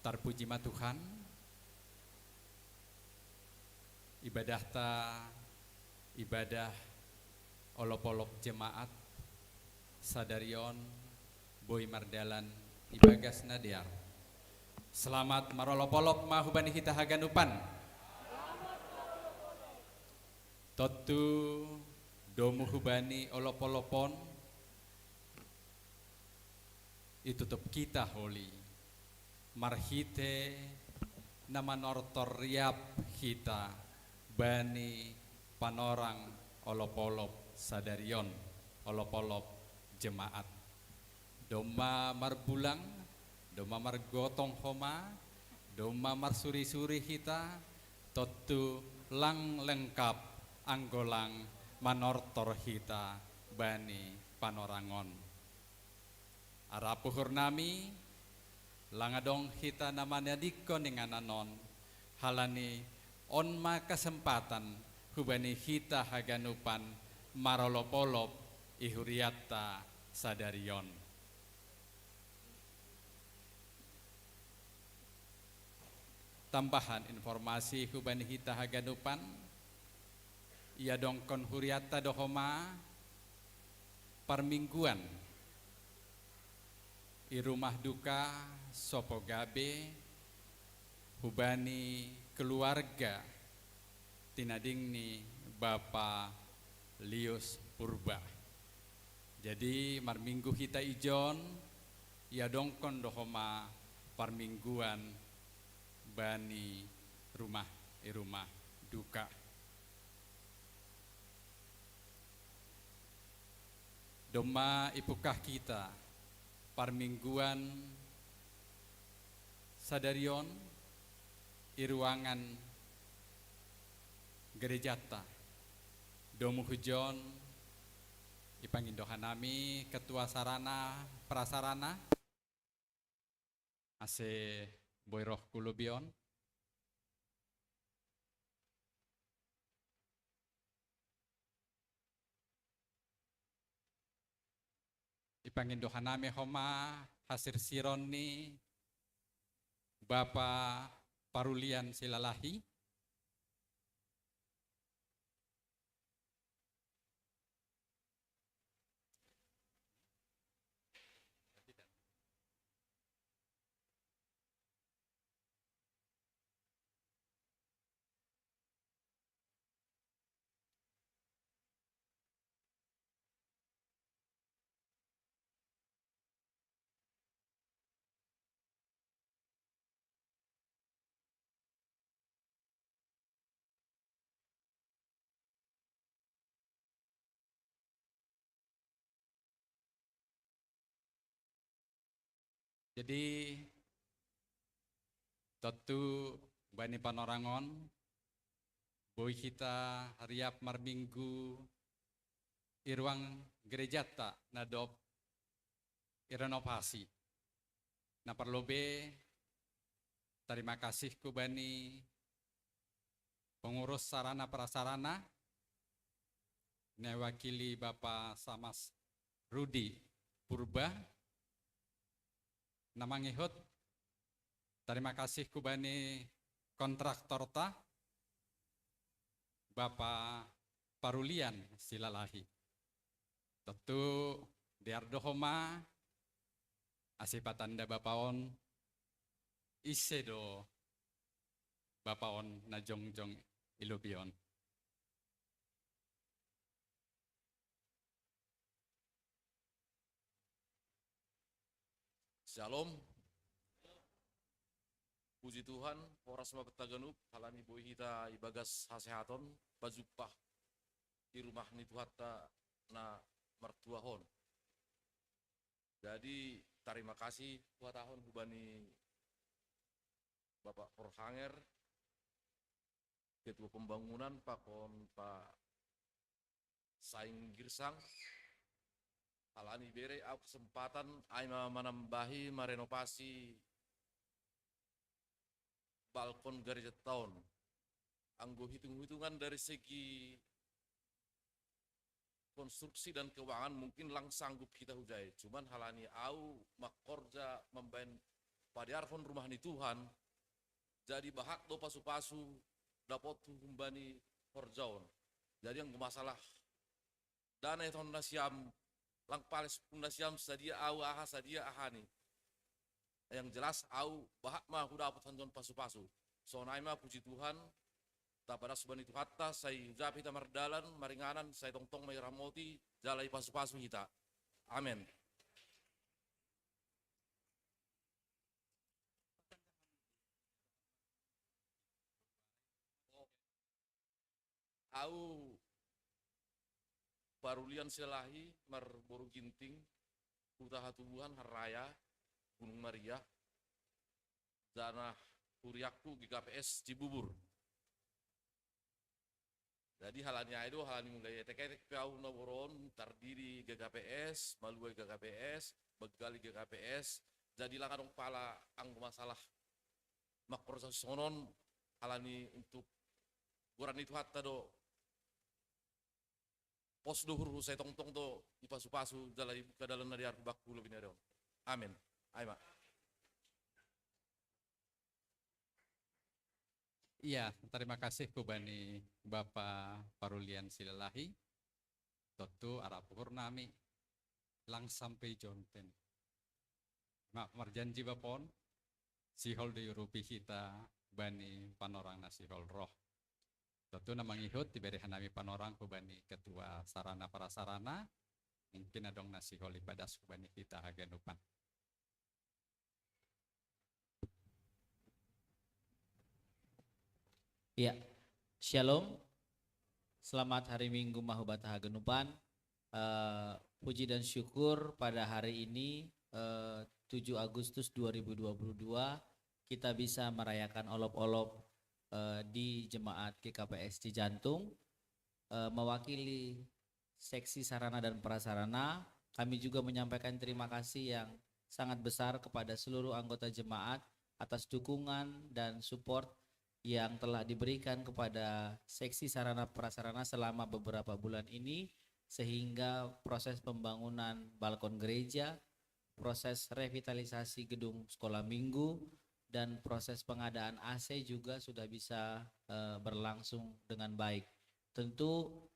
Terpuji ma Tuhan. Ibadah ta ibadah olop-olop jemaat sadarion boy mardalan ibagas nadiar. Selamat marolop-olop mahubani hita haganupan. Totu domu hubani olop-olopon itutup kita holi marhite namanortor riap kita bani panorang olop-olop sadarion olop-olop jemaat doma marbulang doma margotong homa doma marsuri-suri kita totu lang lengkap anggolang manortor hita bani panorangon arapuhur nami langadong hita namanya dikon dengan anon halani on ma kesempatan hubani hita haganupan marolopolop ihuriatta sadarion. Tambahan informasi hubani hita haganupan ia dongkon huriatta dohoma permingguan i rumah duka Sopogabe hubani keluarga tinadingni Bapa Lius Purba. Jadi marminggu hita ijon ia dongkon dohoma permingguan bani rumah duka. Doma ipukah kita parmingguan sadarion iruangan gerejata domu hujon ipangindohanami ketua sarana prasarana ase boyroh kulubion ipangindohanami homa hasir sironi Bapa Parulian Silalahi jadi totu bani panorangon boy kita riap marminggu iruang gerejata nadop irenovasi na perlobe terima kasih ku bani pengurus sarana prasarana newakili Bapak Samas Rudi Purba namangihut terima kasih ku bani kontraktor ta Bapak Parulian Silalahi tentu diardohoma asipatanda bapaon isedo bapaon na jongjong ilubion. Shalom. Puji Tuhan, horas mabetaganuk halani boy hita ibagas hasehaton pajupah di rumah ni Tuhatta na mertuahon. Jadi terima kasih buat tahun hubani Bapak Forhanger, Ketua Pembangunan Pak Saing Girsang, alani bere au kesempatan aima menambahi merenovasi balkon gereja tahun. Anggo hitung-hitungan dari segi konstruksi dan keuangan mungkin lang sanggup kita hujai. Cuman halani au makorja membain padiarfon rumah ni Tuhan, jadi bahak do pasu-pasu dapat humbani horjaon. Jadi yang masalah dana itu nasiam lang pales nasiam sadia au aha sadia ahani. Yang jelas au bahak mah udah dapat hanjon pasu-pasu. So naima puji Tuhan. Tapada subhan itu hatta saya ucap kita mardalan maringanan saya tongtong may ramoti jalai pasu-pasu kita. Amin. Au Parulian Selahi Marboru Ginting Utaha Tubuhan Haraya Gunung Maria Danah Kuriakku GKPS Cibubur. Jadi halanya itu halanya mulai tek-tek kau naboron terdiri GKPS, Maluai GKPS, Begali GKPS. Jadilah kadang pala anggo masalah makproses sonon halani untuk goran itu hatta do pos dohur saya tong-tong do ipasu-pasu jalai kadalan dari arku bakku lebih dari. Amin. Ayo Mak. Iya, terima kasih kubani Bapak Parulian Silalahi, Totu Arapuhur Nami, lang sampai jonten. Mak marjanji bapon, sihol di Europi kita bani panorang nasihol roh. Totu namang ihut diberi hanami panorang kubani ketua sarana prasarana, mungkin adong nasihol ibadah kubani kita aganupan. Ya, Shalom. Selamat hari Minggu Mahubata Hagenupan. Puji dan syukur pada hari ini 7 Agustus 2022 kita bisa merayakan olop-olop di Jemaat GKPS Cijantung. Mewakili seksi sarana dan prasarana, kami juga menyampaikan terima kasih yang sangat besar kepada seluruh anggota jemaat atas dukungan dan support yang telah diberikan kepada seksi sarana prasarana selama beberapa bulan ini, sehingga proses pembangunan balkon gereja, proses revitalisasi gedung sekolah minggu, dan proses pengadaan AC juga sudah bisa berlangsung dengan baik. Tentu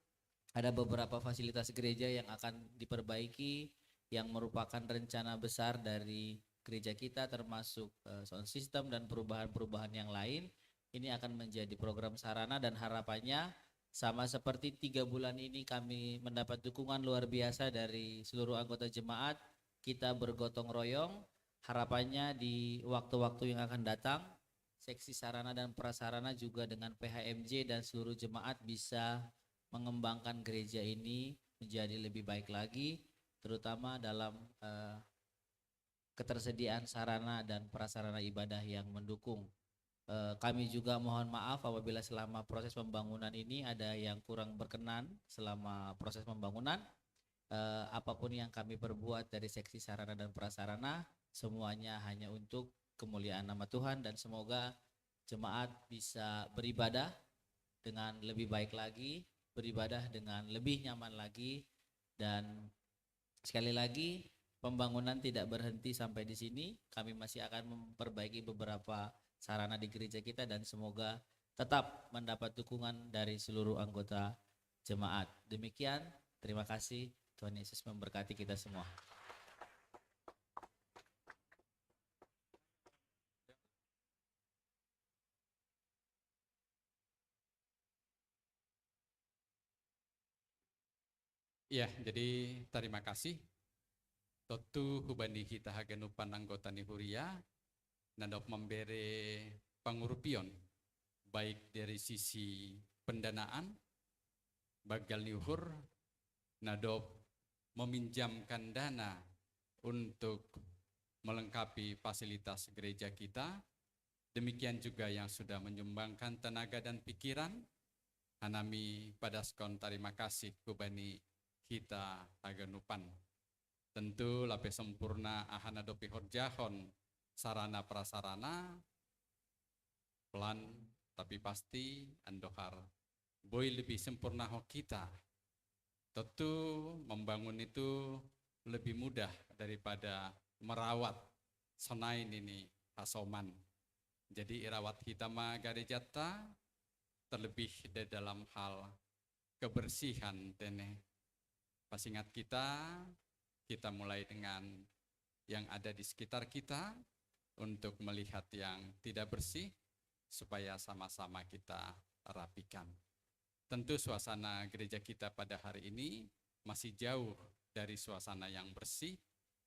ada beberapa fasilitas gereja yang akan diperbaiki yang merupakan rencana besar dari gereja kita, termasuk sound system dan perubahan-perubahan yang lain. Ini akan menjadi program sarana dan harapannya sama seperti 3 bulan ini kami mendapat dukungan luar biasa dari seluruh anggota jemaat. Kita bergotong royong, harapannya di waktu-waktu yang akan datang seksi sarana dan prasarana juga dengan PHMJ dan seluruh jemaat bisa mengembangkan gereja ini menjadi lebih baik lagi, terutama dalam ketersediaan sarana dan prasarana ibadah yang mendukung. Kami juga mohon maaf apabila selama proses pembangunan ini ada yang kurang berkenan selama proses pembangunan. Apapun yang kami perbuat dari seksi sarana dan prasarana, semuanya hanya untuk kemuliaan nama Tuhan, dan semoga jemaat bisa beribadah dengan lebih baik lagi, beribadah dengan lebih nyaman lagi, dan sekali lagi pembangunan tidak berhenti sampai di sini. Kami masih akan memperbaiki beberapa sarana di gereja kita dan semoga tetap mendapat dukungan dari seluruh anggota jemaat. Demikian, terima kasih. Tuhan Yesus memberkati kita semua. Ya, jadi terima kasih. Totu hubani kita hagenupan anggota nihuria, nandok memberi pengurupion baik dari sisi pendanaan, bagal niuhur, nadop meminjamkan dana untuk melengkapi fasilitas gereja kita. Demikian juga yang sudah menyumbangkan tenaga dan pikiran. Hanami padaskon terima kasih kubani kita haganupan. Tentu lapis sempurna ahana dopi horjahon sarana prasarana pelan tapi pasti andohar boy lebih sempurna ho kita. Tentu membangun itu lebih mudah daripada merawat sonain ini hasoman. Jadi irawat hitama garejata terlebih di dalam hal kebersihan tene. Pas ingat kita mulai dengan yang ada di sekitar kita untuk melihat yang tidak bersih supaya sama-sama kita rapikan. Tentu suasana gereja kita pada hari ini masih jauh dari suasana yang bersih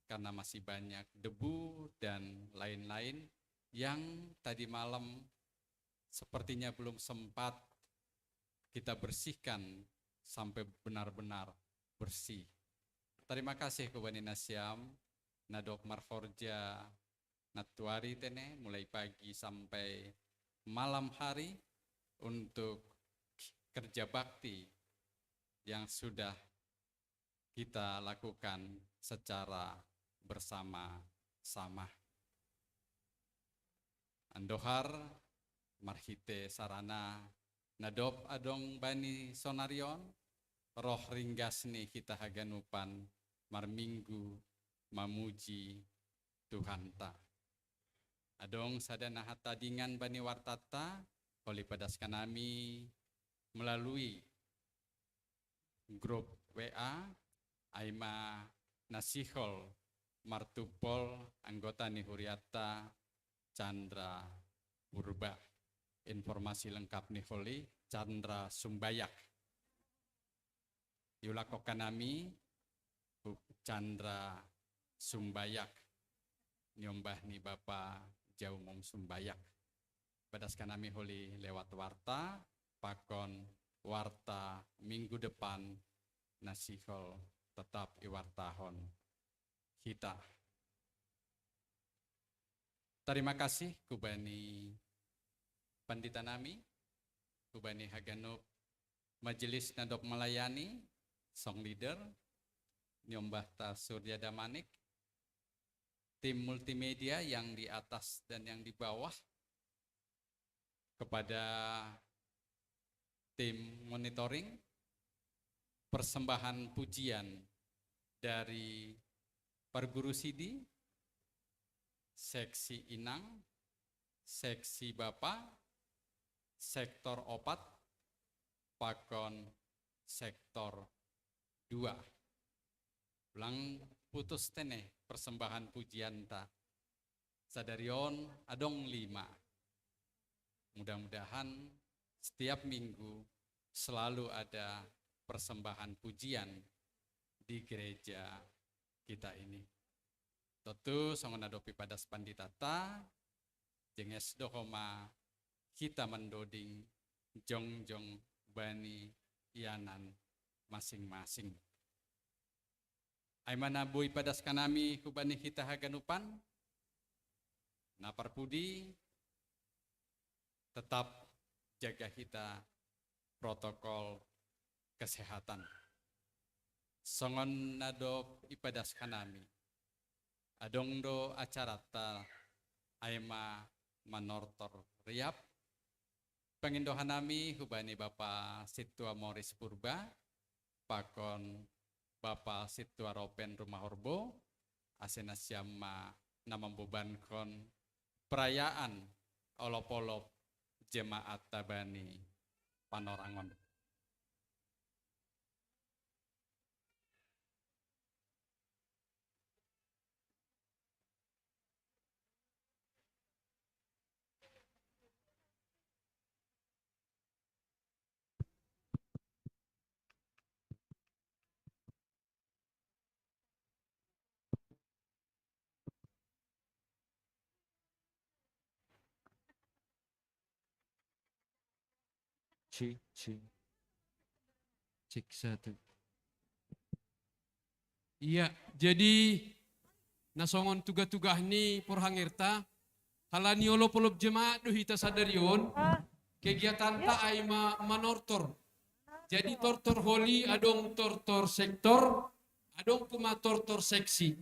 karena masih banyak debu dan lain-lain yang tadi malam sepertinya belum sempat kita bersihkan sampai benar-benar bersih. Terima kasih kepada Nasyam, Nadok Marforja, Natuari tene mulai pagi sampai malam hari untuk kerja bakti yang sudah kita lakukan secara bersama-sama. Andohar, marhite sarana, nadop adong bani sonarion, roh ringgasni kita haganupan, marminggu, mamuji Tuhan ta. Adong sadana hatadingan bani wartata, oleh padaskan kami melalui grup WA, Aima Nasihol, Martupol, anggota Nihuriata, Chandra Purba. Informasi lengkap Niholi, Chandra Sumbayak. Yulakokanami, Chandra Sumbayak. Nyombah ni Bapa Jauh Mom Sumbayak. Padaskan kami holi lewat warta, pakon warta minggu depan nasihol tetap iwartahon kita. Terima kasih kubani Pandita Nami, kubani Haganub Majelis Nadok Melayani, Song Leader, Nyombah Ta Surya Damanik, tim multimedia yang di atas dan yang di bawah, kepada tim monitoring, persembahan pujian dari Perguru Sidi, Seksi Inang, Seksi Bapak, Sektor Opat, Pakon Sektor 2. Ulang putus teneh persembahan pujian ta. Sadarion adong 5. Mudah-mudahan setiap minggu selalu ada persembahan pujian di gereja kita ini. Tentu songon adopi pada spanditata, jenges dohoma kita mendoding jong-jong bani ianan masing-masing. Aimana bui padas kanami kubani kita haganupan, naparpudi tetap jaga kita protokol kesehatan. Songon nadop ipadas kanami. Adong do acarata aima manortor riap. Pengindohan nami hubani Bapak Situa Morris Purba, pakon Bapak Situa Ropen Rumah Horbo, asena siama namambebankon perayaan olop-olop jemaat Tabani Panorangon. Cek 1. Iya, jadi nasongon tuga-tugah ni porhangirta halani olo polop jemaat do hita sadarion kegiatan ta ay manortor. Jadi tortor holi adong tortor sektor, adong kuma tortor seksi.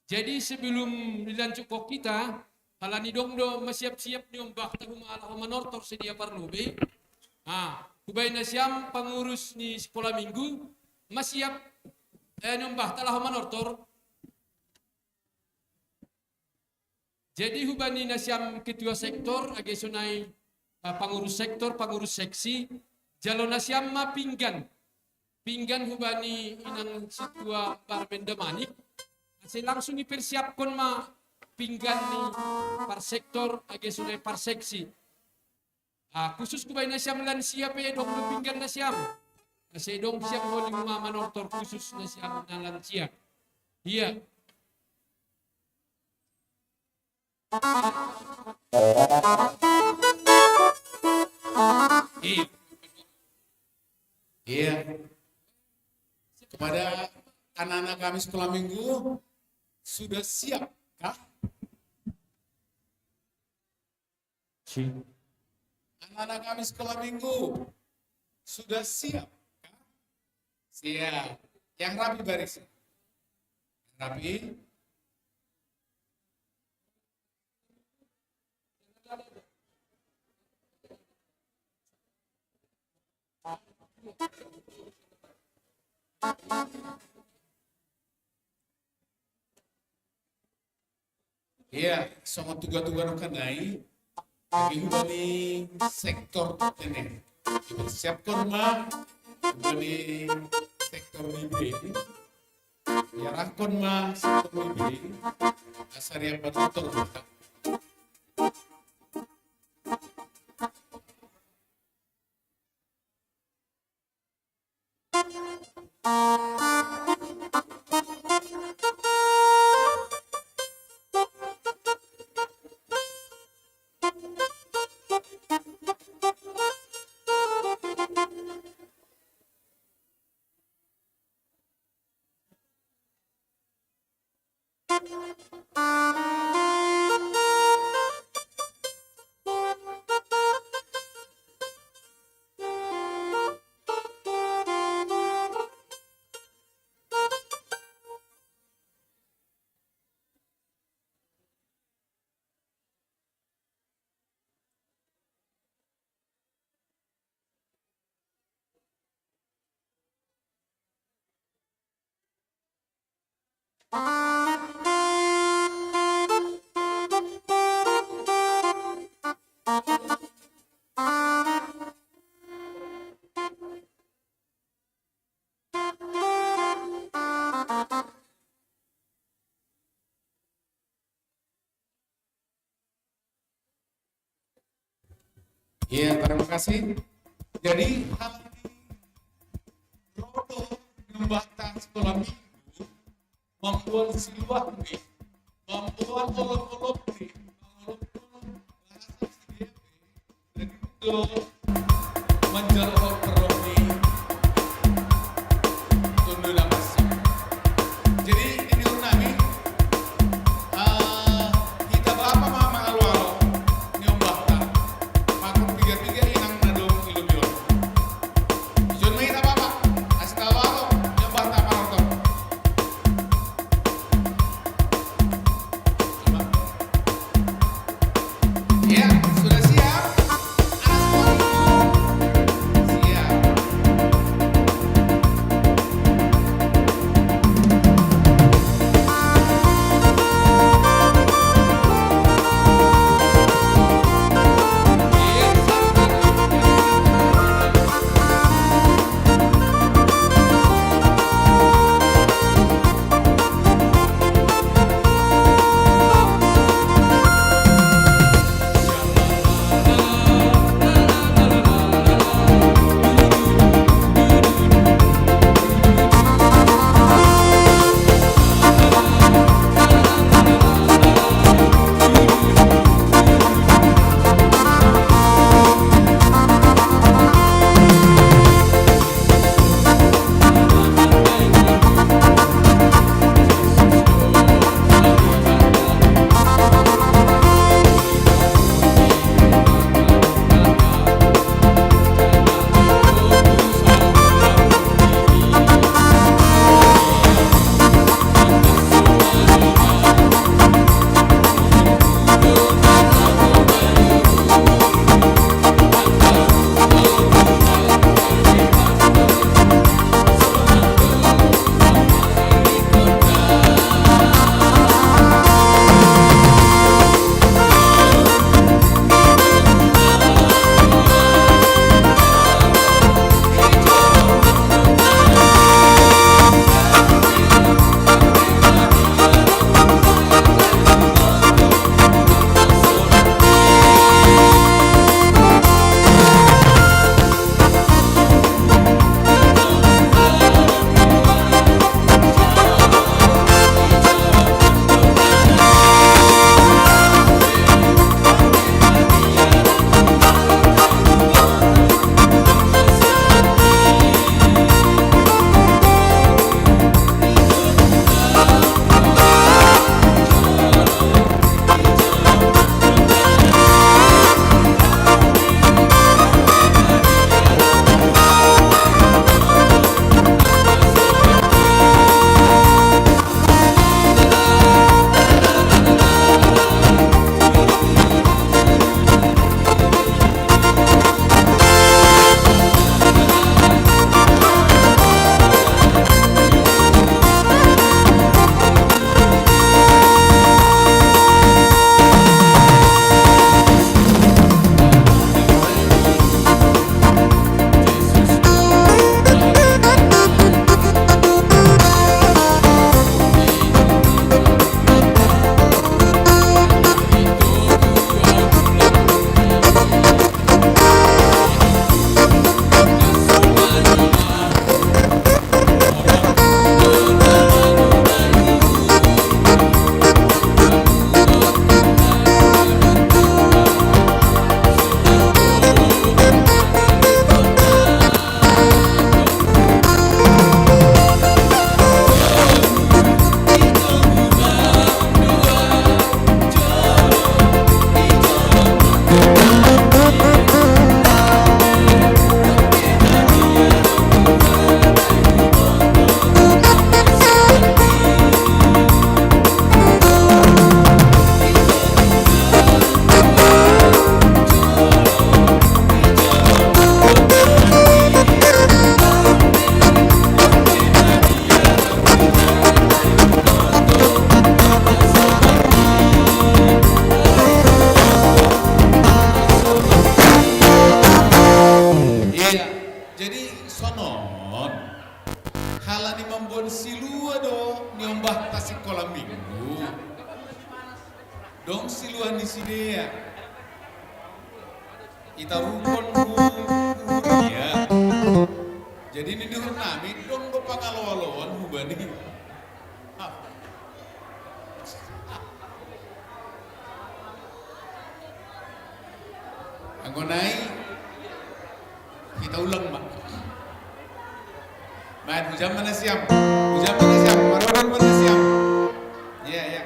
Jadi sebelum dilanjut kok kita, halani dong do masiap-siap ni ombak tahu malah manortor sedia parlobe. Kubay na siyam pengurus ni sekolah minggu masiap nombah talah manortor. Jadi hubani na siyam ketua sektor age sunai pengurus sektor, pengurus seksi. Jalon na siyam ma pinggan hubani inang situa Barbenda Manik. Kasi langsung dipersiapkan ma pinggan ni par sektor age sunai par seksi. Khusus kubay na siyam lansia pe dong pinggan na siyam. Kasi dong siyam holi mga manortor khusus na siyam na lansia. Iya. Iya. Kepada anak-anak kami sekolah minggu, sudah siap kah? Anak-anak kami sekolah minggu, sudah siap kah? Siap. Yang rapi baris. Rapi. Iya, sama tuga-tuga kanai bagi hubani sektor ini. Siapkan mah hubani sektor bibi. Ya rakon mah sektor bibi. Asal yang betul. Iya, terima kasih. Jadi hal ini rodo jembatan sekolah minggu membuat siluat nih, membuat olok-olok nih, bahasa sedih dan itu menjelok keromi tundula masih. Jadi ini unami kita apa mama alu-alu nyombah makro pikir-pikir inang nadong ilubion. Ijon may apa asik alu-alu nyombah tak marotok. Ya, sudah siap? Anak sekolah Iya, jadi sonon halani membon silua do nyombah tasik kolam minggu. Dong siluan di sini ya. Kita rukun ya. Jadi ini di nami dong bepangaloan hubani. Anggonai kita ulang mak. Baik, hujam mana siap? Hujam mana siap? Marorong mana siap? Iya, iya.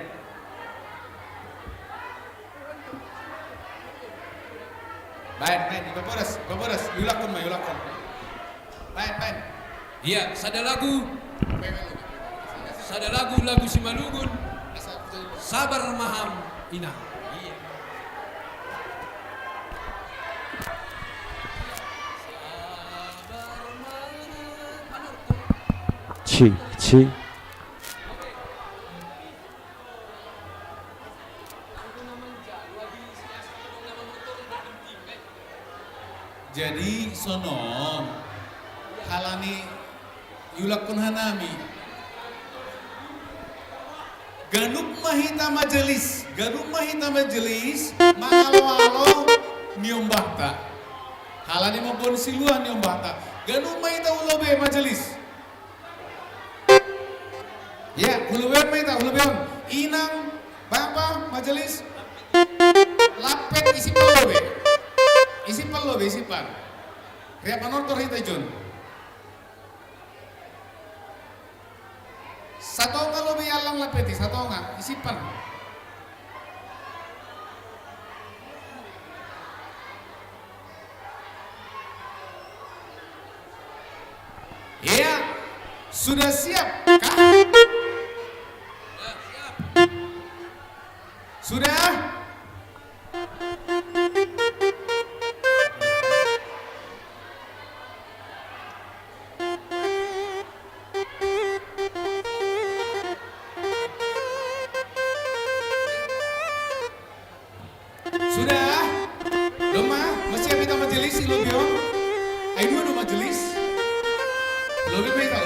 Baik, baboras, yulakon mah yulakon. Baik. Iya, sada lagu si Malugun. Sabar maham ina. Iya. Ci. Jadi sonon halani yulakon hanami ganuk mahita majelis mangalo-alo niombahta halani mabon siluan niombahta ganuk mahita ulobe majelis ya ulobe mahita ulobe inang bapa majelis lapet isi pelobe isipan Ria panortor hita John satu kalau bialang lapeti satu nggak isipan iya sudah siap kah? Sudah? Sudah? Loma, masih kita majelis ilobio. Ayo dulu majelis. Lobe kita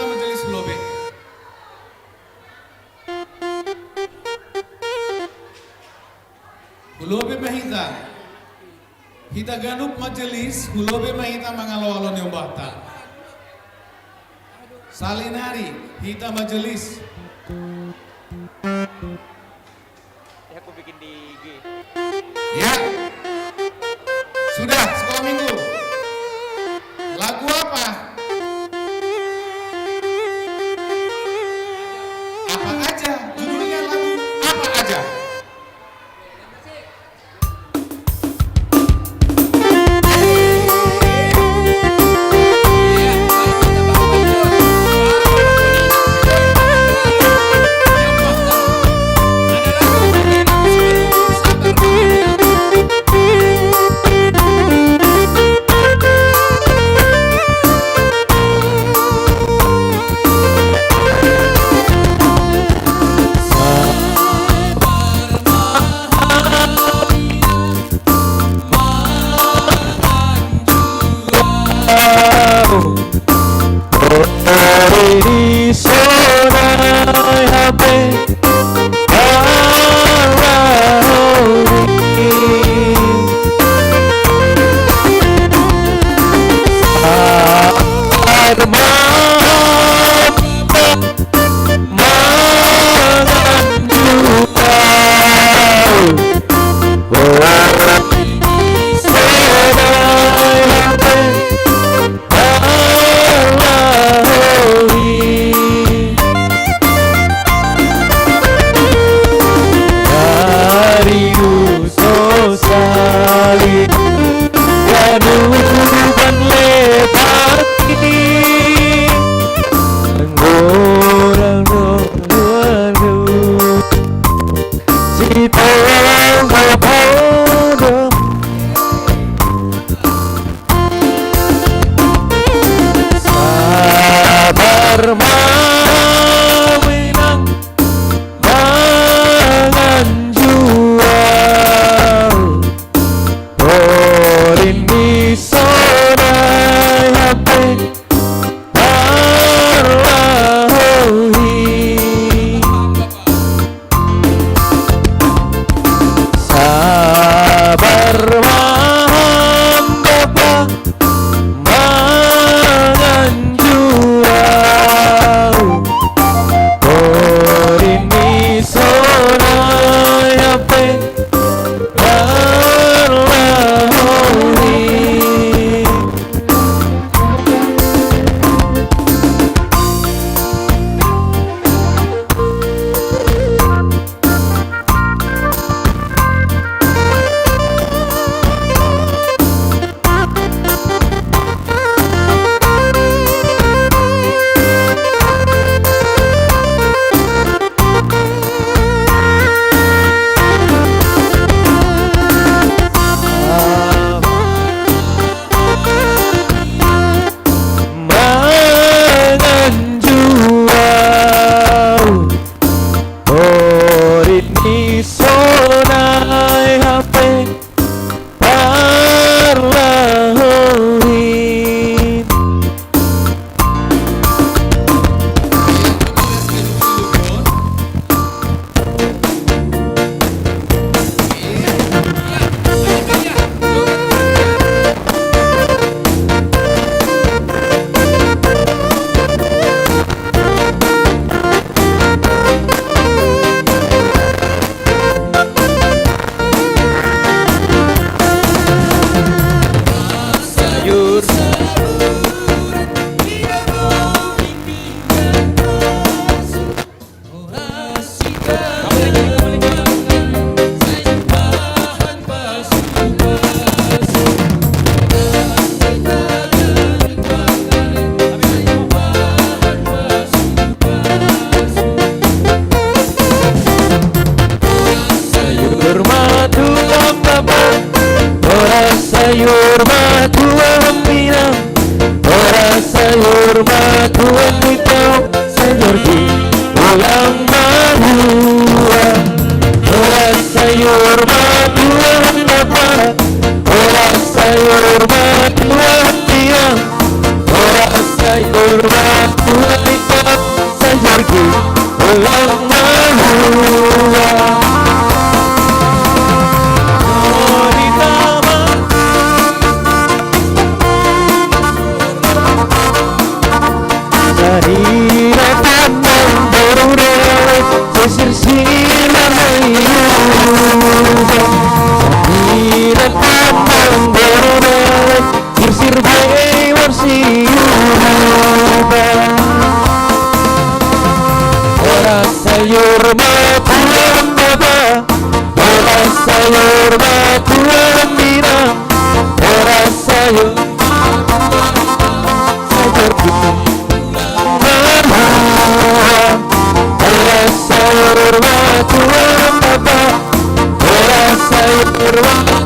majelis lobe. Hulobe mahita. Hita ganup majelis, hulobe mahita mangalo-alo nyombata. Salinari, hita majelis. Ya aku bikin di IG. Ya. Sudah sekolah minggu. Lagu apa? Apa aja? Judulnya lagu apa aja? Tuhan minang, ora sayur Tuhan mitau, Señor di ulang mahua. Ora sayur Tuhan dapat, ora sayur Tuhan minang, ora sayur Tuhan mitau, Señor di ulang mahua. Sayur Tuhan baba, ora sayur Tuhan minang, ora sayur sayur ora sayur Tuhan baba, ora sayur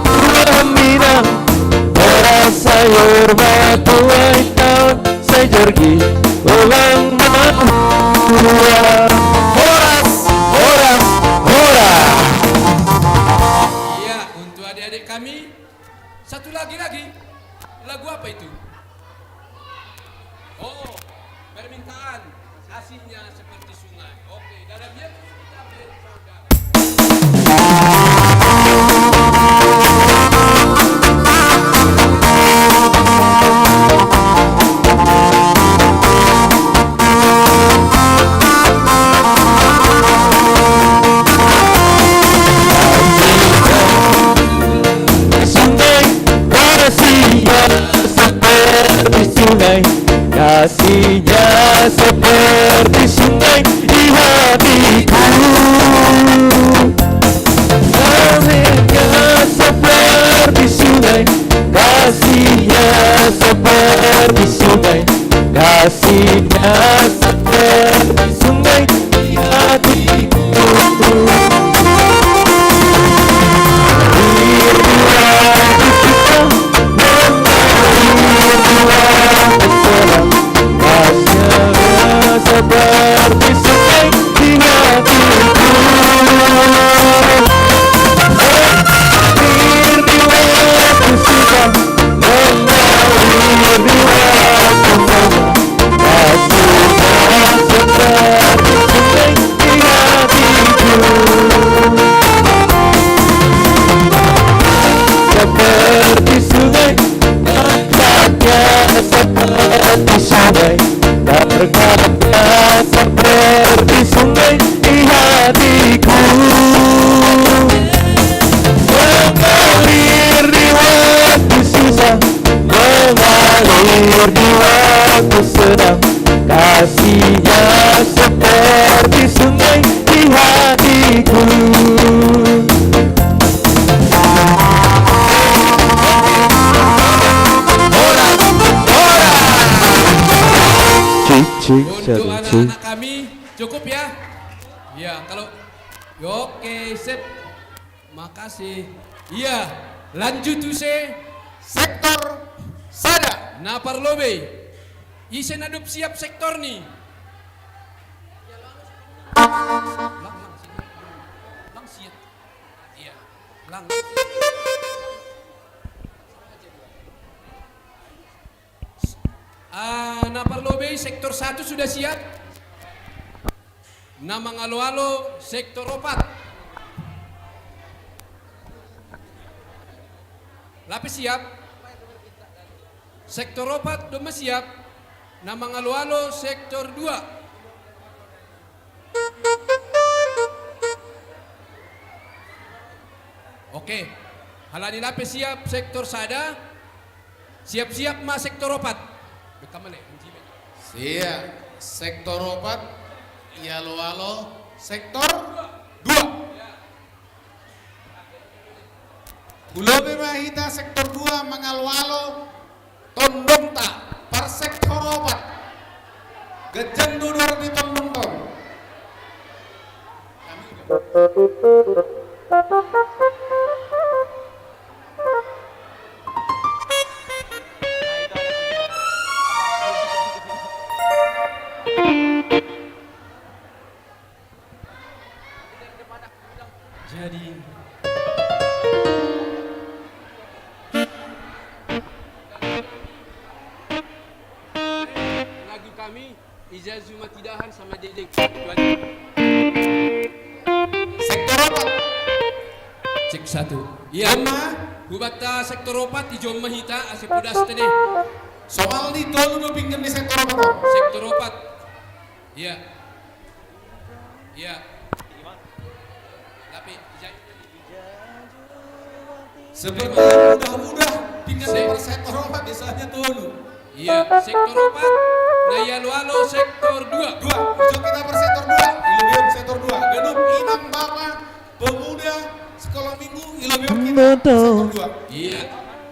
Tuhan minang, ora sayur Tuhan tahun sayur ulang mahua. Iya, untuk adik-adik kami, satu lagi. Lagu apa itu? Oh, permintaan. Aslinya seperti sungai. Oke, dalam dia kita bersaudara. Kasihnya seperti sungai di hatiku, kasihnya seperti sungai, kasihnya seperti sungai, kasihnya seperti sungai di hatiku. Seperti sungai di hatiku, mengalir di waktu suka, mengalir di waktu suka, kasihnya seperti sungai di hatiku, seperti sungai, berkatnya seperti sungai, tak berkatnya seperti sungai di hatiku, mengalir di waktu susah, mengalir di waktu senang, kasihnya seperti sungai di hatiku. Untuk anak-anak kami cukup ya. Ya, kalau oke, sip. Makasih. Iya, lanjut use sektor sada. Naparlobe. Isen adup siap sektor nih. Lang siap. Iya, lang. Naparlobe sektor 1 sudah siap. Nama ngalo-alo sektor 4. Lapis siap. Sektor 4 udah siap. Nama ngalo-alo sektor 2. Oke. Halani lapis siap sektor sada. Siap-siap ma sektor 4. Siap, sektor 4, yalo-alo, sektor 2. Ulobe mahita sektor 2 mangalo-alo, tondong tak, par sektor 4. Gejang dudur di tondong. kami Ijaz Jumatidahan sama Dedek. Sektor opat. Cek satu. Iya. Hubata sektor opat di Jom Mahita asip pudas tadi. Soal di tolu do pinggir di sektor opat. Sektor opat. Iya. Iya. Tapi sebenarnya mudah-mudah pinggir di sektor opat biasanya tolu. Iya, sektor opat. Naya lualo sektor 2. Ujo kita bersektor 2. Ilubion sektor 2. Genuk inang bapa pemuda sekolah minggu ilubion kita sektor 2. Iya.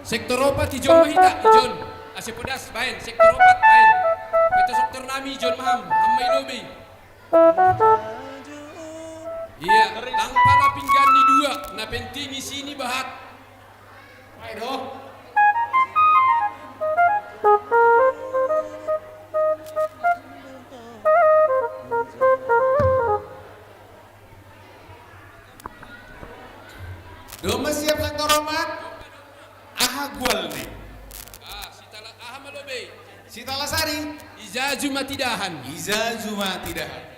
Sektor opat di Jom Mahita, Ijon. Asip pedas, bain. Sektor opat, bain. Itu sektor nami Ijon Maham, Hammai Lobi. Iya, tanpa na pinggan ni 2, na penting sini bahat. Baik doh. Doma siap sektor opat. Aha gual nih. Aha Malobe. Sita Lasari. Iza Jumatidahan. Iza Jumatidahan.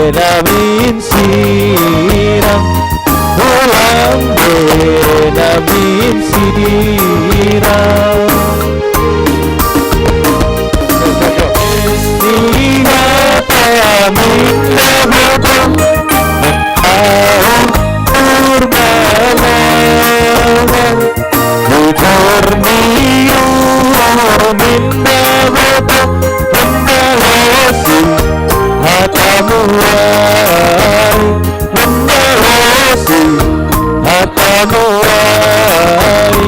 Nabi hatamu wai mendelosi hatamu wai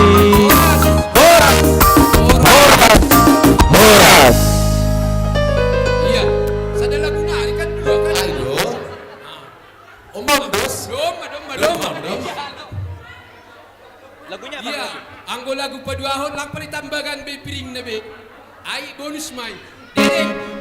horas Iya, sada lagu nari kan dua kan? Ayo. Omong dos. Doma. Lagunya apa? Iya, anggo lagu paduahon lang pala tambagan be piring na be. Ay bonus mai. Dedeng.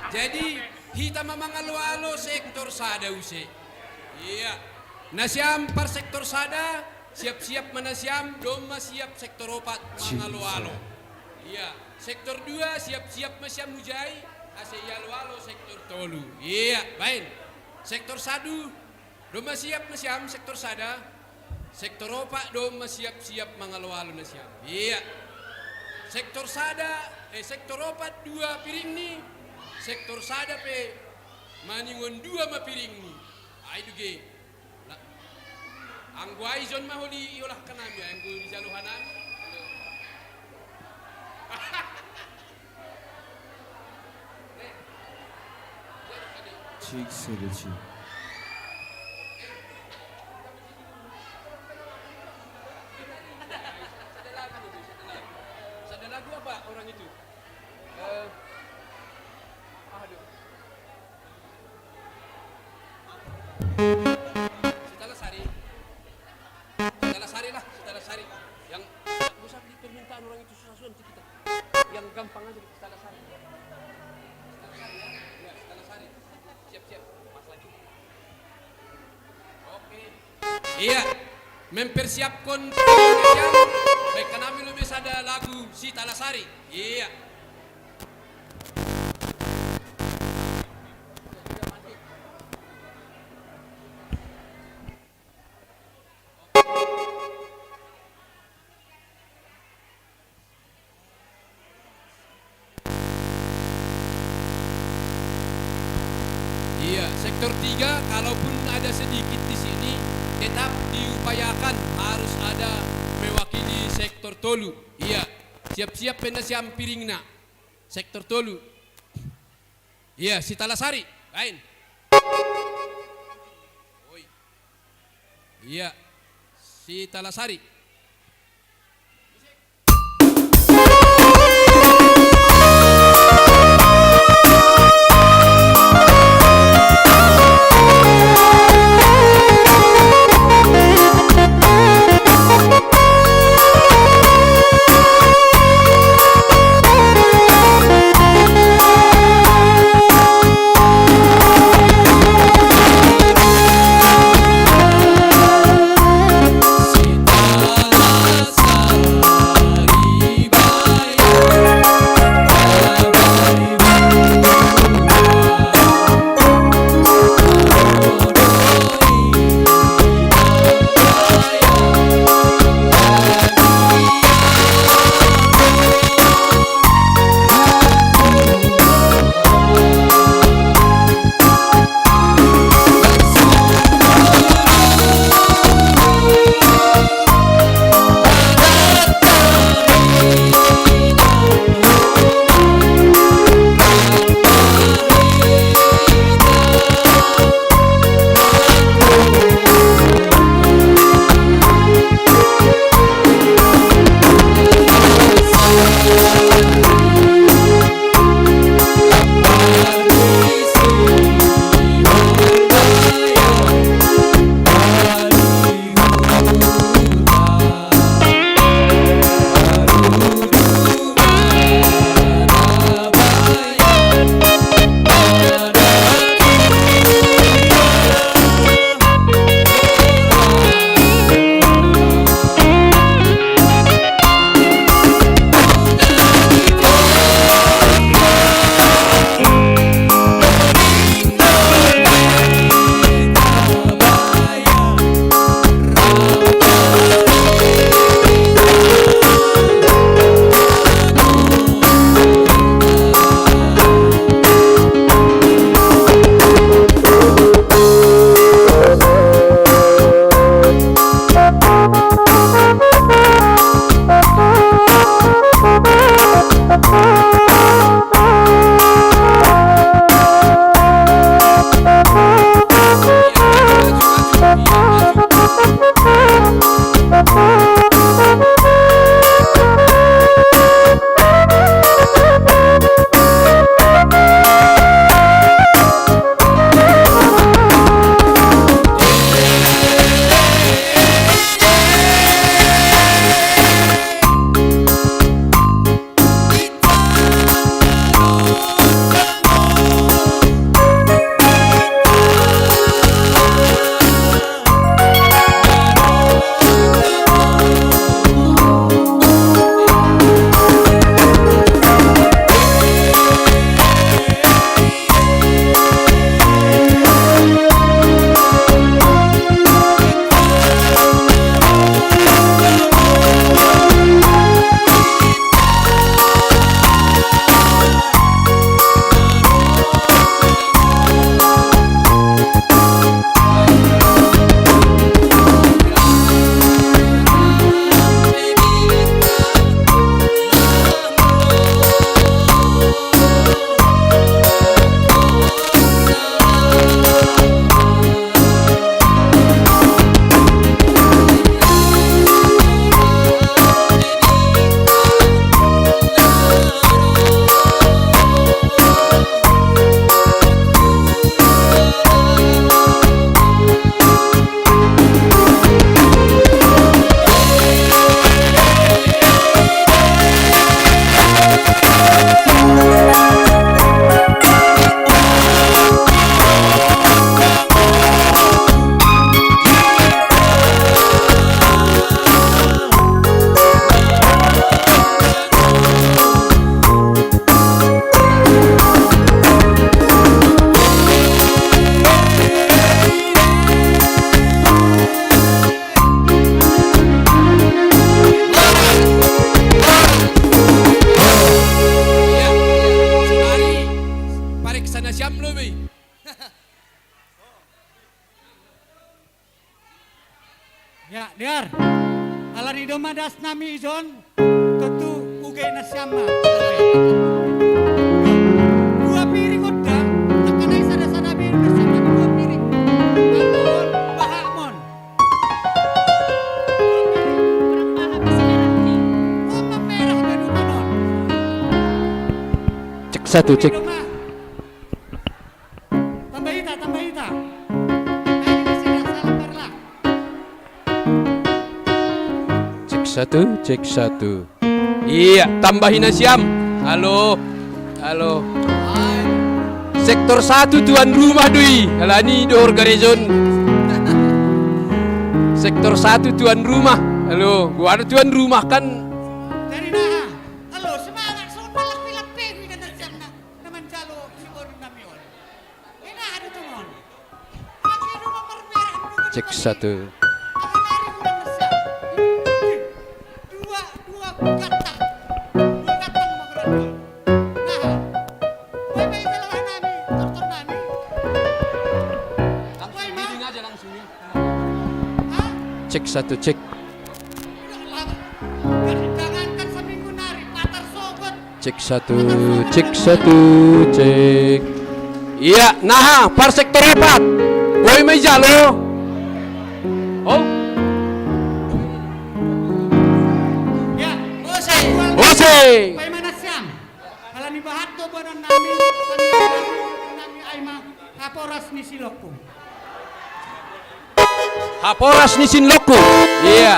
Jadi hita mamangalo-alo sektor sada use. Iya. Nasiam par sektor sada siap-siap manasiam doma siap sektor opat mangalo-alo. Iya. Sektor 2 siap-siap masiam hujai ase yalo-alo sektor tolu. Iya, baik. Sektor 1 doma siap masiam sektor sada. Sektor opat doma siap-siap mangalo-alo nasiam. Iya. Sektor sada sektor opat 2 piring nih. Sektor sada pe maningon 2 ma piring ni. Ai duge. Anggo ai zon maholi iolah kanami anggo di jaluhanan. Cik sedeci Sada lagu apa orang itu? Sitalasari lah, Sitalasari. Yang nggak usah beli permintaan orang itu susah nanti kita. Yang gampang aja Sitalasari. Sitalasari ya, ya Sitalasari. Siap-siap, mas lagi. Oke. Iya, mempersiapkan yang baik kami lebih ada lagu Sitalasari. Iya. Iya, sektor 3 kalaupun ada sedikit di sini tetap diupayakan harus ada mewakili sektor tolu. Iya, siap-siap penasiam piringna. Sektor tolu. Iya, Sitalasari. Lain. Iya, Sitalasari. Ya, Diar. Alani domadas nami izon tentu ugay na siyama. Dua piring udah, tekanay sana-sana biru na siyama dua piring. Angkol, bahamon. Merah benu kanon. Cek satu, cek. Tambah ita. Cek satu. Iya, tambahin na Siam. Halo. Sektor 1 tuan rumah dui. Alani do organization. Sektor 1 tuan rumah. Halo, gua ada tuan rumah kan. Dari nah. Halo, semangat son malak-pilak pegi na siyam na naman jalo si Borin Namion. Ina ada tuh mon. Lagi rumah mermerah. Cek satu. Cek satu, cek. Cek satu, cek. Iya, nah, par sektor 4. Boy may jalo. Oh. Ya, Ose. Pay mana siyam? Kalau ni bahat to bonon nami ay ma haporas ni silokku. Haporas ni Sinloko. Iya.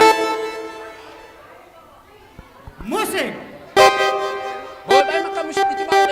Musik. Boy, ay makamusik di Jepang.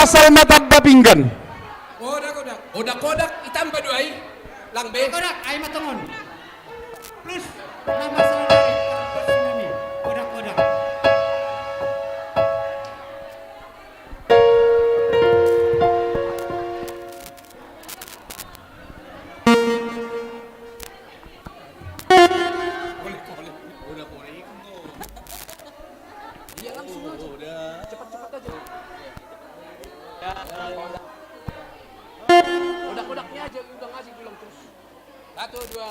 asal mataba pinggan. Kodak itambah dua ay. Lang be. Kodak ay matungon. Plus nama saudari terus ini. Kodak. Iya langsung aja. Cepat-cepat aja. Kodak-kodaknya aja udah ngasih bilang terus. 1, 2.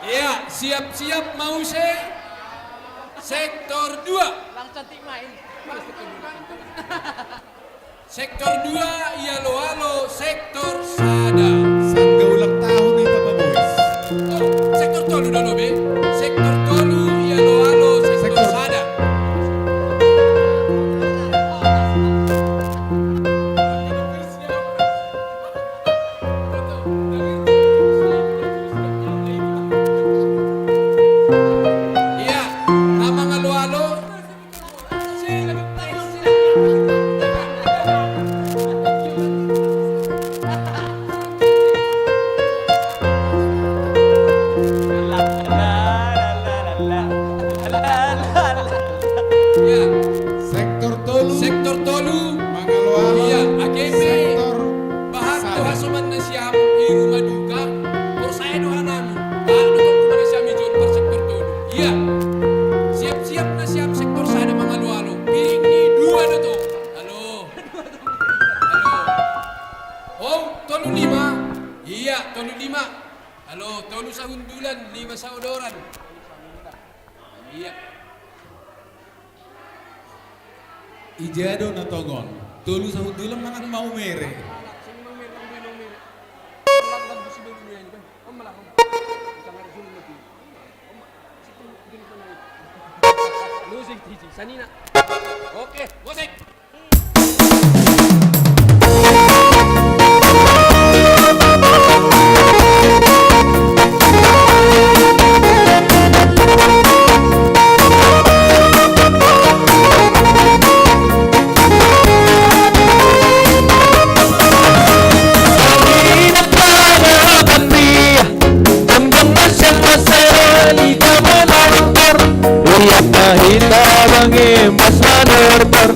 Iya, siap-siap mau sektor 2. Lang cantik main. Sektor 2 iya lo sektor sada. Sangga ulang tahun itu Pak Boys. Sektor tolu dulu be. Sektor tolu iya lo sektor sada. Iya, nama ngalo-alo. Sektor tolu. Iya, AGP. Bahan tu hasuman na siyam di rumah duka. Por saya doa nami. Bahan tu kumana siyam ijon per sektor tolu. Iya. Siap-siap na siyam sektor sada mga lualo. Piring ni 2 na to. Halo. Oh, tolu 5. Iya, tolu 5. Halo, tolu sa hundulan, 5 sa odoran. Iya. Ijado na togon. Tulu sa hundulang manang mau mere. Sanina. Oke, musik. Kita bangi mas manortor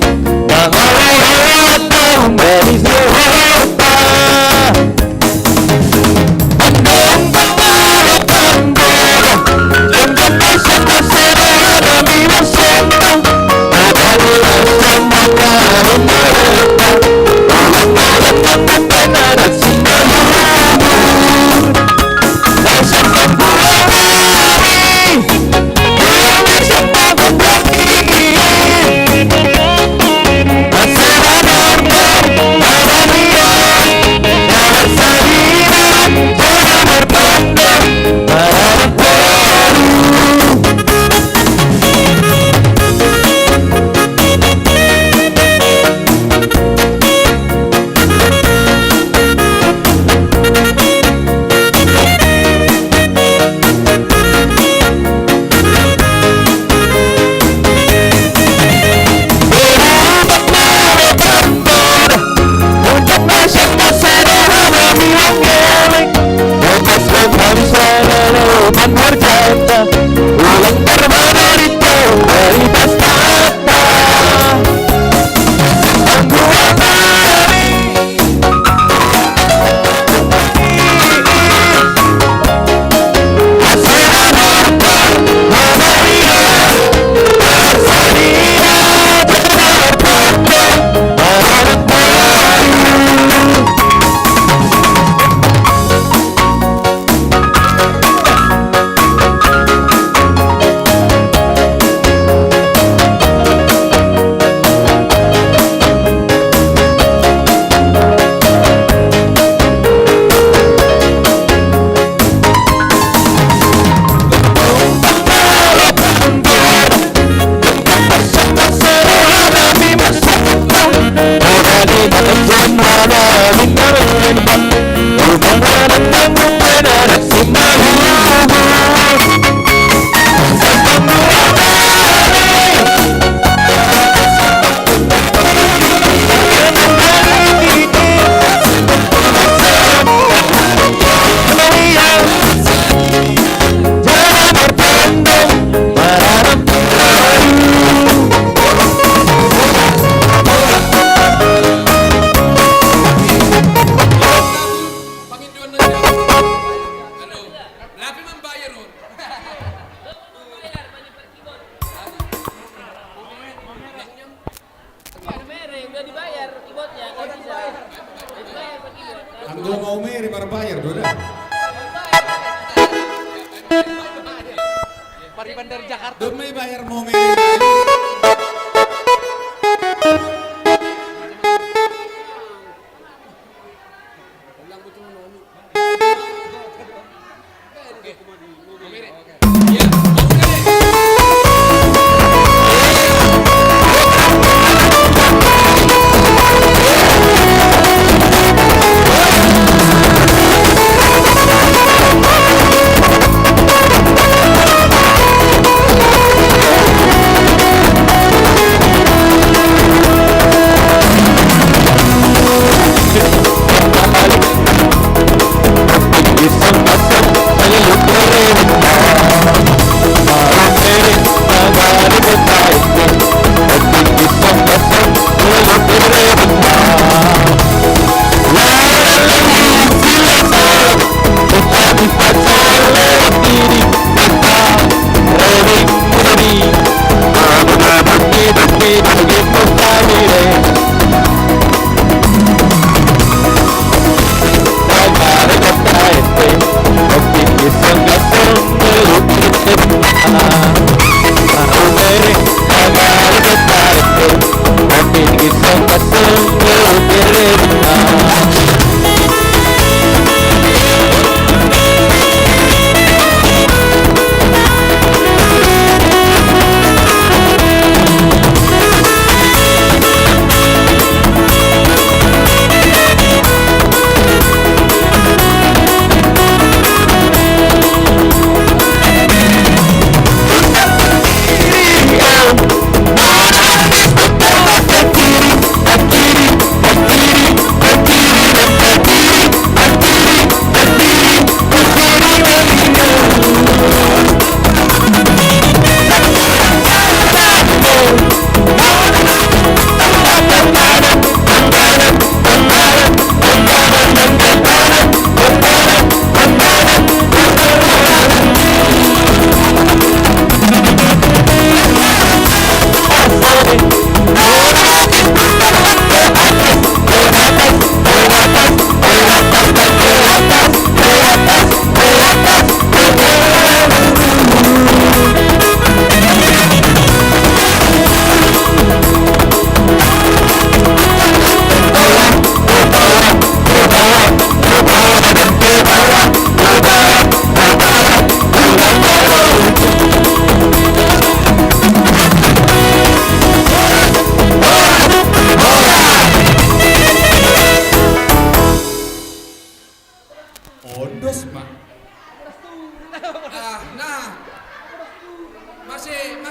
dari Jakarta. Demi bayar momen.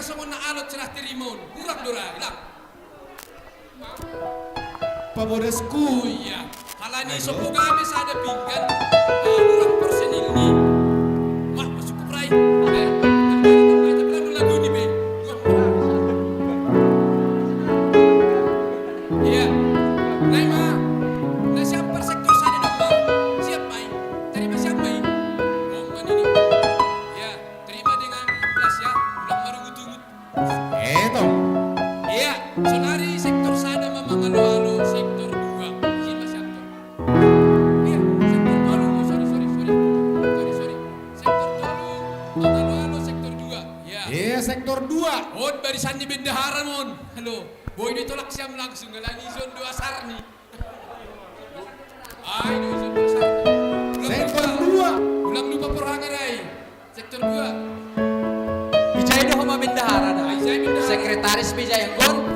Masa mo naalot sila tirimon. Kurang dura, ilang. Pabodesku. Iya. Halani so po kami sa ada pinggan. Kurang personil ni. Mak masuk ke pray. Lagu ni be. Iya. Nay ma. Na siapa sektor sana dong ma? Siapa ini? Terima siapa ini? Oh man ini. Ya, terima dengan ikhlas ya. Ulang marungut-ungut. Eto. Iya, sonari sektor sana mamangalo-alo sektor 2. Siapa siapa? Iya, sektor tolu. Oh, sorry. Sektor tolu. Mamangalo-alo sektor 2. Ya. Iya, sektor 2. On barisan ni bendahara mon. Halo. Boy ni tolak siam langsung lagi zon 2 sarni. Ay, no zon 2 sarni. Sektor 2. Ulang lupa perangan ay. Sektor 2. Bijay do homa bendahara na. Sekretaris Bijay Gon.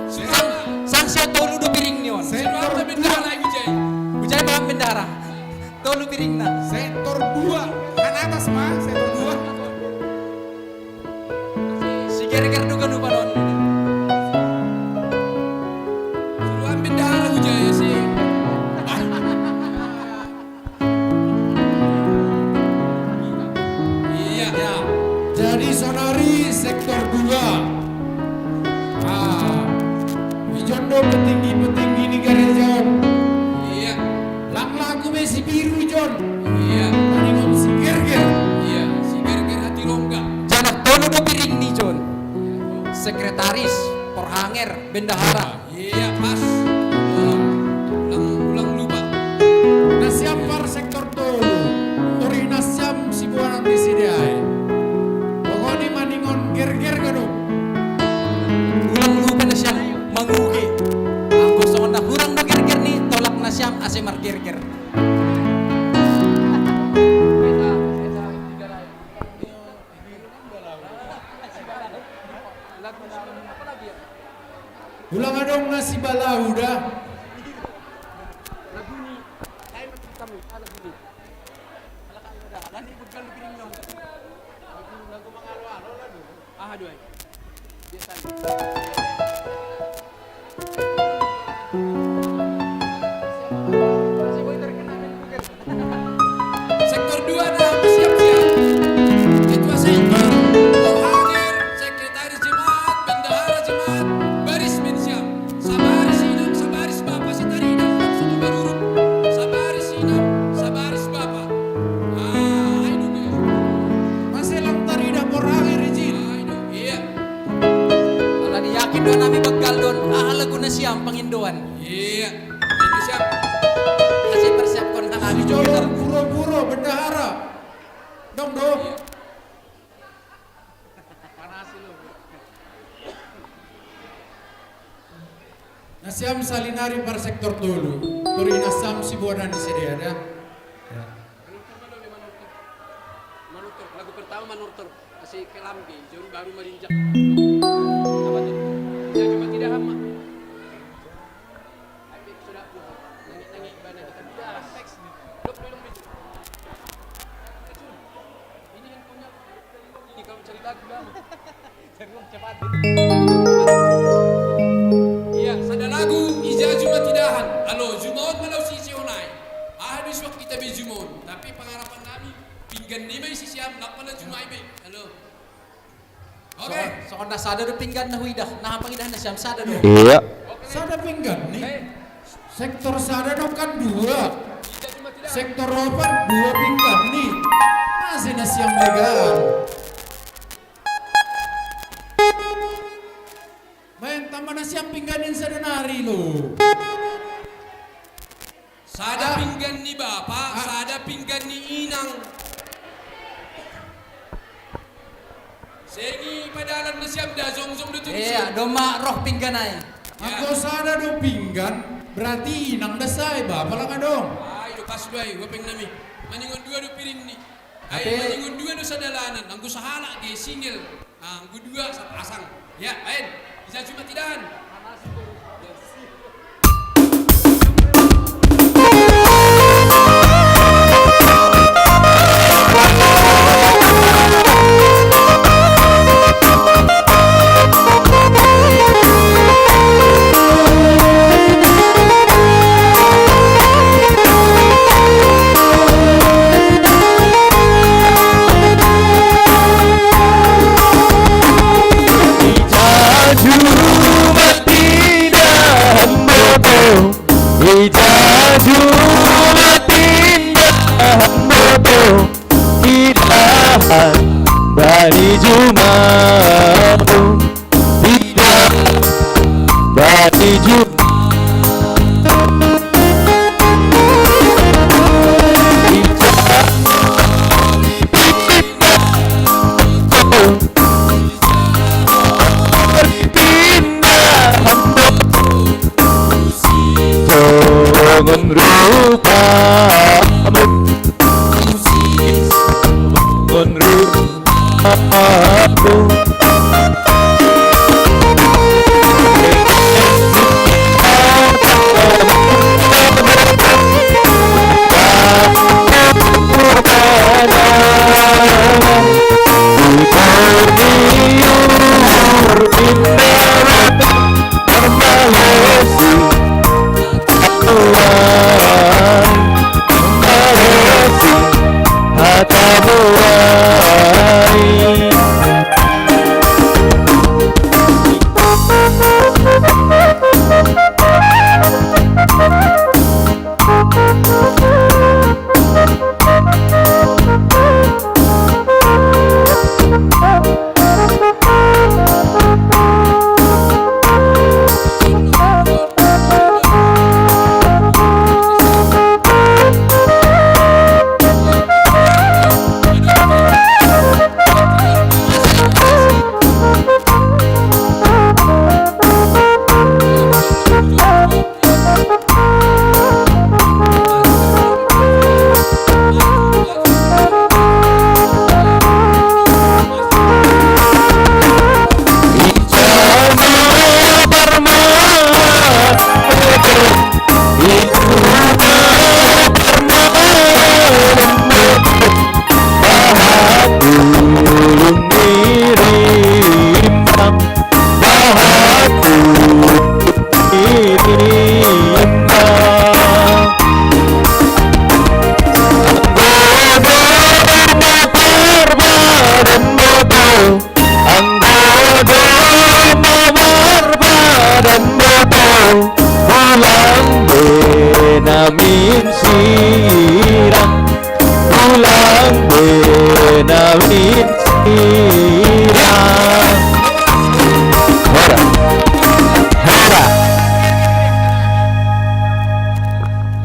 Sang siya tolu do piring niyon. Sektor bendahara ay Bijay. Bijay ba ang bendahara? Tolu piring na. Sektor 2. Kan atas mah, sektor 2. Si Ger-ger do ganu panon. Suruhan bendahara Bijay si. Iya. Jadi sonari sektor 2. Ijondo petinggi-petinggi di gereja. Iya. Lang lagu besi biru Jon. Iya. Tadi ngom si ger-ger. Iya, si ger-ger hati rongga. Janak tolu do piring ni Jon. Sekretaris Porhanger bendahara. Iya, pas. Ulang lupa. Nasiam par sektor tolu. Tori nasiam si buanan di sidiai. Pokoknya maningon ger-ger ger-ger. Ulang dong nasi balau dah. Lagu ni, saya masih kami, lagu ni. Kalau dah, nanti bekal piring dong. Lagu mangalo-alo lagu. Aduh. Biasa. Sektor 2 dah siap-siap. Ketua sektor, Kohadir, Sekretaris Jemaat, Bendahara Jemaat, baris mensiap. Sabaris Sinam, Sabaris Bapak, Sitarida, Suku Baruruk. Sabaris Sinam, Sabaris Bapak. Ayo guys. Masih lang tarida Kohadir izin. Iya. Kalau diyakin doon namin begal doon, lagu na siyang pangindoan. Iya. Itu siap. Kasi persiapkan na namin Jolor buro-buro bendahara. Dong dong. Nasiam salinari par sektor dulu. Turi nasam si buana di sini ada. Manutur, lagu pertama Manutur. Kasi kelambi, jauh baru merinjak. Apa tuh? Ya cuma tidak hama. Habis sudah nangis-nangis bana kita tidak. Dok belum bisa. Ini yang punya. Ini kamu cari lagu dah. Cari cepat. Iya, sada lagu Ija Juma Tidahan. Halo, Jumaut malau sisi onai. Habis waktu kita be Jumaut, tapi pengharapan kami pinggan ni may sisiam nak mana Jumai be. Halo. Oke. So kung nasada do pinggan na huidah, nahapangidah na siyam sada do. Iya. Sada pinggan nih. Sektor sada dong kan 2. Sektor 4 2 pinggan nih. Masih nasi yang legal. Main tambah nasi yang pingganin sada nari lo. Sada pinggan ni bapak, sada pinggan ni inang. Sengi padalan na siyam dah zong-zong do tulis. Iya, doma roh pinggan ay. Ako sada do pinggan, berarti inang dasay ba? Pala ka dong. Ay, do pas doy, wapeng nami. Maningon 2 do piring ni. Ay, maningon 2 do sa dalanan. Ang gusahala ge single. Ang 2 sa pasang. Ya, ayan. Bisa cuma tidahan. Bani Jumamu tidak Bani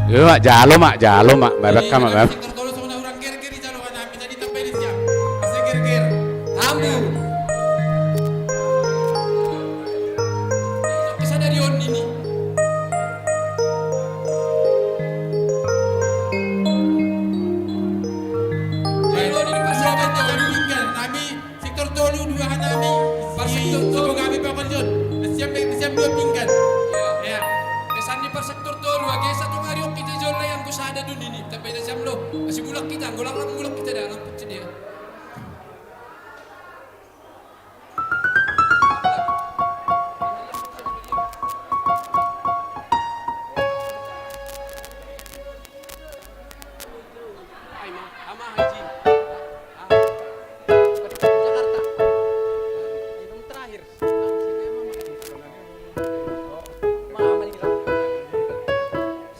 Yo mak jalo mak merekam mak. Sektor tolu sama orang ger-ger di jalo kana bisa ditambah di siap. Masih ger-ger. Tamu. Bisa dari on ini. Kalau di pasar aja tinggal kami sektor tolu dua kami. Pas sektor tolu kami pakonjon. Siap dua pinggan. Ya. Kesan di pas sektor tolu age satu hari kita jual yang ku sada dun ini. Tapi dah siap lo. Masih bulak kita, golak kita dah nampak dia.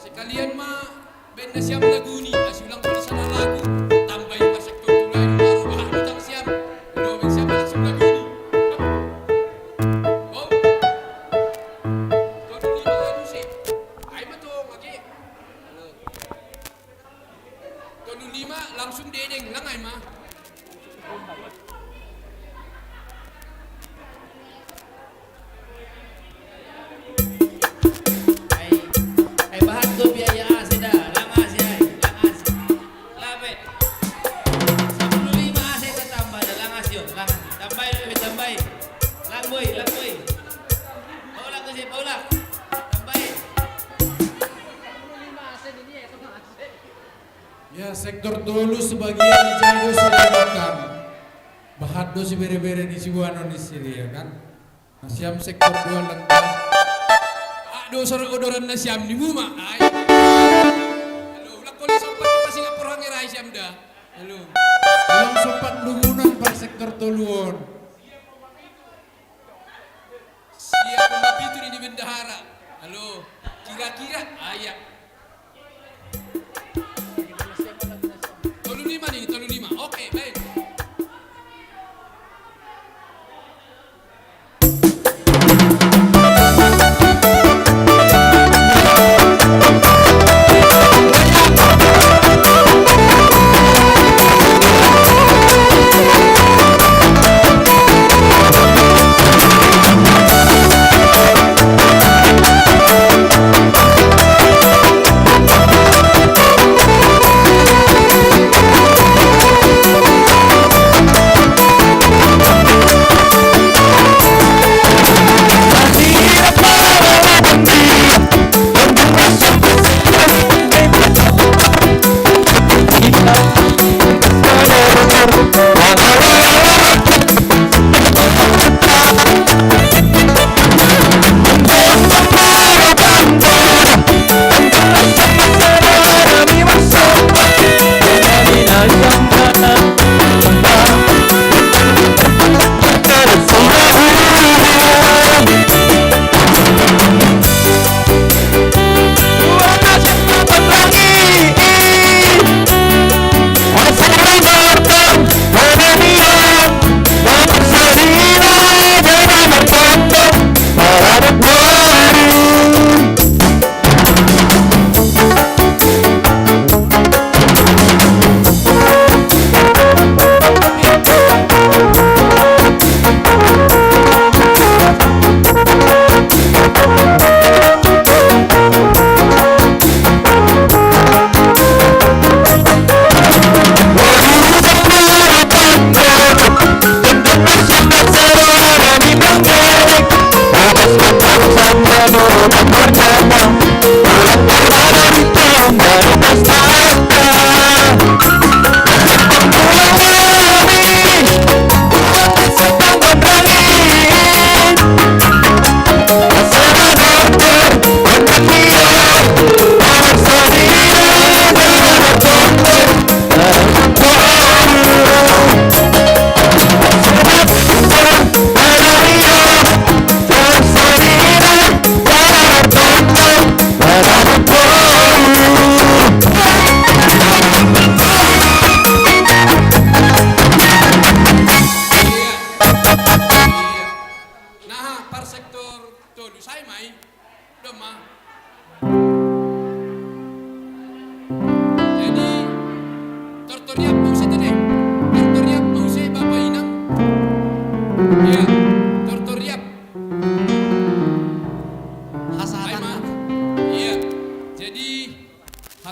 Sekalian mah band na siap lagu ni, asih ulang tulisan na lagu. Tambahin pa sektor tulay, baru bahan utang siap. Ano band siap langsung lagu ni. Oh. Todo ni mga ano si. Ay ba to, magi? Todo lima langsung dedeng lang ay ma. Ay bahat do biaya asida, lang asi ay, lang asi. Labe. 15 asi tambah dah lang asi yun, lang asi. Tambay. Lang boy. Paulak tu si Paulak. Tambay. 15 asi ini ya sama asi. Ya sektor tolu sebagian di Jado sudah makan. Bahat do si bere-bere di Sibuano di sini ya kan. Nasiam sektor 2 lengkap. Do sore odoran na siam ni muma. Ay. Halo, ulang koli sempat pa Singapura ngiray siam dah. Halo. Ulang sempat lumunan par sektor toluon. Siap mapitu di bendahara. Halo. Kira-kira ayak. Tolu lima nih, tolu lima. Oke, baik.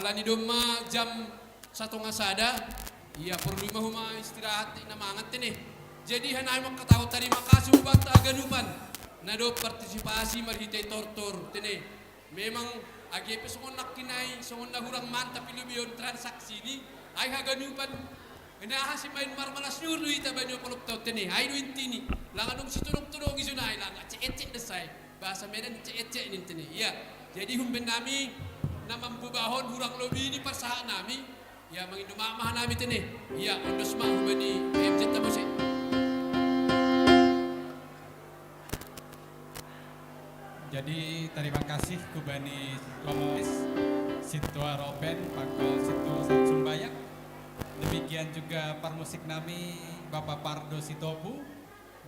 halani doma jam 1:30 iya perlu mahuma istirahat na mangat ini. Jadi hanay makataw terima kasih buat aganupan na do partisipasi marhitay tortor tini. Memang agi pesongon nakinay songon nahurang mantap ilubiyon transaksi ni ay haganupan inaha si main marmalas nyuru ita banyo polop taw tini ay no intini lang anong situnog-tunog isunay lang cecek desay bahasa Medan cecek ini tini. Iya. Jadi humben nami na mambubahon hurang lobi ni parsaha nami ya mangindumamah nami tini. Iya ondos mah humani PMZ tabose. Jadi terima kasih kubani Komois Situa Roben Pakol Situ Sumbayak. Demikian juga parmusik nami Bapak Pardo Sitobu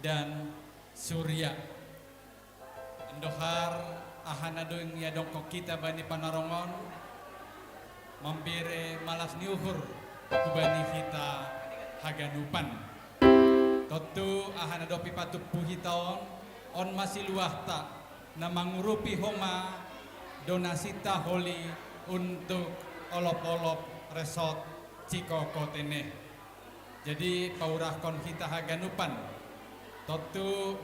dan Surya. Endohar ahanadong ya dongkok kita bani panarongon membere malas niuhur kubani kita haganupan. Totu ahanadopi patup puhitaon on masih luahta na mangurupi homa donasita holi untuk olop-olop resort Cikoko tene. Jadi paurah kon kita haganupan totu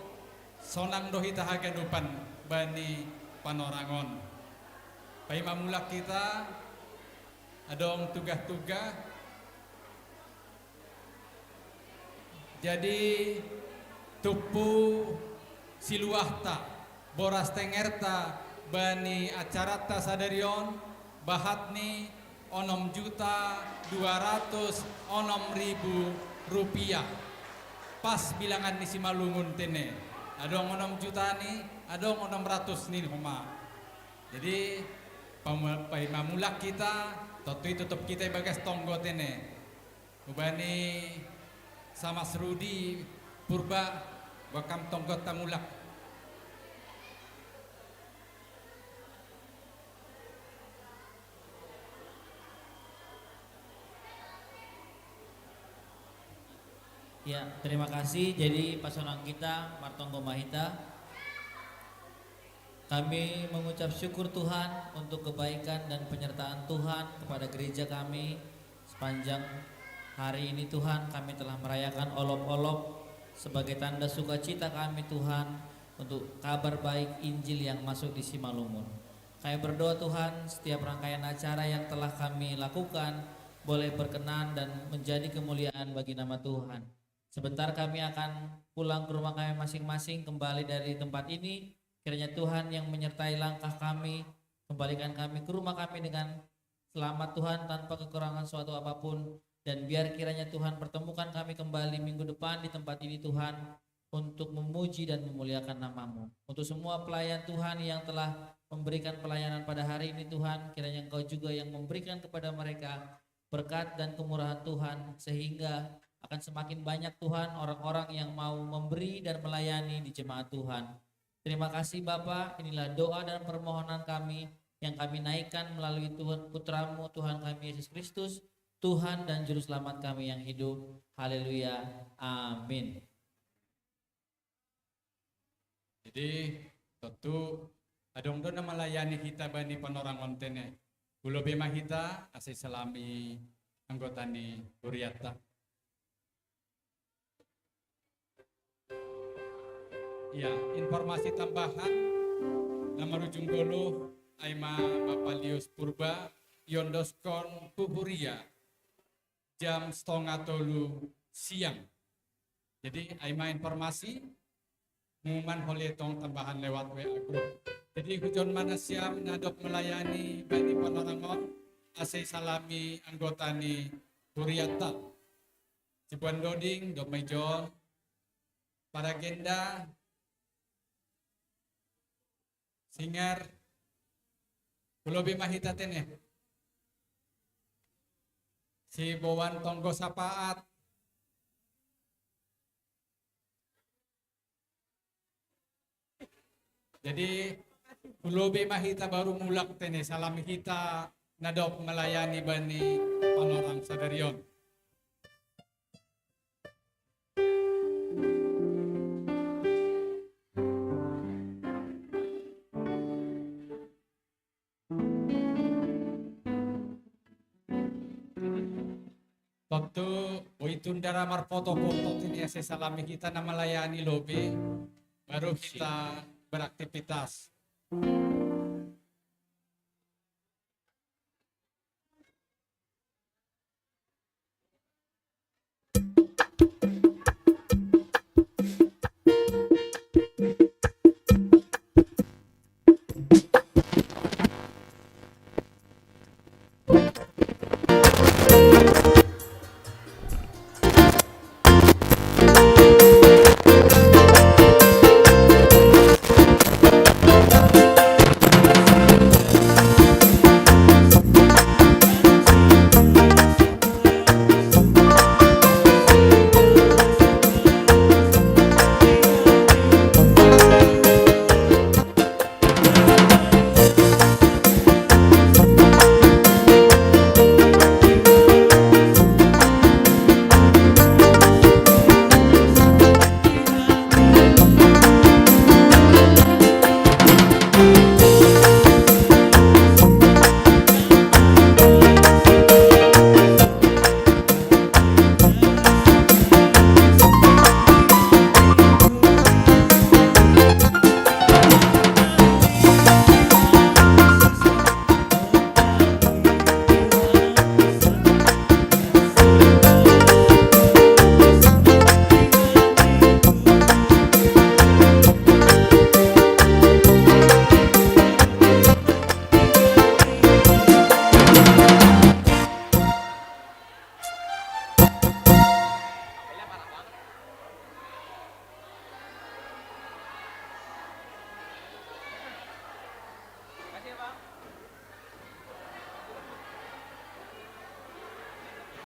sonang dohita haganupan bani panorangon. Pai mamulak kita adong tugas-tugas. Jadi tupu siluahta boras tengerta bani acarata sadarion bahatni 6.206.000 rupiah pas bilangan ni si malungun tene adong 6 juta ni adong 600 ni homa. Jadi pai mamulak kita totu tutup kita bagas tonggo tene ubani sama Serudi Purba bakam tonggo tamulak. Ya, terima kasih. Jadi pasangan kita Martonggo Mahita, kami mengucap syukur Tuhan untuk kebaikan dan penyertaan Tuhan kepada gereja kami sepanjang hari ini. Tuhan, kami telah merayakan olop-olop sebagai tanda sukacita kami Tuhan untuk kabar baik Injil yang masuk di Simalungun. Kami berdoa Tuhan setiap rangkaian acara yang telah kami lakukan boleh berkenan dan menjadi kemuliaan bagi nama Tuhan. Sebentar kami akan pulang ke rumah kami masing-masing kembali dari tempat ini. Kiranya Tuhan yang menyertai langkah kami, kembalikan kami ke rumah kami dengan selamat Tuhan tanpa kekurangan suatu apapun. Dan biar kiranya Tuhan pertemukan kami kembali minggu depan di tempat ini Tuhan untuk memuji dan memuliakan nama-Mu. Untuk semua pelayan Tuhan yang telah memberikan pelayanan pada hari ini Tuhan, kiranya Engkau juga yang memberikan kepada mereka berkat dan kemurahan Tuhan sehingga akan semakin banyak Tuhan orang-orang yang mau memberi dan melayani di jemaat Tuhan. Terima kasih Bapa, inilah doa dan permohonan kami yang kami naikkan melalui Tuhan Putramu Tuhan kami Yesus Kristus, Tuhan dan Juru Selamat kami yang hidup. Haleluya, amin. Jadi tentu adong dona melayani kita bani panorangon tene. Gulo bema kita asai salami anggota ni Buriata. Ya, informasi tambahan nama rujung golo Aima Bapak Lius Purba Yondoskon Pupuria jam 2:30 siang. Jadi Aima informasi pengumuman holetong tambahan lewat WA group. Jadi hujon mana siam nadok melayani bani panorangon asai salami anggota ni Puriata. Cibuan Doding, Domai John, para agenda Singar Pulau Bimahita tene si Bowan Tonggo Sapaat jadi Pulau Bimahita baru mulak tene salami kita nadok melayani bani panorang sadarion. Tentu uitundara marfoto-foto ini ya salami kita na melayani lobi baru kita beraktivitas.